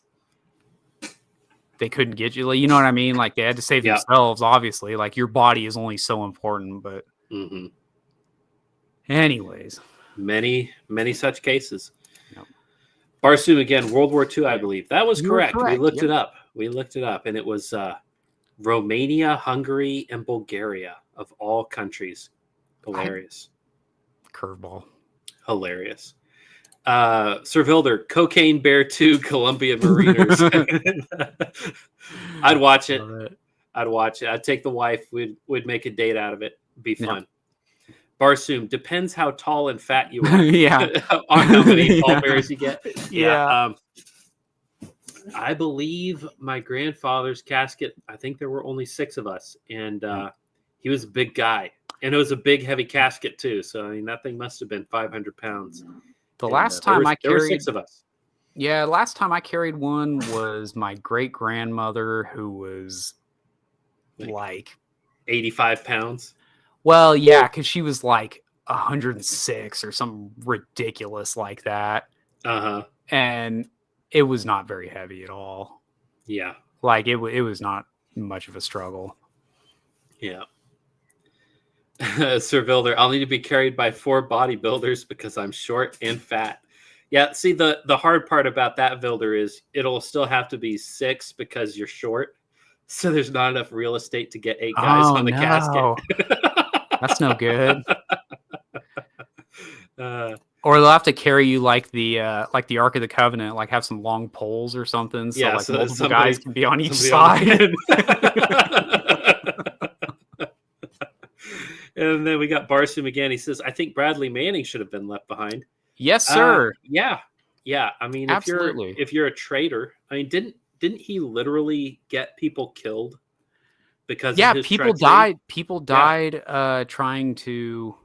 they couldn't get you? Like, you know what I mean? Like they had to save themselves, obviously. Like your body is only so important, but anyways. Many, many such cases. Yep. Barsoom again, World War II, I believe. That was correct. We looked it up. And it was Romania, Hungary, and Bulgaria of all countries. Hilarious. Curveball. Hilarious. Sir Vilder, Cocaine Bear 2, Columbia Mariners. I'd watch it. I'd take the wife. We'd make a date out of it. It'd be fun. Yep. Barsoom, depends how tall and fat you are. On how many pallbearers you get. I believe my grandfather's casket, I think there were only 6 of us. And he was a big guy. And it was a big, heavy casket, too. So, I mean, that thing must have been 500 pounds. Last time I carried... There were 6 of us. Yeah, last time I carried one was my great-grandmother, who was like 85 pounds. Well, yeah, because she was like 106 or something ridiculous like that. And it was not very heavy at all. Yeah. Like it was not much of a struggle. Yeah. Sir Vilder, I'll need to be carried by 4 bodybuilders because I'm short and fat. Yeah, see, the hard part about that, Vilder, is it'll still have to be 6 because you're short. So there's not enough real estate to get 8 guys on the casket. That's no good. Or they'll have to carry you like the Ark of the Covenant, like have some long poles or something, so multiple guys can be on each side. And then we got Barsoom again. He says, I think Bradley Manning should have been left behind. Yes, sir. Yeah. I mean, Absolutely. if you're a traitor, I mean, didn't he literally get people killed because of his people treachery? died. People died trying to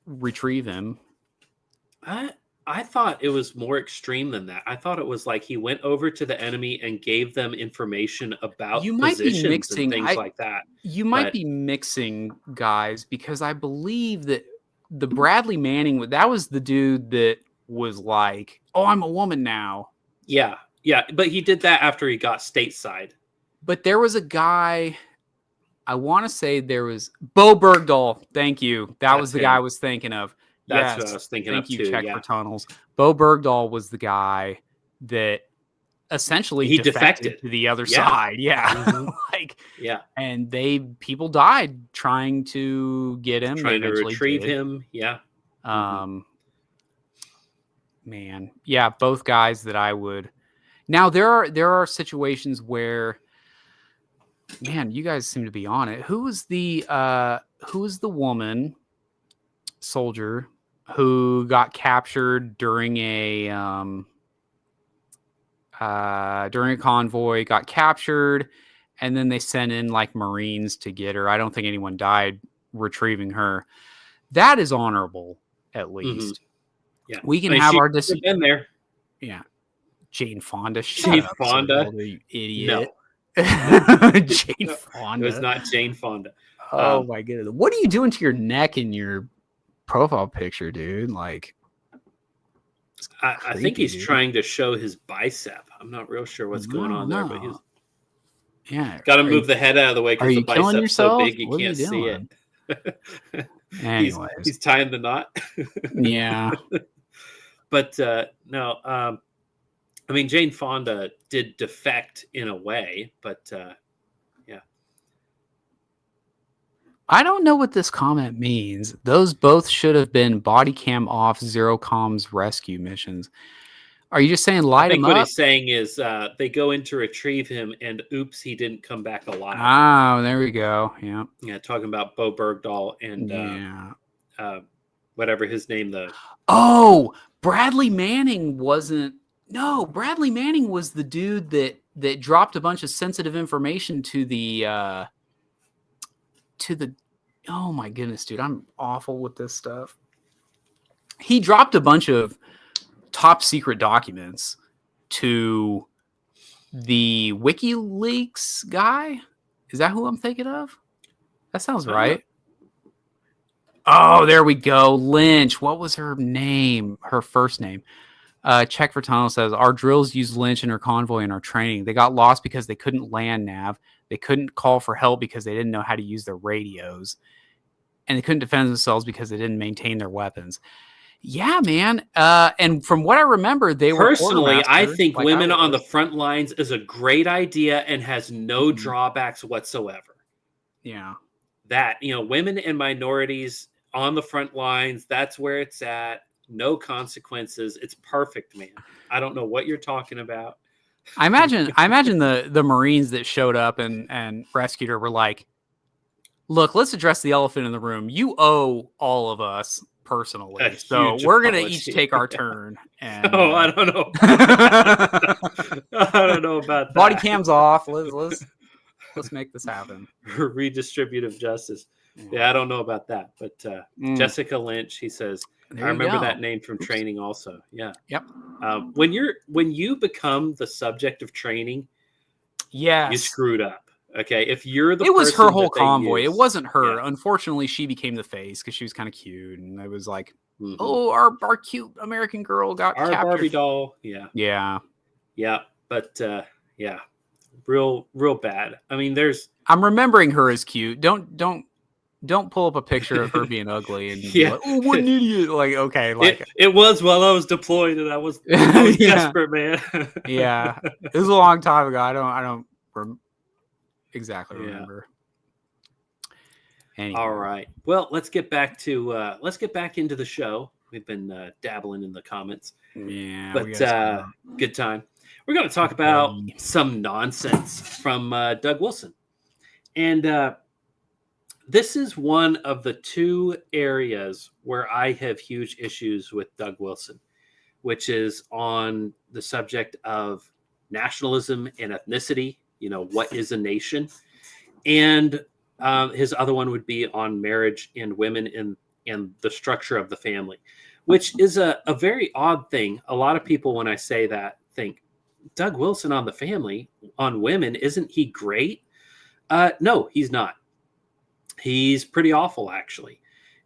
retrieve him. I thought it was more extreme than that. I thought it was like he went over to the enemy and gave them information about positions and things like that. You might be mixing, guys, because I believe that the Bradley Manning, that was the dude that was like, oh, I'm a woman now. Yeah. But he did that after he got stateside. But there was a guy, I want to say there was Bo Bergdahl. Thank you. That was the guy I was thinking of. That's what I was thinking of too. Thank you, Check for Tunnels. Bo Bergdahl was the guy that essentially he defected to the other side. Yeah. Mm-hmm. And people died trying to get him. Trying to retrieve him. Yeah. Man. Yeah, both guys that I would. Now there are situations where, man, you guys seem to be on it. Who was the woman soldier who got captured during a convoy, got captured, and then they sent in like Marines to get her. I don't think anyone died retrieving her. That is honorable, at least. Mm-hmm. Yeah, we can have our in there. Yeah, Jane Fonda. Jane Fonda, you idiot. No. Jane Fonda. It was not Jane Fonda. Oh my goodness! What are you doing to your neck in your profile picture, dude? Like, I think he's trying to show his bicep. I'm not real sure what's going on there, but he's got to move the head out of the way because the bicep's so big you can't see it. Anyways, he's tying the knot. Yeah, but no. I mean, Jane Fonda did defect in a way, but yeah. I don't know what this comment means. Those both should have been body cam off, zero comms rescue missions. Are you just saying light him up? I think what he's saying is they go in to retrieve him, and oops, he didn't come back alive. Oh, there we go. Yeah. Yeah, talking about Bo Bergdahl and whatever his name. Bradley Manning wasn't. No, Bradley Manning was the dude that dropped a bunch of sensitive information to the. Oh my goodness, dude, I'm awful with this stuff. He dropped a bunch of top secret documents to the WikiLeaks guy. Is that who I'm thinking of? That sounds right. Oh, there we go. Lynch. What was her name? Her first name. Check for Tunnel says, our drills use Lynch and her convoy in our training. They got lost because they couldn't land nav. They couldn't call for help because they didn't know how to use their radios. And they couldn't defend themselves because they didn't maintain their weapons. Yeah, man. And from what I remember, they were personally, I think women on the front lines is a great idea and has no drawbacks whatsoever. Yeah. That, women and minorities on the front lines, that's where it's at. No consequences. It's perfect, man. I don't know what you're talking about. I imagine the Marines that showed up and rescued her were like, look, let's address the elephant in the room. You owe all of us personally. So we're going to each take our turn. And, I don't know. I don't know about that. Body cams off. Let's make this happen. Redistributive justice. Yeah, I don't know about that. But Jessica Lynch, he says, I remember that name from training also. Yeah. Yep. When you become the subject of training, you screwed up. Okay. If you're it was her whole convoy. It wasn't her. Yeah. Unfortunately, she became the face because she was kind of cute. And it was like, oh, our cute American girl got captured. Our Barbie doll. Yeah. Yeah. Yeah. But yeah, real bad. I mean, I'm remembering her as cute. Don't pull up a picture of her being ugly and be like, oh, what an idiot. Like, okay. Like it was while I was deployed and I was desperate, man. Yeah. It was a long time ago. I don't exactly remember. Anyway. All right. Well, let's get back into the show. We've been dabbling in the comments. Yeah. But good time. We're going to talk about some nonsense from Doug Wilson. And this is one of the two areas where I have huge issues with Doug Wilson, which is on the subject of nationalism and ethnicity. You know, what is a nation? And his other one would be on marriage and women and the structure of the family, which is a very odd thing. A lot of people, when I say that, think Doug Wilson on the family, on women, isn't he great? No, he's not. He's pretty awful, actually.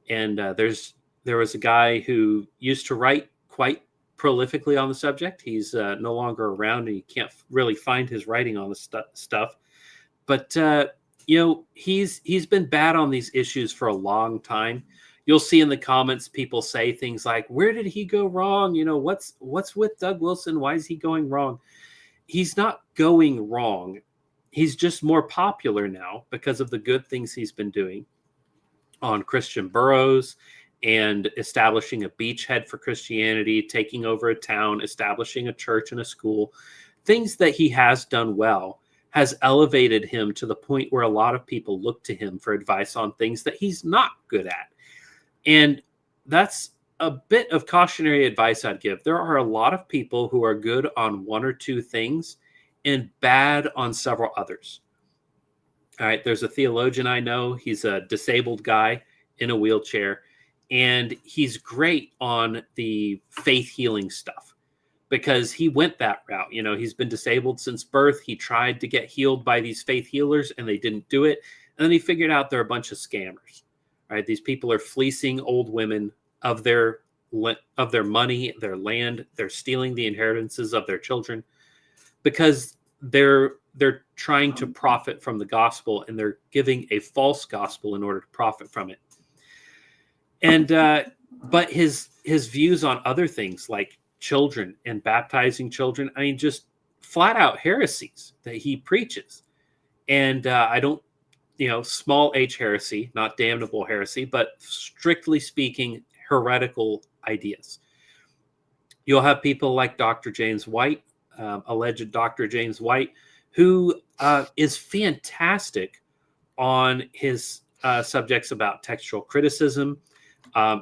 And there was a guy who used to write quite prolifically on the subject. He's no longer around, and you can't really find his writing on the stuff. But you know, he's been bad on these issues for a long time. You'll see in the comments people say things like, "Where did he go wrong? You know, what's with Doug Wilson? Why is he going wrong?" He's not going wrong. He's just more popular now because of the good things he's been doing on Christian boroughs and establishing a beachhead for Christianity, taking over a town, establishing a church and a school. Things that he has done well has elevated him to the point where a lot of people look to him for advice on things that he's not good at. And that's a bit of cautionary advice I'd give. There are a lot of people who are good on one or two things and bad on several others. All right, there's a theologian I know. He's a disabled guy in a wheelchair, and he's great on the faith healing stuff because he went that route. You know, he's been disabled since birth. He tried to get healed by these faith healers, and they didn't do it. And then he figured out they're a bunch of scammers. Right? These people are fleecing old women of their money, their land. They're stealing the inheritances of their children because they're trying to profit from the gospel, and they're giving a false gospel in order to profit from it. And but his views on other things like children and baptizing children, I mean, just flat out heresies that he preaches. And I don't, you know, small h heresy, not damnable heresy, but strictly speaking, heretical ideas. You'll have people like Dr. James White, alleged Dr. James White, who is fantastic on his subjects about textual criticism.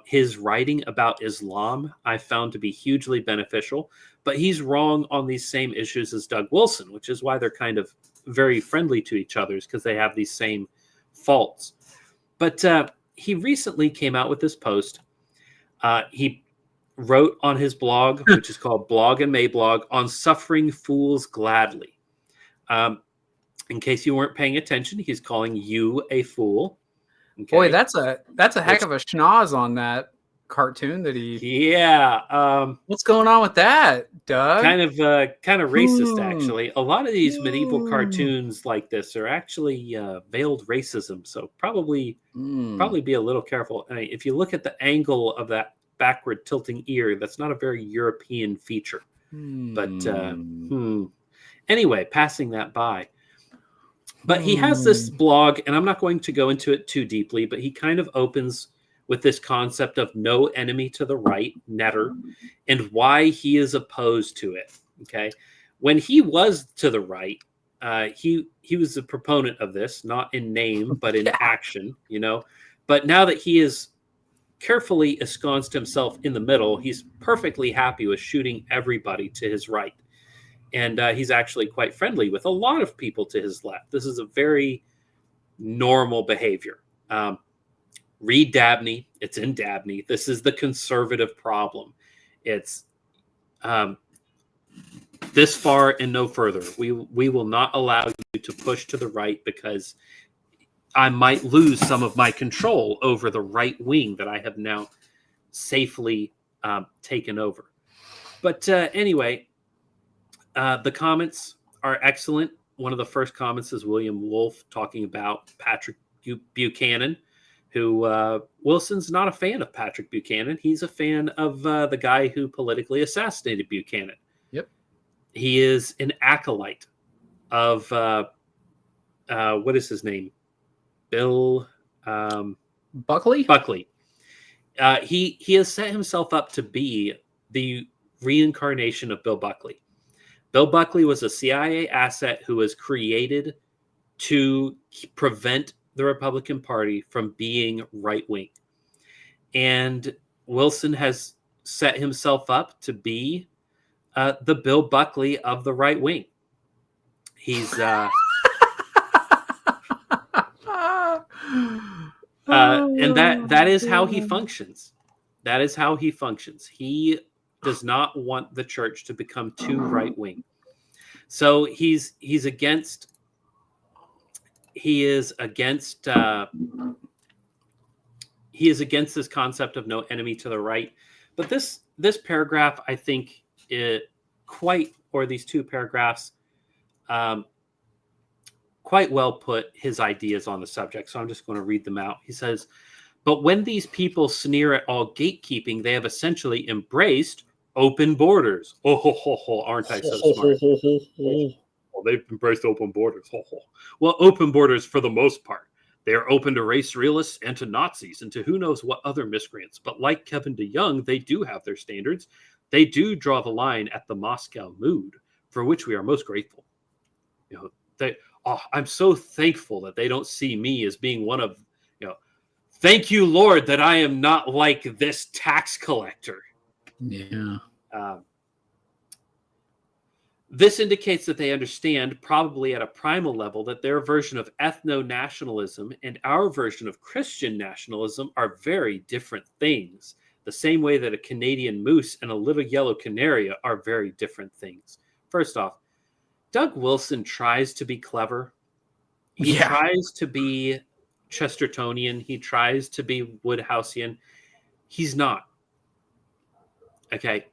His writing about Islam I found to be hugely beneficial, but he's wrong on these same issues as Doug Wilson, which is why they're kind of very friendly to each other, because they have these same faults. But he recently came out with this post. He wrote on his blog, which is called Blog and Mayblog, on suffering fools gladly. In case you weren't paying attention, he's calling you a fool. Okay. Boy, that's a heck of a schnoz on that cartoon that he. Yeah. What's going on with that, Doug? Kind of racist, actually. A lot of these medieval cartoons like this are actually veiled racism. So probably be a little careful. I mean, if you look at the angle of that backward tilting ear, that's not a very European feature. But anyway, passing that by. But he has this blog, and I'm not going to go into it too deeply, but he kind of opens with this concept of no enemy to the right, netter, and why he is opposed to it. Okay. When he was to the right, he was a proponent of this, not in name, but in action, you know. But now that he is carefully ensconced himself in the middle, he's perfectly happy with shooting everybody to his right. And he's actually quite friendly with a lot of people to his left. This is a very normal behavior. Read Dabney. It's in Dabney. This is the conservative problem. It's this far and no further. We will not allow you to push to the right because I might lose some of my control over the right wing that I have now safely taken over. But anyway, the comments are excellent. One of the first comments is William Wolfe talking about Patrick Buchanan, who Wilson's not a fan of Patrick Buchanan. He's a fan of the guy who politically assassinated Buchanan. Yep. He is an acolyte of, what is his name? Bill Buckley? Buckley. He has set himself up to be the reincarnation of Bill Buckley. Bill Buckley was a CIA asset who was created to prevent the Republican Party from being right-wing. And Wilson has set himself up to be the Bill Buckley of the right wing. He's and that is how he functions. That is how he functions. He does not want the church to become too right wing. So he is against this concept of no enemy to the right. But this paragraph, I think, these two paragraphs quite well put his ideas on the subject. So I'm just going to read them out. He says, but when these people sneer at all gatekeeping, they have essentially embraced open borders. Oh, ho, ho, ho, aren't I so smart? Well, they've embraced open borders. Ho, ho. Well, open borders for the most part. They are open to race realists and to Nazis and to who knows what other miscreants. But like Kevin DeYoung, they do have their standards. They do draw the line at the Moscow mood, for which we are most grateful. I'm so thankful that they don't see me as being one of, thank you, Lord, that I am not like this tax collector. Yeah. This indicates that they understand, probably at a primal level, that their version of ethno-nationalism and our version of Christian nationalism are very different things. The same way that a Canadian moose and a little yellow canary are very different things. First off, Doug Wilson tries to be clever. He tries to be Chestertonian. He tries to be Woodhouseian. He's not. Okay.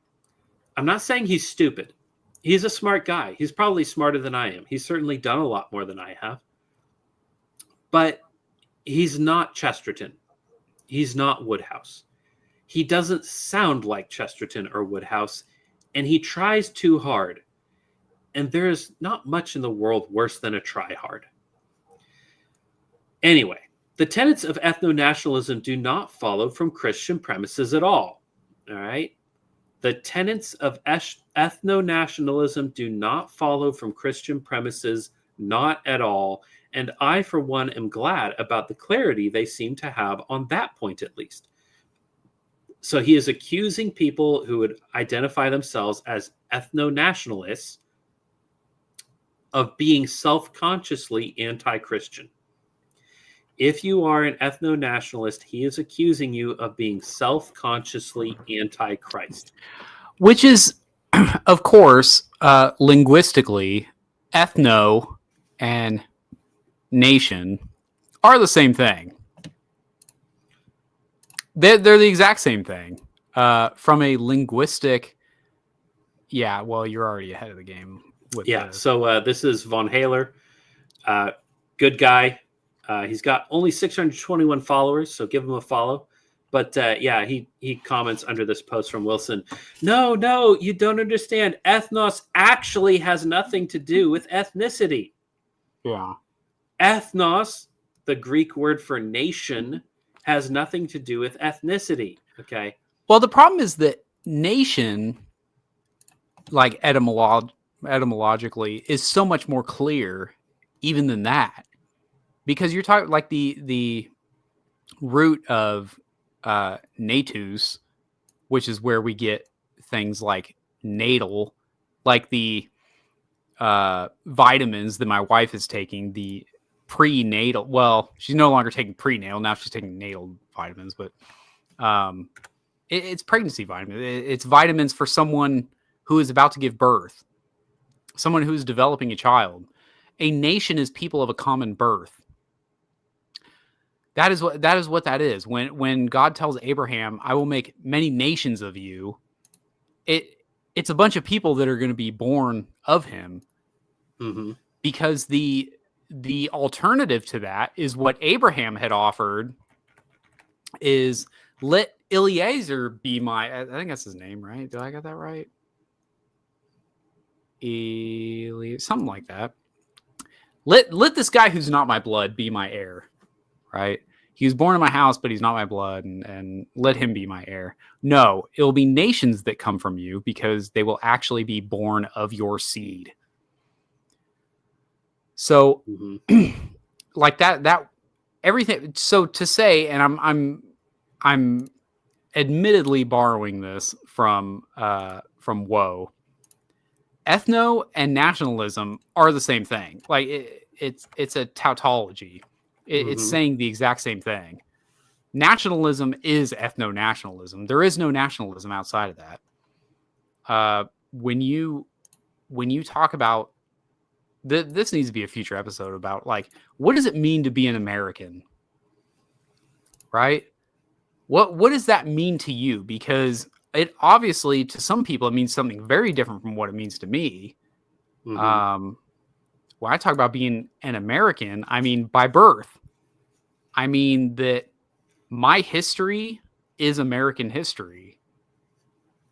I'm not saying he's stupid. He's a smart guy. He's probably smarter than I am. He's certainly done a lot more than I have. But he's not Chesterton. He's not Woodhouse. He doesn't sound like Chesterton or Woodhouse, and he tries too hard. And there is not much in the world worse than a try-hard. Anyway, the tenets of ethno-nationalism do not follow from Christian premises at all. All right? The tenets of ethno-nationalism do not follow from Christian premises, not at all. And I, for one, am glad about the clarity they seem to have on that point, at least. So he is accusing people who would identify themselves as ethno-nationalists of being self-consciously anti-Christian. If you are an ethno-nationalist, he is accusing you of being self-consciously anti-Christ. Which is, of course, linguistically, ethno and nation are the same thing. They're the exact same thing. From a linguistic... Yeah, well, you're already ahead of the game. So this is Von Haler. Good guy. He's got only 621 followers, so give him a follow. But he comments under this post from Wilson. No, you don't understand. Ethnos actually has nothing to do with ethnicity. Yeah. Ethnos, the Greek word for nation, has nothing to do with ethnicity. Okay. Well, the problem is that nation, like etymologically, is so much more clear even than that. Because you're talking like the root of natus, which is where we get things like natal, like the vitamins that my wife is taking, the prenatal. Well, she's no longer taking prenatal. Now she's taking natal vitamins, but it's pregnancy vitamins. It's vitamins for someone who is about to give birth, someone who is developing a child. A nation is people of a common birth. That is what that is. When God tells Abraham, I will make many nations of you, it's a bunch of people that are going to be born of him. Mm-hmm. Because the alternative to that is what Abraham had offered is let Eliezer be my, I think that's his name, right? Did I get that right? Something like that. Let this guy who's not my blood be my heir, right? He was born in my house, but he's not my blood, and let him be my heir. No, it'll be nations that come from you because they will actually be born of your seed. So, like that everything. So to say, and I'm admittedly borrowing this from Woe. Ethno and nationalism are the same thing. Like it's a tautology. It's saying the exact same thing. Nationalism is ethno-nationalism. There is no nationalism outside of that. When you talk about this needs to be a future episode about like what does it mean to be an American, right? What does that mean to you? Because it obviously to some people it means something very different from what it means to me. When I talk about being an American, I mean by birth. I mean that my history is American history.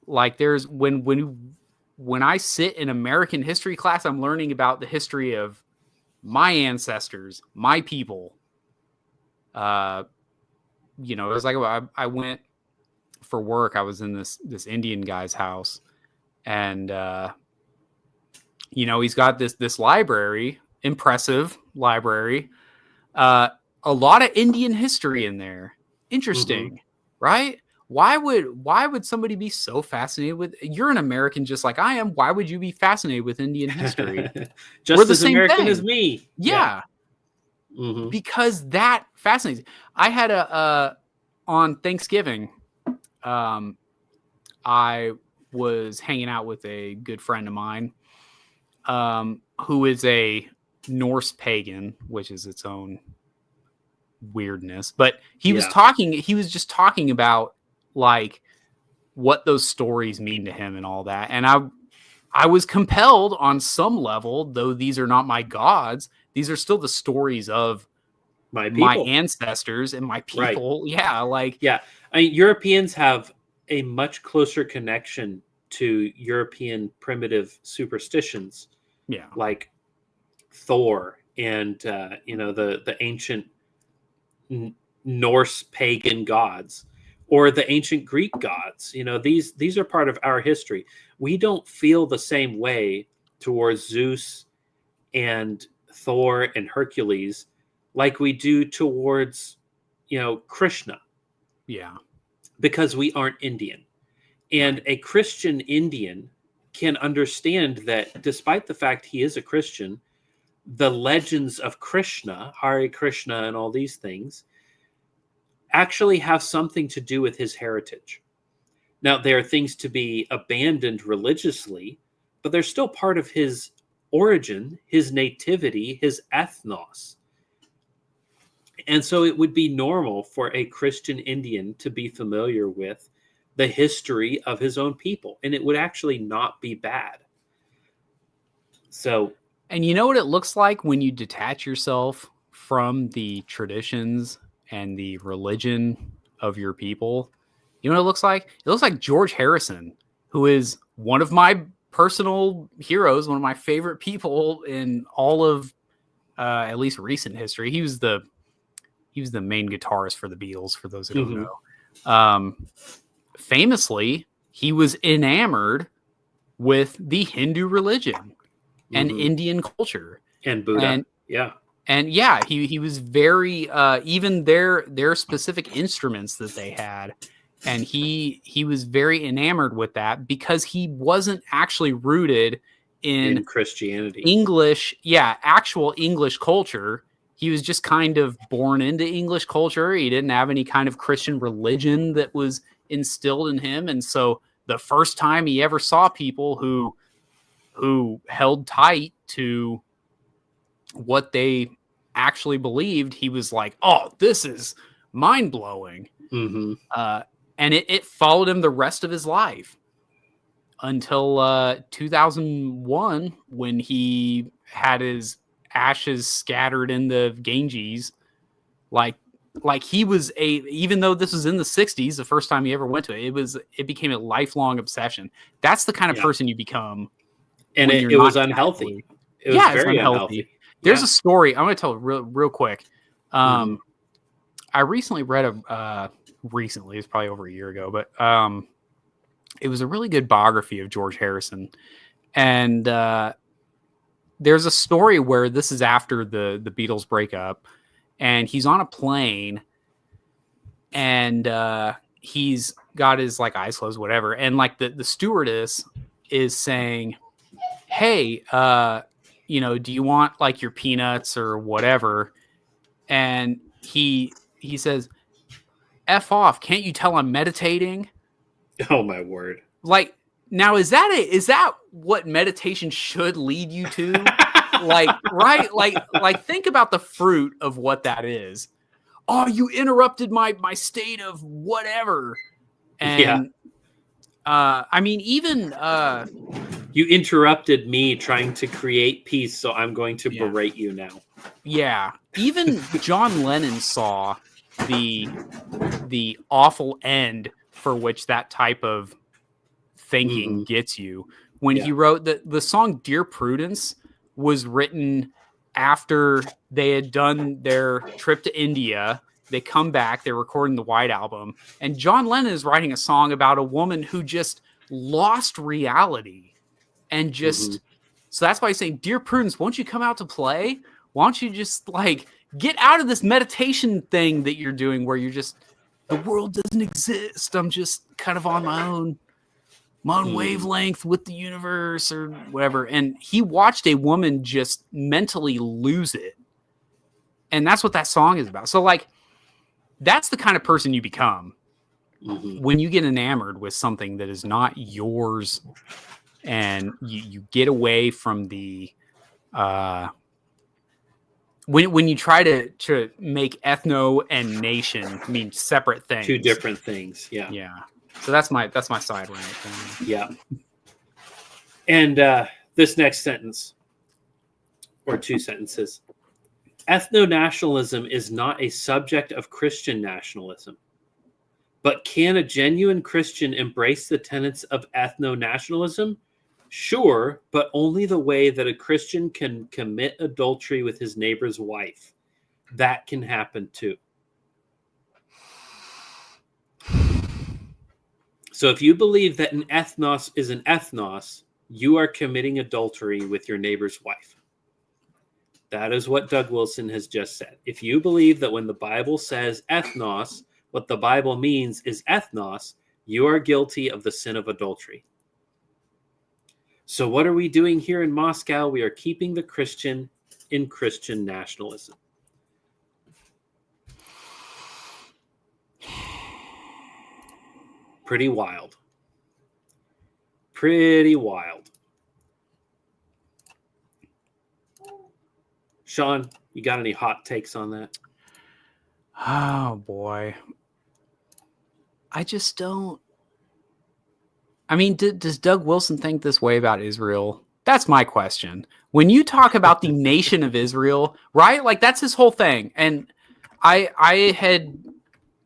Like there's when I sit in American history class, I'm learning about the history of my ancestors, my people. You know, it was like I went for work. I was in this Indian guy's house, and you know, he's got this library, impressive library, a lot of Indian history in there. Interesting, right? Why would somebody be so fascinated with? You're an American just like I am. Why would you be fascinated with Indian history? Just We're the as same American thing. as me. Yeah. Because that fascinates. I had on Thanksgiving, I was hanging out with a good friend of mine, who is a Norse pagan, which is its own weirdness. But he was just talking about like what those stories mean to him and all that. And I was compelled on some level, though these are not my gods. These are still the stories of my ancestors and my people. Right. Yeah. Like, yeah. I mean, Europeans have a much closer connection to European primitive superstitions. Yeah. Like Thor and, you know, the ancient Norse pagan gods or the ancient Greek gods. You know, these are part of our history. We don't feel the same way towards Zeus and Thor and Hercules like we do towards, you know, Krishna. Yeah. Because we aren't Indian. And a Christian Indian can understand that despite the fact he is a Christian, the legends of Krishna, Hare Krishna and all these things actually have something to do with his heritage. Now, there are things to be abandoned religiously, but they're still part of his origin, his nativity, his ethnos. And so it would be normal for a Christian Indian to be familiar with the history of his own people, and it would actually not be bad. So, and you know what it looks like when you detach yourself from the traditions and the religion of your people? You know what it looks like? It looks like George Harrison, who is one of my personal heroes, one of my favorite people in all of at least recent history. He was the main guitarist for the Beatles, for those who don't know. Famously, he was enamored with the Hindu religion and Indian culture. And Buddha. And yeah, he was very, even their specific instruments that they had. And he was very enamored with that because he wasn't actually rooted in Christianity. English, actual English culture. He was just kind of born into English culture. He didn't have any kind of Christian religion that was instilled in him. And so the first time he ever saw people who held tight to what they actually believed, he was like, oh, this is mind-blowing. And it followed him the rest of his life until 2001 when he had his ashes scattered in the Ganges. Like he was even though this was in the 60s, the first time he ever went to it became a lifelong obsession. That's the kind of person you become. And it was unhealthy. It was very unhealthy. There's a story I'm going to tell real quick. I recently read recently, it's probably over a year ago, but it was a really good biography of George Harrison. And there's a story where this is after the Beatles breakup, and he's on a plane, and he's got his like eyes closed, whatever, and like the stewardess is saying, hey, do you want like your peanuts or whatever? And he says, F off, can't you tell I'm meditating? Oh my word. Like, now is that what meditation should lead you to? Like, right? Like think about the fruit of what that is. Oh, you interrupted my state of whatever. And I mean, even you interrupted me trying to create peace, so I'm going to berate you now. Yeah. Even John Lennon saw the awful end for which that type of thinking gets you. When he wrote the song Dear Prudence was written after they had done their trip to India. They come back, they're recording the White Album, and John Lennon is writing a song about a woman who just lost reality. And just, so that's why he's saying, Dear Prudence, won't you come out to play? Why don't you just like get out of this meditation thing that you're doing where you're just, the world doesn't exist. I'm just kind of on my own wavelength with the universe or whatever. And he watched a woman just mentally lose it. And that's what that song is about. So like, that's the kind of person you become when you get enamored with something that is not yours, and you get away from the when you try to make ethno and nation mean separate things, two different things. Yeah. So that's my side rant. Yeah. And this next sentence, or two sentences. Ethno-nationalism is not a subject of Christian nationalism. But can a genuine Christian embrace the tenets of ethno-nationalism? Sure, but only the way that a Christian can commit adultery with his neighbor's wife. That can happen too. So if you believe that an ethnos is an ethnos, you are committing adultery with your neighbor's wife. That is what Doug Wilson has just said. If you believe that when the Bible says ethnos, what the Bible means is ethnos, you are guilty of the sin of adultery. So what are we doing here in Moscow? We are keeping the Christian in Christian nationalism. Pretty wild. Pretty wild. Sean, you got any hot takes on that? Oh, boy. I just don't. I mean, does Doug Wilson think this way about Israel? That's my question. When you talk about the nation of Israel, right? Like, that's his whole thing. And I had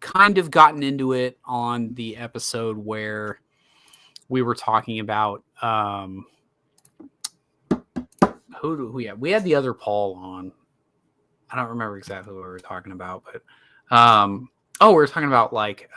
kind of gotten into it on the episode where we were talking about we had the other Paul on. I don't remember exactly what we were talking about, but we were talking about like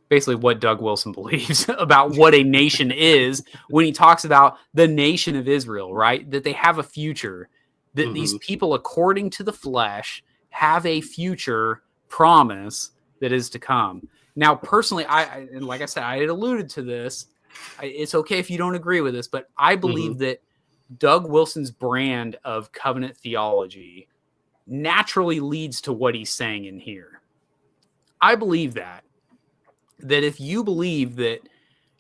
basically what Doug Wilson believes about what a nation is when he talks about the nation of Israel, right? That they have a future, that these people, according to the flesh, have a future promise that is to come. Now, personally, and like I said, I had alluded to this. It's okay if you don't agree with this, but I believe that Doug Wilson's brand of covenant theology naturally leads to what he's saying in here. I believe that if you believe that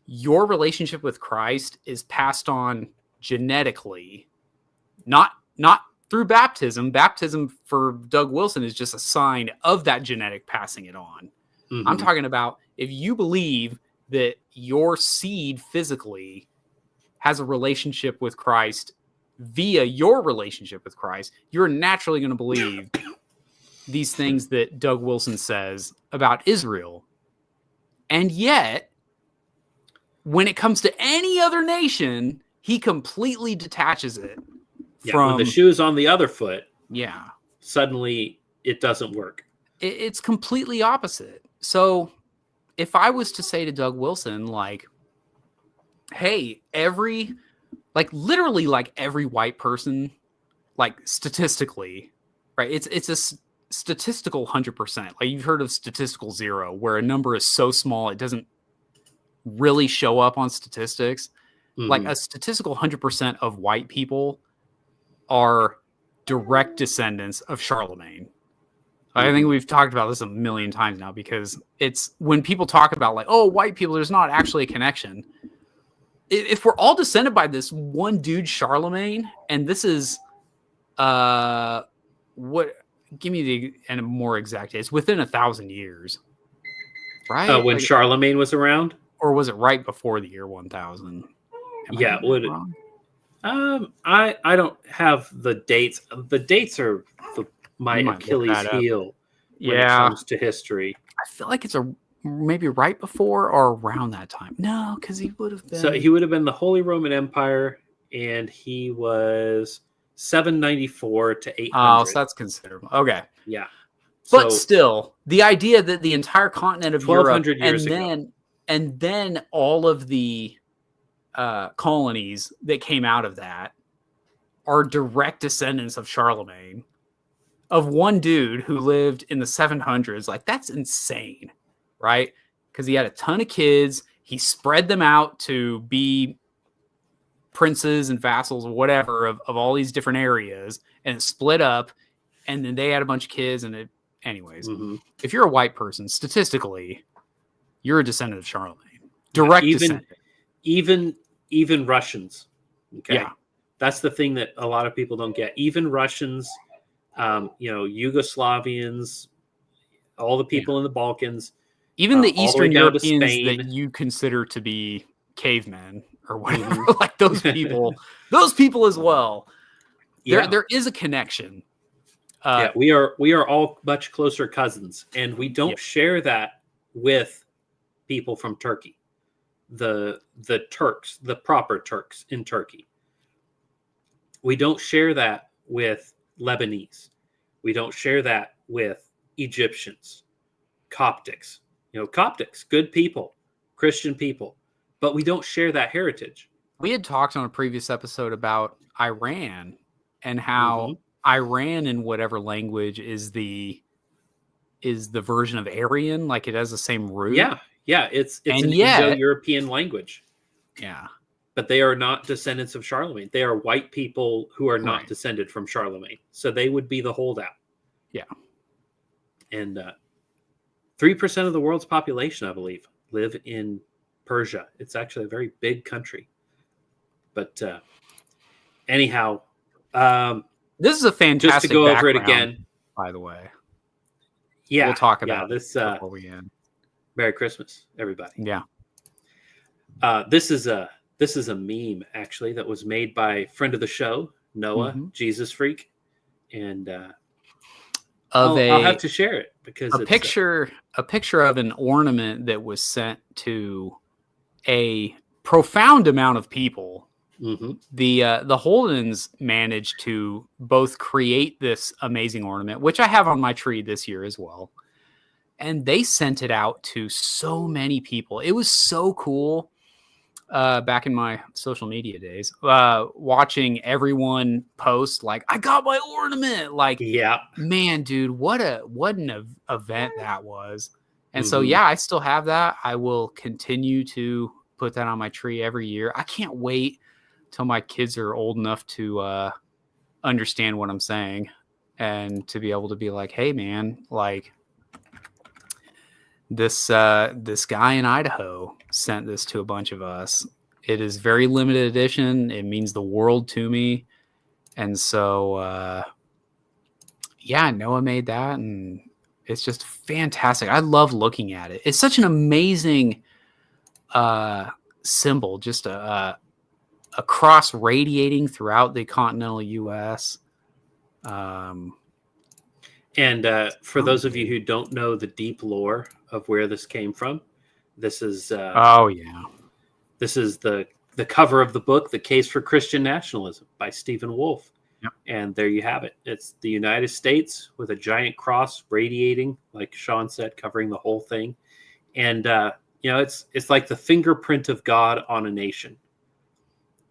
your relationship with Christ is passed on genetically, not through baptism. Baptism for Doug Wilson is just a sign of that genetic passing it on. I'm talking about if you believe that your seed physically has a relationship with Christ via your relationship with Christ, you're naturally going to believe these things that Doug Wilson says about Israel. And yet, when it comes to any other nation, he completely detaches it from... When the shoe's on the other foot, yeah, suddenly it doesn't work. It's completely opposite. So if I was to say to Doug Wilson, like, hey, literally every white person, like statistically, right? It's a statistical 100%. Like you've heard of statistical 0, where a number is so small it doesn't really show up on statistics. Like a statistical 100% of white people are direct descendants of Charlemagne. I think we've talked about this a million times now, because it's when people talk about like, oh, white people, there's not actually a connection. If we're all descended by this one dude, Charlemagne, and this is what, give me a more exact date. It's within 1,000 years, right? When Charlemagne was around, or was it right before the year 1000? Yeah, would it? I don't have the dates. The dates are my Achilles heel when it comes to history. I feel like it's maybe right before or around that time. No, because he would have been. So he would have been the Holy Roman Empire, and he was 794 to 800. Oh, so that's considerable. Okay. Yeah. But still, the idea that the entire continent of Europe, and then all of the colonies that came out of that are direct descendants of Charlemagne, of one dude who lived in the 700s. Like, that's insane, right? Because he had a ton of kids. He spread them out to be princes and vassals or whatever of all these different areas, and it split up, and then they had a bunch of kids, and it anyways. If you're a white person, statistically, you're a descendant of Charlemagne. Direct descendant. Even Russians. Okay. Yeah. That's the thing that a lot of people don't get. Even Russians, Yugoslavians, all the people in the Balkans, even the Eastern Europeans that you consider to be cavemen or whatever, like those people as well. There is a connection. We are all much closer cousins, and we don't share that with people from Turkey. The Turks, the proper Turks in Turkey. We don't share that with Lebanese. We don't share that with Egyptians, Coptics. Coptics, good people, Christian people, but we don't share that heritage. We had talked on a previous episode about Iran and how Iran, in whatever language, is the version of Aryan, like it has the same root. Yeah, it's an Indo-European language. Yeah. But they are not descendants of Charlemagne. They are white people who are not descended from Charlemagne. So they would be the holdout. Yeah. And 3% of the world's population, I believe, live in Persia. It's actually a very big country. But anyhow, this is a fantastic just to go over it again, by the way. Yeah. We'll talk about this before we end. Merry Christmas, everybody. Yeah. This is a meme, actually, that was made by a friend of the show, Noah, Jesus Freak. And I'll have to share it because a picture of an ornament that was sent to a profound amount of people. The Holdens managed to both create this amazing ornament, which I have on my tree this year as well, and they sent it out to so many people. It was so cool. Back in my social media days, watching everyone post like, I got my ornament. Like, man, dude, what an event that was. And so, I still have that. I will continue to put that on my tree every year. I can't wait till my kids are old enough to understand what I'm saying and to be able to be like, hey man, like this guy in Idaho sent this to a bunch of us. It is very limited edition. It means the world to me. And so, Noah made that, and it's just fantastic. I love looking at it. It's such an amazing symbol, just a cross radiating throughout the continental U.S. And for those of you who don't know the deep lore of where this came from, this is this is the cover of the book, The Case for Christian Nationalism by Stephen Wolfe. Yep. And there you have it. It's the United States with a giant cross radiating, like Sean said, covering the whole thing. And it's like the fingerprint of God on a nation.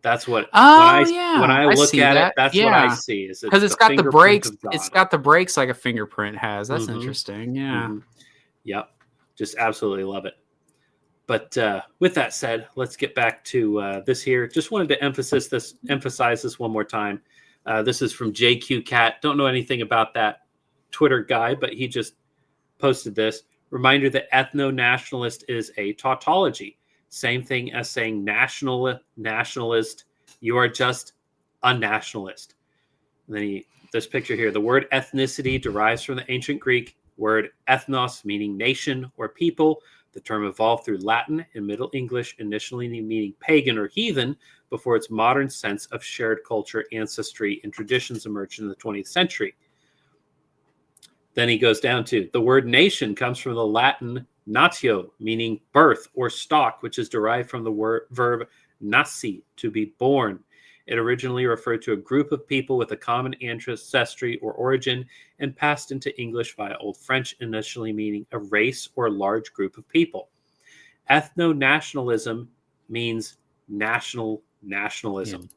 That's what Oh when yeah, I I look see at it, that. that's what I Yeah, see. Is because it's it's the got the fingerprint breaks. of God. It's got the breaks like a fingerprint has. That's Mm-hmm. interesting. Yeah. Mm-hmm. Yep. Just absolutely love it. But with that said, let's get back to this here. Just wanted to emphasize this one more time. This is from JQ Cat. Don't know anything about that Twitter guy, but he just posted this. Reminder that ethno-nationalist is a tautology. Same thing as saying nationalist. You are just a nationalist. And then this picture here, the word ethnicity derives from the ancient Greek word ethnos, meaning nation or people. The term evolved through Latin and Middle English, initially meaning pagan or heathen, before its modern sense of shared culture, ancestry, and traditions emerged in the 20th century. Then he goes down to the word nation comes from the Latin natio, meaning birth or stock, which is derived from the verb nasci, to be born. It originally referred to a group of people with a common ancestry or origin and passed into English via Old French, initially meaning a race or large group of people. Ethno-nationalism means nationalism. Yeah.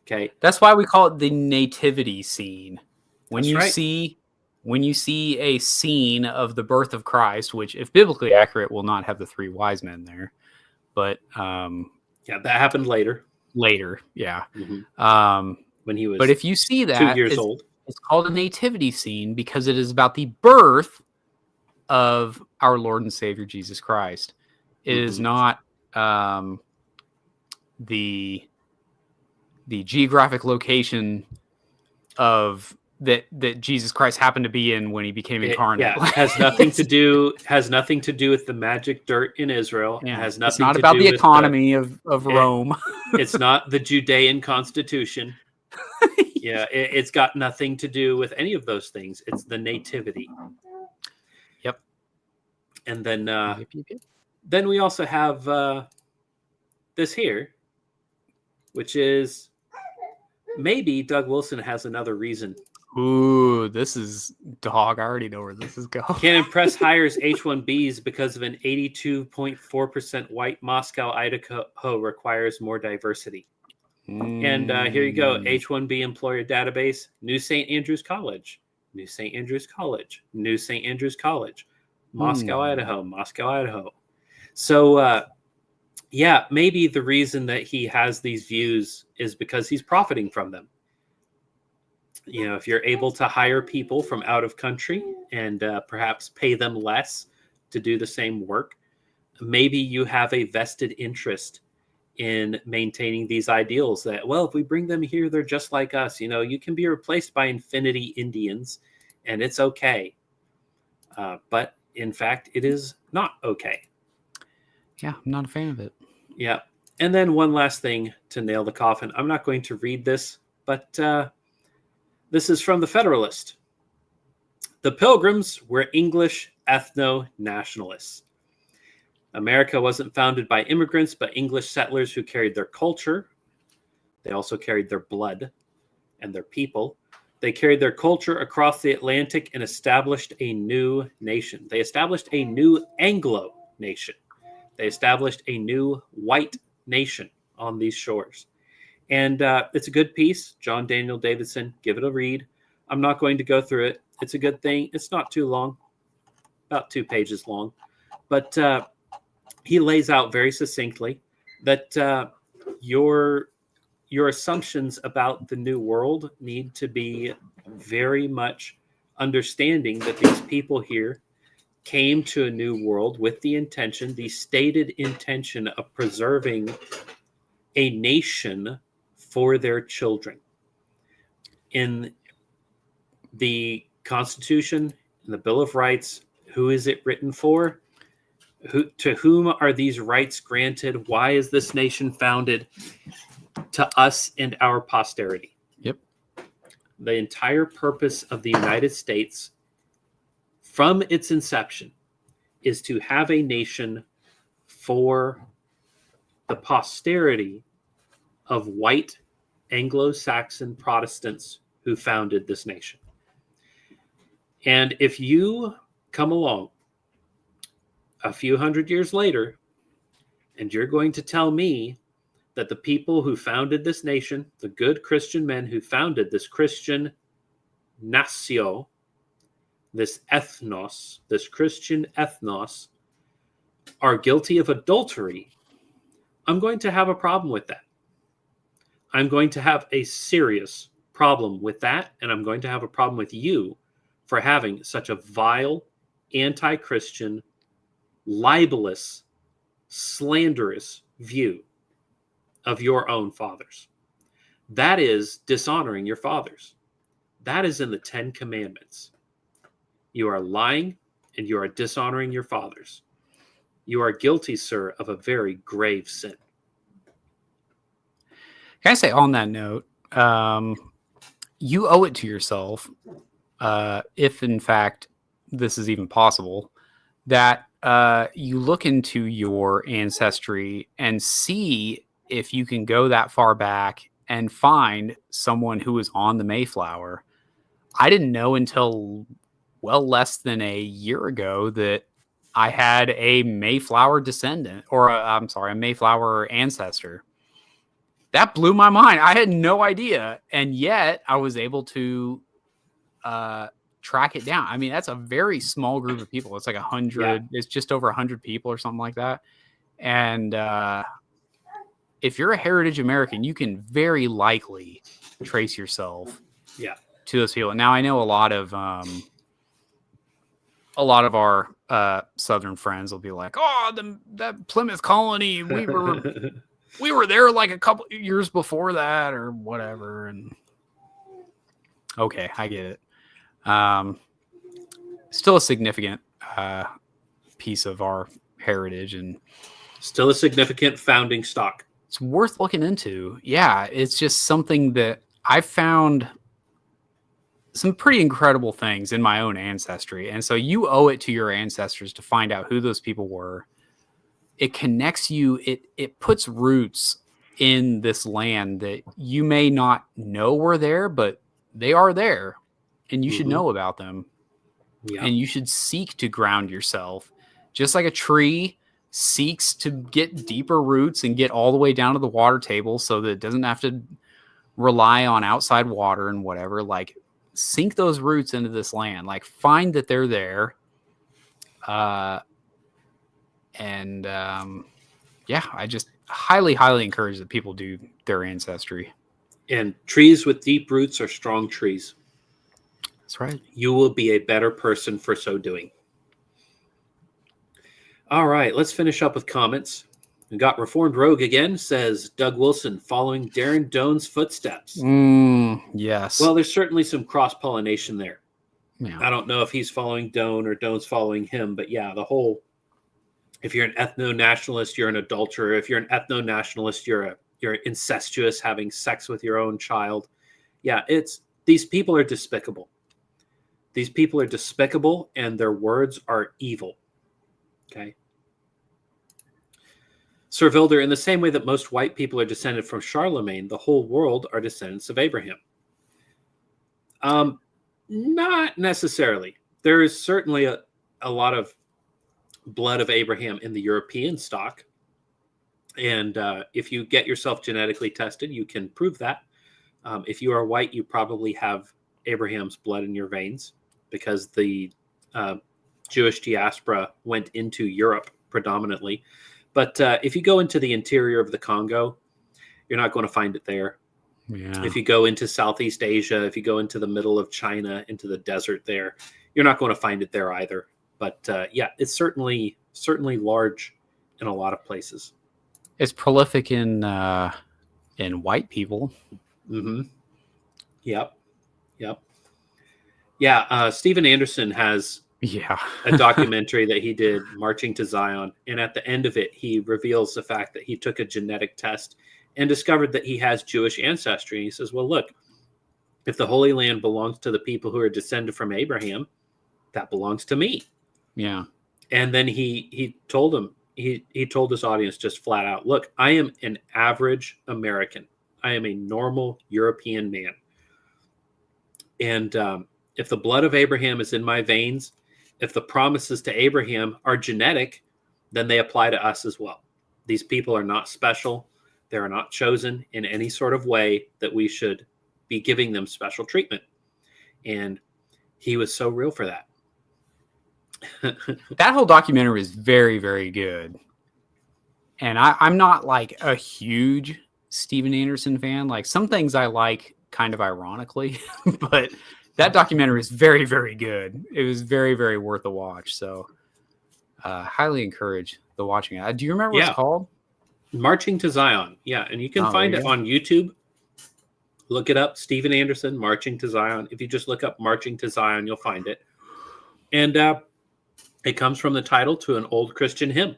Okay. That's why we call it the nativity scene. When That's you right. see a scene of the birth of Christ, which if biblically accurate will not have the three wise men there, but yeah, that happened later. Yeah. Mm-hmm. When he was but if you see 2 that, years old. It's called a nativity scene because it is about the birth of our Lord and Savior Jesus Christ. It is not the geographic location of that Jesus Christ happened to be in when he became incarnate. Has nothing to do with the magic dirt in Israel. Yeah. It has nothing It's not to about do the with economy of Rome. It's not the Judean constitution. Yeah, it's got nothing to do with any of those things. It's the nativity. Yep. And then Yep. then we also have this here, which is maybe Doug Wilson has another reason. Ooh, this is dog. I already know where this is going. Can't impress hires H-1Bs because of an 82.4% white Moscow, Idaho requires more diversity. And here you go, H-1B employer database, New St. Andrews College, New St. Andrews College, New St. Andrews College, Moscow, Idaho, Moscow, Idaho. So, yeah, maybe the reason that he has these views is because he's profiting from them. You know, if you're able to hire people from out of country and perhaps pay them less to do the same work, maybe you have a vested interest in maintaining these ideals that, well, if we bring them here, they're just like us. You know, you can be replaced by infinity Indians and it's okay. But in fact, it is not okay. Yeah, I'm not a fan of it. Yeah. And then one last thing to nail the coffin. I'm not going to read this, but this is from the Federalist. The Pilgrims were English ethno-nationalists. America wasn't founded by immigrants, but English settlers who carried their culture. They also carried their blood and their people. They carried their culture across the Atlantic and established a new nation. They established a new Anglo nation. They established a new white nation on these shores. And it's a good piece. John Daniel Davidson, give it a read. I'm not going to go through it. It's a good thing. It's not too long, about 2 pages long. But he lays out very succinctly that your assumptions about the new world need to be very much understanding that these people here came to a new world with the intention, the stated intention of preserving a nation for their children. In the Constitution, in the Bill of Rights, who is it written for? To whom are these rights granted? Why is this nation founded? To us and our posterity. Yep. The entire purpose of the United States from its inception is to have a nation for the posterity of white Anglo-Saxon Protestants who founded this nation. And if you come along a few hundred years later and you're going to tell me that the people who founded this nation, the good Christian men who founded this Christian nacio, this ethnos, this Christian ethnos, are guilty of adultery, I'm going to have a problem with that. I'm going to have a serious problem with that, and I'm going to have a problem with you for having such a vile, anti-Christian, libelous, slanderous view of your own fathers. That is dishonoring your fathers. That is in the 10 Commandments. You are lying and you are dishonoring your fathers. You are guilty, sir, of a very grave sin. Can I say on that note, you owe it to yourself, if in fact this is even possible, that you look into your ancestry and see if you can go that far back and find someone who was on the Mayflower. I didn't know until well less than a year ago that I had a Mayflower descendant, or a Mayflower ancestor. That blew my mind. I had no idea. And yet I was able to track it down. I mean, that's a very small group of people. It's like 100. Yeah. It's just over 100 people or something like that. And if you're a heritage American, you can very likely trace yourself to those people. Now, I know a lot of our Southern friends will be like, "Oh, that Plymouth colony, we were there like a couple years before that, or whatever." And okay, I get it. Still a significant piece of our heritage, and still a significant founding stock. It's worth looking into. Yeah, it's just something that I've found some pretty incredible things in my own ancestry. And so you owe it to your ancestors to find out who those people were. It connects you. It puts roots in this land that you may not know were there, but they are there, and you should know about them. Yeah. And you should seek to ground yourself, just like a tree seeks to get deeper roots and get all the way down to the water table so that it doesn't have to rely on outside water and whatever. Like, sink those roots into this land, like find that they're there. I just highly encourage that people do their ancestry. And trees with deep roots are strong trees. That's right. You will be a better person for so doing. All right, let's finish up with comments. We got Reformed Rogue again, says Doug Wilson following Darren Doan's footsteps. Yes. Well, there's certainly some cross-pollination there. Yeah. I don't know if he's following Doan or Doan's following him, but yeah, the whole, if you're an ethno-nationalist, you're an adulterer. If you're an ethno-nationalist, you're incestuous, having sex with your own child. Yeah, these people are despicable. These people are despicable, and their words are evil. Okay. Sir Vilder, in the same way that most white people are descended from Charlemagne, the whole world are descendants of Abraham. Not necessarily. There is certainly a lot of blood of Abraham in the European stock. And if you get yourself genetically tested, you can prove that. If you are white, you probably have Abraham's blood in your veins, because the Jewish diaspora went into Europe predominantly. But if you go into the interior of the Congo, you're not going to find it there. Yeah. If you go into Southeast Asia, if you go into the middle of China, into the desert there, you're not going to find it there either. But it's certainly large in a lot of places. It's prolific in white people. Mm-hmm. Yep. Yeah, Steven Anderson has a documentary that he did, Marching to Zion. And at the end of it, he reveals the fact that he took a genetic test and discovered that he has Jewish ancestry. And he says, well, look, if the Holy Land belongs to the people who are descended from Abraham, that belongs to me. Yeah. And then he told him, he told this audience just flat out, look, I am an average American. I am a normal European man. And if the blood of Abraham is in my veins, if the promises to Abraham are genetic, then they apply to us as well. These people are not special. They are not chosen in any sort of way that we should be giving them special treatment. And he was so real for that. That whole documentary is very, very good. And I'm not like a huge Steven Anderson fan. Like some things I like kind of ironically, but that documentary is very, very good. It was very, very worth a watch. So highly encourage the watching it. Do you remember what it's called? Marching to Zion. Yeah. And you can find it on YouTube. Look it up. Steven Anderson, Marching to Zion. If you just look up Marching to Zion, you'll find it. And it comes from the title to an old Christian hymn.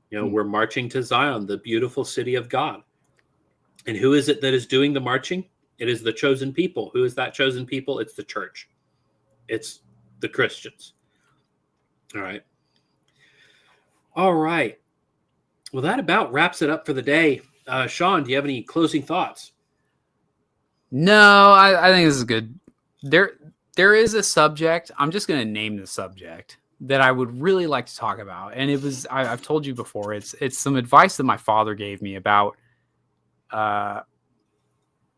You know, we're marching to Zion, the beautiful city of God. And who is it that is doing the marching? It is the chosen people. Who is that chosen people? It's the church. It's the Christians. All right. All right. Well, that about wraps it up for the day. Sean, do you have any closing thoughts? No, I think this is good. There is a subject. I'm just going to name the subject that I would really like to talk about. And it was, I've told you before, it's some advice that my father gave me about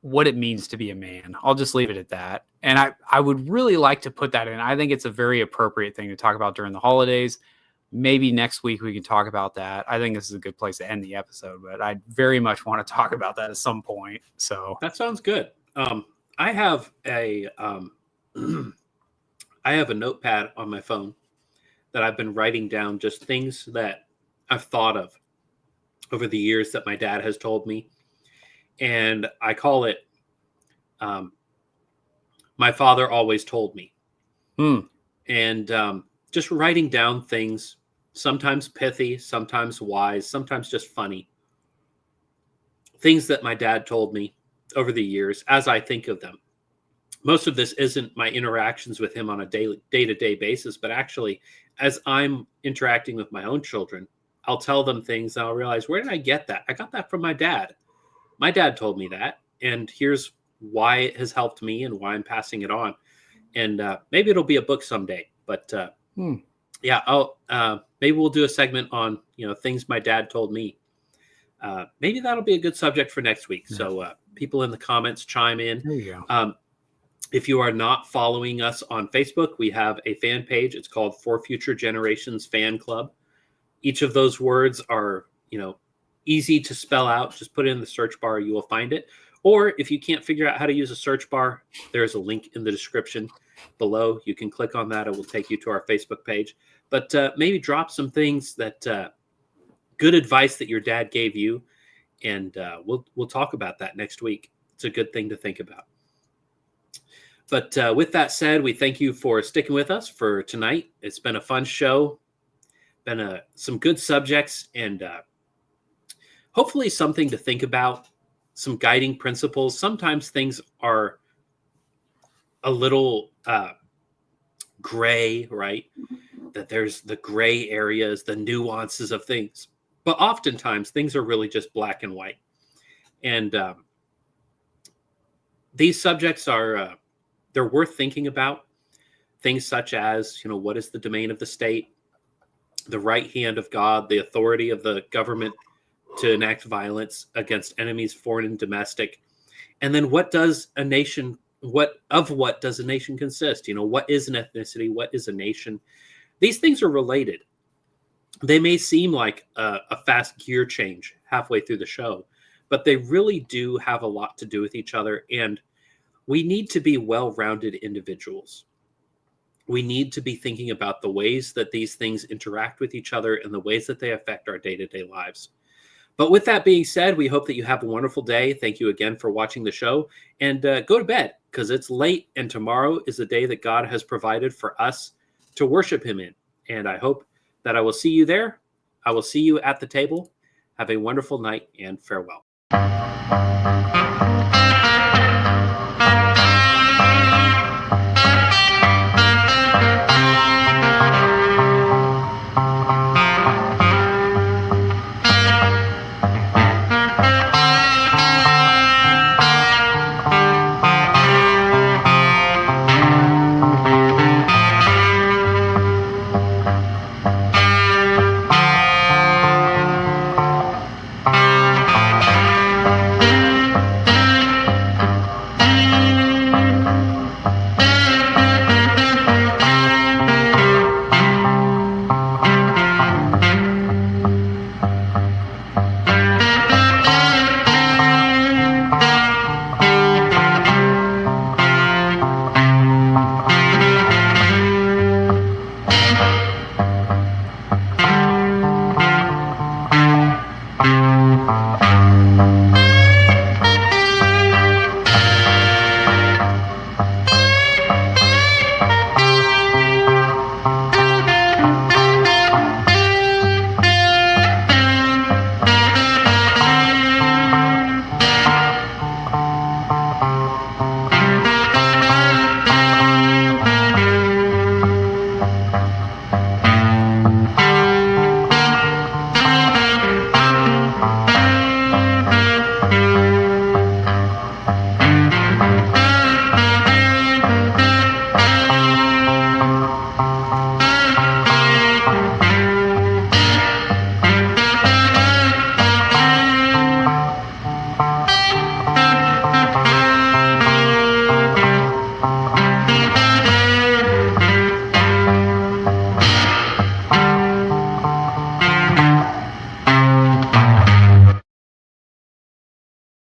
what it means to be a man. I'll just leave it at that. And I would really like to put that in. I think it's a very appropriate thing to talk about during the holidays. Maybe next week we can talk about that. I think this is a good place to end the episode, but I very much want to talk about that at some point. So that sounds good. I have a notepad on my phone that I've been writing down just things that I've thought of over the years that my dad has told me. And I call it, my father always told me. And just writing down things, sometimes pithy, sometimes wise, sometimes just funny. Things that my dad told me over the years as I think of them. Most of this isn't my interactions with him on a day-to-day basis, but actually as I'm interacting with my own children, I'll tell them things and I'll realize, where did I get that? I got that from my dad. My dad told me that, and here's why it has helped me and why I'm passing it on. And maybe it'll be a book someday, but yeah, maybe we'll do a segment on, things my dad told me. Maybe that'll be a good subject for next week. Yeah. So people in the comments chime in. There you go. If you are not following us on Facebook, we have a fan page. It's called For Future Generations Fan Club. Each of those words are, easy to spell out. Just put it in the search bar. You will find it. Or if you can't figure out how to use a search bar, there's a link in the description below. You can click on that. It will take you to our Facebook page. But maybe drop some things that good advice that your dad gave you. And we'll talk about that next week. It's a good thing to think about. But with that said, we thank you for sticking with us for tonight. It's been a fun show, been some good subjects, and hopefully something to think about, some guiding principles. Sometimes things are a little gray, right? That there's the gray areas, the nuances of things. But oftentimes things are really just black and white. And these subjects are... they're worth thinking about. Things such as, what is the domain of the state, the right hand of God, the authority of the government to enact violence against enemies, foreign and domestic. And then what does a nation consist? What is an ethnicity? What is a nation? These things are related. They may seem like a fast gear change halfway through the show, but they really do have a lot to do with each other. And we need to be well-rounded individuals. We need to be thinking about the ways that these things interact with each other and the ways that they affect our day-to-day lives. But with that being said, we hope that you have a wonderful day. Thank you again for watching the show. And go to bed, because it's late, and tomorrow is the day that God has provided for us to worship him in. And I hope that I will see you there. I will see you at the table. Have a wonderful night, and farewell.